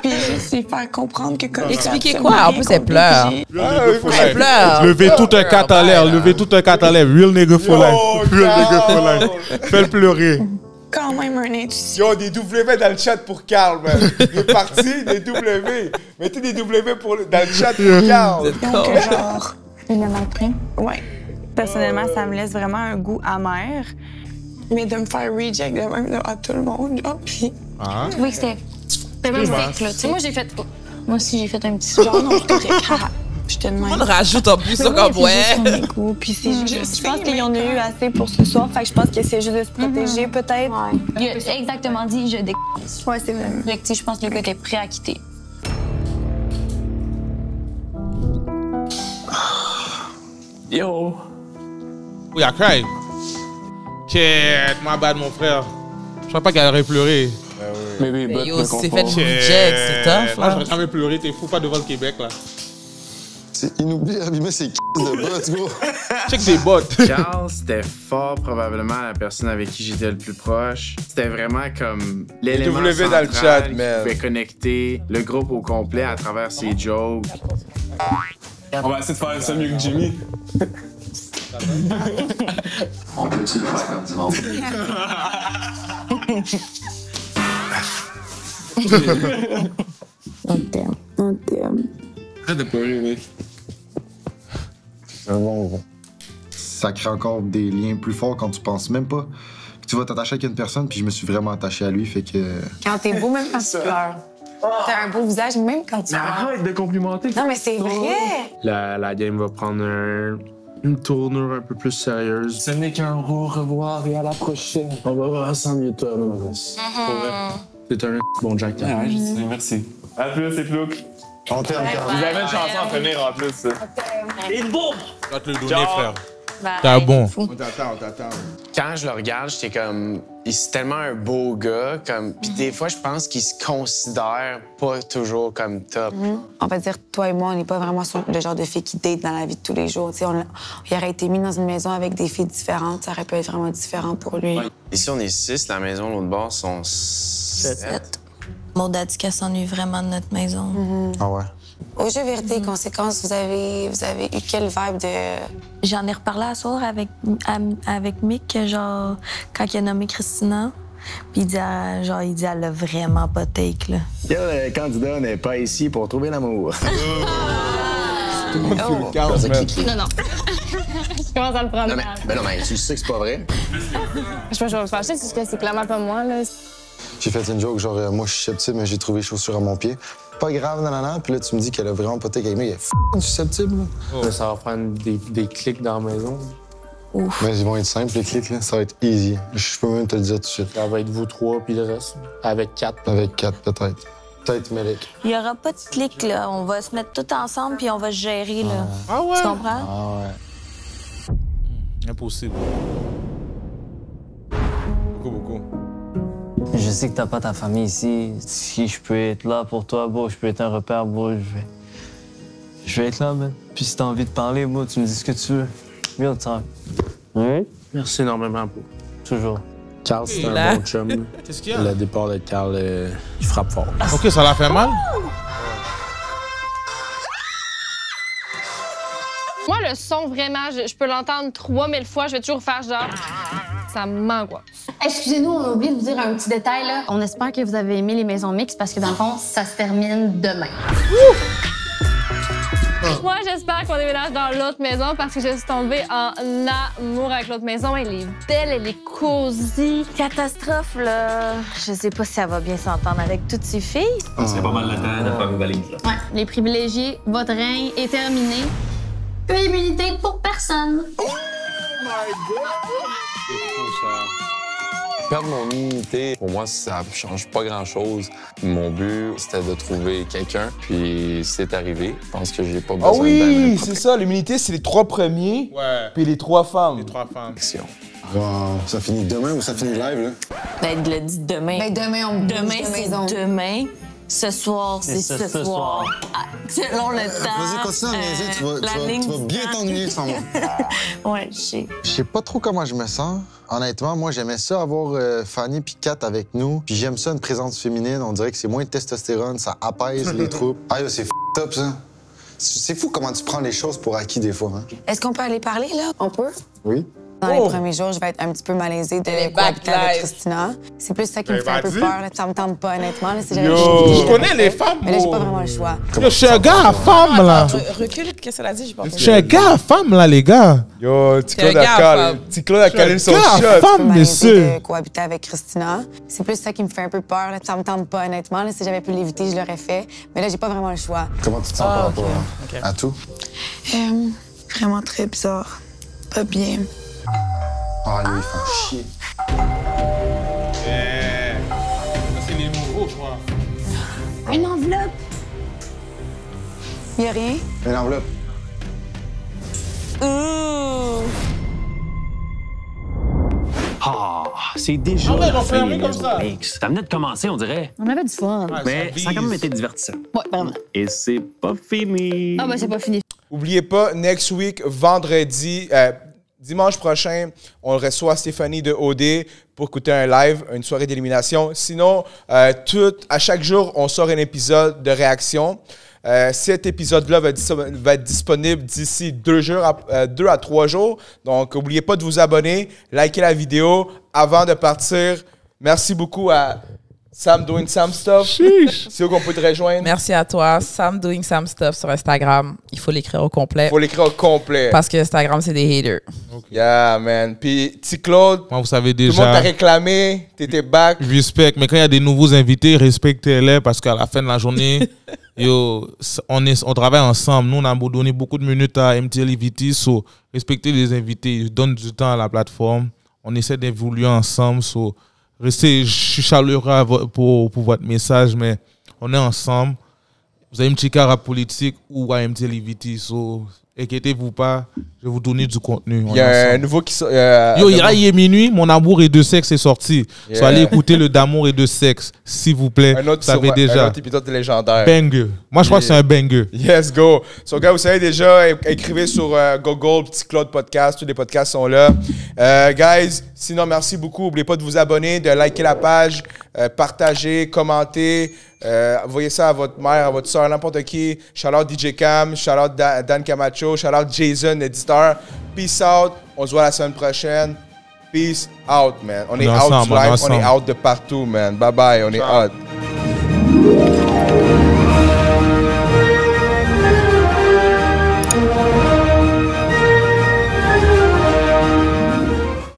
Puis juste lui faire comprendre que comme Expliquer quoi? En plus, elle pleure. Elle pleure. Levez tout un 4 à l'air. Levez tout un 4 à l'air. Real nigga for life. Real nigga for life. Fais-le pleurer. Quand même un intuition. Yo, des W dans le chat pour Carl, man. Il est parti, des W. Mettez des W dans le chat pour Carl. Donc, genre, une après. Ouais. Personnellement, ça me laisse vraiment un goût amer. Mais de me faire reject de même à tout le monde, genre, puis... Ah. Oui, c'était même sec, là. Tu sais, moi, j'ai fait... Moi aussi, j'ai fait un petit... Genre, non, je Je te demande. On rajoute en plus ça comme ouais. Puis c'est juste, je pense qu'ils en ont eu assez pour ce soir. Fait que je pense que c'est juste de se protéger, peut-être. Il a exactement dit je déc. Ouais, c'est vrai. Fait que, je pense que le gars était prêt à quitter. Yo. Oui, elle cry. Shit, my bad, mon frère. Je crois pas qu'elle aurait pleuré. Mais yo, c'est fait reject, c'est tough. Moi, j'aurais jamais pleuré, t'es fou, pas devant le Québec, là. C'est inoubliable, mais c'est de bottes, gros. Check des bottes. Carl, c'était fort probablement la personne avec qui j'étais le plus proche. C'était vraiment comme l'élément central dans le chat, qui man. pouvait connecter le groupe au complet à travers ses jokes. On va essayer de faire ça mieux que Jimmy. On peut-tu le faire comme du monde? On t'aime, on t'aime. Arrête de pleurer, mec. C'est un bon gros. Ça crée encore des liens plus forts quand tu penses même pas que tu vas t'attacher avec une personne, puis je me suis vraiment attaché à lui, fait que... Quand t'es beau, même quand tu pleures. T'as un beau visage, même quand tu parles. Arrête de complimenter. Non, mais c'est vrai. La game va prendre une tournure un peu plus sérieuse. Ce n'est qu'un au revoir et à la prochaine. On va voir ensemble, toi, Maurice. C'est un bon Jack. Ah ouais, je sais, merci. À plus, c'est Flouk. On t'aime, Vous avez une chanson à finir en plus. Et boum! Je vais te le donner, frère. T'es bon. On t'attend. Quand je le regarde, j'étais comme... C'est tellement un beau gars, comme... Puis des fois, je pense qu'il se considère pas toujours comme top. On va dire, toi et moi, on n'est pas vraiment le genre de filles qui date dans la vie de tous les jours. Il aurait été mis dans une maison avec des filles différentes, ça aurait pu être vraiment différent pour lui. Ici, on est 6, la maison, l'autre bord, sont 7. Maud a dit qu'elle s'ennuie vraiment de notre maison. Ah ouais? Au jeu Vérité et Conséquences, vous avez eu quelle vibe de... J'en ai reparlé à soir avec Mick, genre, quand il a nommé Christina. Puis il dit, elle a vraiment pas de take, là. Le candidat n'est pas ici pour trouver l'amour. Tout le monde fait le chaos, Non, non. Je commence à le prendre mal. Non, mais tu sais que c'est pas vrai. Je vais me fâcher, c'est clairement pas moi, là. J'ai fait une joke, genre, moi, je suis susceptible, mais j'ai trouvé chaussures à mon pied. Pas grave, nanana. Puis là, tu me dis qu'elle a vraiment pas take avec moi. Il est susceptible, là. Là, ça va prendre des clics dans la maison. Ouf. Mais ils vont être simples, les clics, là. Ça va être easy. Je peux même te le dire tout de suite. Ça va être vous 3 puis le reste. Avec 4. Avec 4, peut-être. Peut-être Mélec. Il y aura pas de clic, là. On va se mettre tout ensemble puis on va se gérer, là. Ah ouais? Tu comprends? Ah ouais. Impossible. Beaucoup. Je sais que t'as pas ta famille ici. Si je peux être là pour toi, bro, je peux être un repère, bro, je vais être là, man. Puis si t'as envie de parler, bro, tu me dis ce que tu veux. Real talk. Oui? Merci énormément, bro. Toujours. Carl, c'est un bon chum. Qu'est-ce qu'il y a? Le départ de Carl, il frappe fort. OK, ça l'a fait mal? Moi, le son, vraiment, je peux l'entendre 3000 fois, je vais toujours faire genre... Ça m'angoisse. Excusez-nous, on a oublié de vous dire un petit détail, là. On espère que vous avez aimé les maisons mixtes parce que, dans le fond, ça se termine demain. Moi, j'espère qu'on déménage dans l'autre maison parce que je suis tombée en amour avec l'autre maison. Elle est belle, elle est cosy. Catastrophe, là. Je sais pas si elle va bien s'entendre avec toutes ces filles. C'est pas mal le temps de faire une valise, là. Ouais, les privilégiés, votre règne est terminé. Plus d'immunité pour personne. Oh my God! C'est fou, ça. Perdre mon immunité, pour moi, ça change pas grand-chose. Mon but, c'était de trouver quelqu'un, puis c'est arrivé. Je pense que j'ai pas besoin de... Ah oui, c'est ça. L'immunité, c'est les 3 premiers, puis les 3 femmes. Les 3 femmes. Wow, ça finit demain ou ça finit live, là? Ben, il l'a dit demain. Ben, demain, on Demain, c'est demain. Ce soir, c'est ce soir. Ah, selon le temps. Vas-y, continue à niaiser, tu vas bien t'ennuyer sans moi. Ouais, je sais. Je sais pas trop comment je me sens. Honnêtement, moi, j'aimais ça avoir Fanny puis Kat avec nous. Puis j'aime ça, une présence féminine. On dirait que c'est moins de testostérone, ça apaise les troupes. Ah, c'est top, ça. C'est fou comment tu prends les choses pour acquis des fois. Hein? Est-ce qu'on peut aller parler, là? On peut? Oui. Dans les premiers jours, je vais être un petit peu malaisée de cohabiter avec Christina. C'est plus ça qui me fait un peu peur. Là. Ça me tente pas, honnêtement. Là, je connais les femmes, mais là, j'ai pas vraiment le choix. Yo, je suis un gars à femme, là. Recule, qu'est-ce qu'elle a dit? J'ai pas compris. Je suis un gars à femme, là, les gars. Yo, Claude a calé son shot. Femme, monsieur. De cohabiter avec Christina. C'est plus ça qui me fait un peu peur. Là. Ça me tente pas, honnêtement. Là, si j'avais pu l'éviter, je l'aurais fait. Mais là, j'ai pas vraiment le choix. Comment tu te sens par rapport à tout? Vraiment très bizarre. Pas bien. Ah, lui, ils font chier. Ça, c'est les nouveaux, je crois. Une enveloppe. Y'a rien? Une enveloppe. Ah, c'est déjà Ah ouais, la on fait fin un des comme maisons ça. mixtes. Ça venait de commencer, on dirait. On avait du fun. Mais ça a quand même été divertissant. Ouais, vraiment. Et c'est pas fini. Ah, ben, c'est pas fini. Oubliez pas, next week, vendredi, dimanche prochain, on reçoit Stéphanie de OD pour écouter un live, une soirée d'élimination. Sinon, à chaque jour, on sort un épisode de réaction. Cet épisode-là va être disponible d'ici 2 à 3 jours. Donc, n'oubliez pas de vous abonner, liker la vidéo avant de partir. Merci beaucoup à Sam Doing Sam Stuff. C'est où qu'on peut te rejoindre? Merci à toi. Sam Doing Sam Stuff sur Instagram. Il faut l'écrire au complet. Il faut l'écrire au complet. Parce que Instagram, c'est des haters. Okay. Yeah, man. Puis, T. Claude, moi, vous savez déjà, tout le monde t'a réclamé, t'étais back. Respect. Mais quand il y a des nouveaux invités, respectez-les parce qu'à la fin de la journée, on travaille ensemble. Nous, on a donné beaucoup de minutes à MTLVT. So, respectez les invités. Donne du temps à la plateforme. On essaie d'évoluer ensemble. So, restez, je suis chaleureux pour votre message, mais on est ensemble. Vous avez un petit caractère politique ou à MTLVT. So, inquiétez-vous pas, je vais vous donner du contenu. Il y a un nouveau qui sort. Il est minuit, Mon amour et de sexe est sorti. Yeah. So, allez écouter le d'amour et de sexe, s'il vous plaît. Un autre, vous savez déjà. Un autre épisode légendaire. Banger. Moi, je crois que c'est un banger. Yes, go. So, gars, vous savez déjà, écrivez sur Google, Petit Claude Podcast. Tous les podcasts sont là. Guys, sinon, merci beaucoup. N'oubliez pas de vous abonner, de liker la page, partager, commenter. Envoyez ça à votre mère, à votre soeur, n'importe qui. Shout-out DJ Cam, shout-out Dan Camacho, shout-out Jason, éditeur. Peace out. On se voit la semaine prochaine. Peace out, man. On est out du live, on est out de partout, man. Bye-bye, on est out.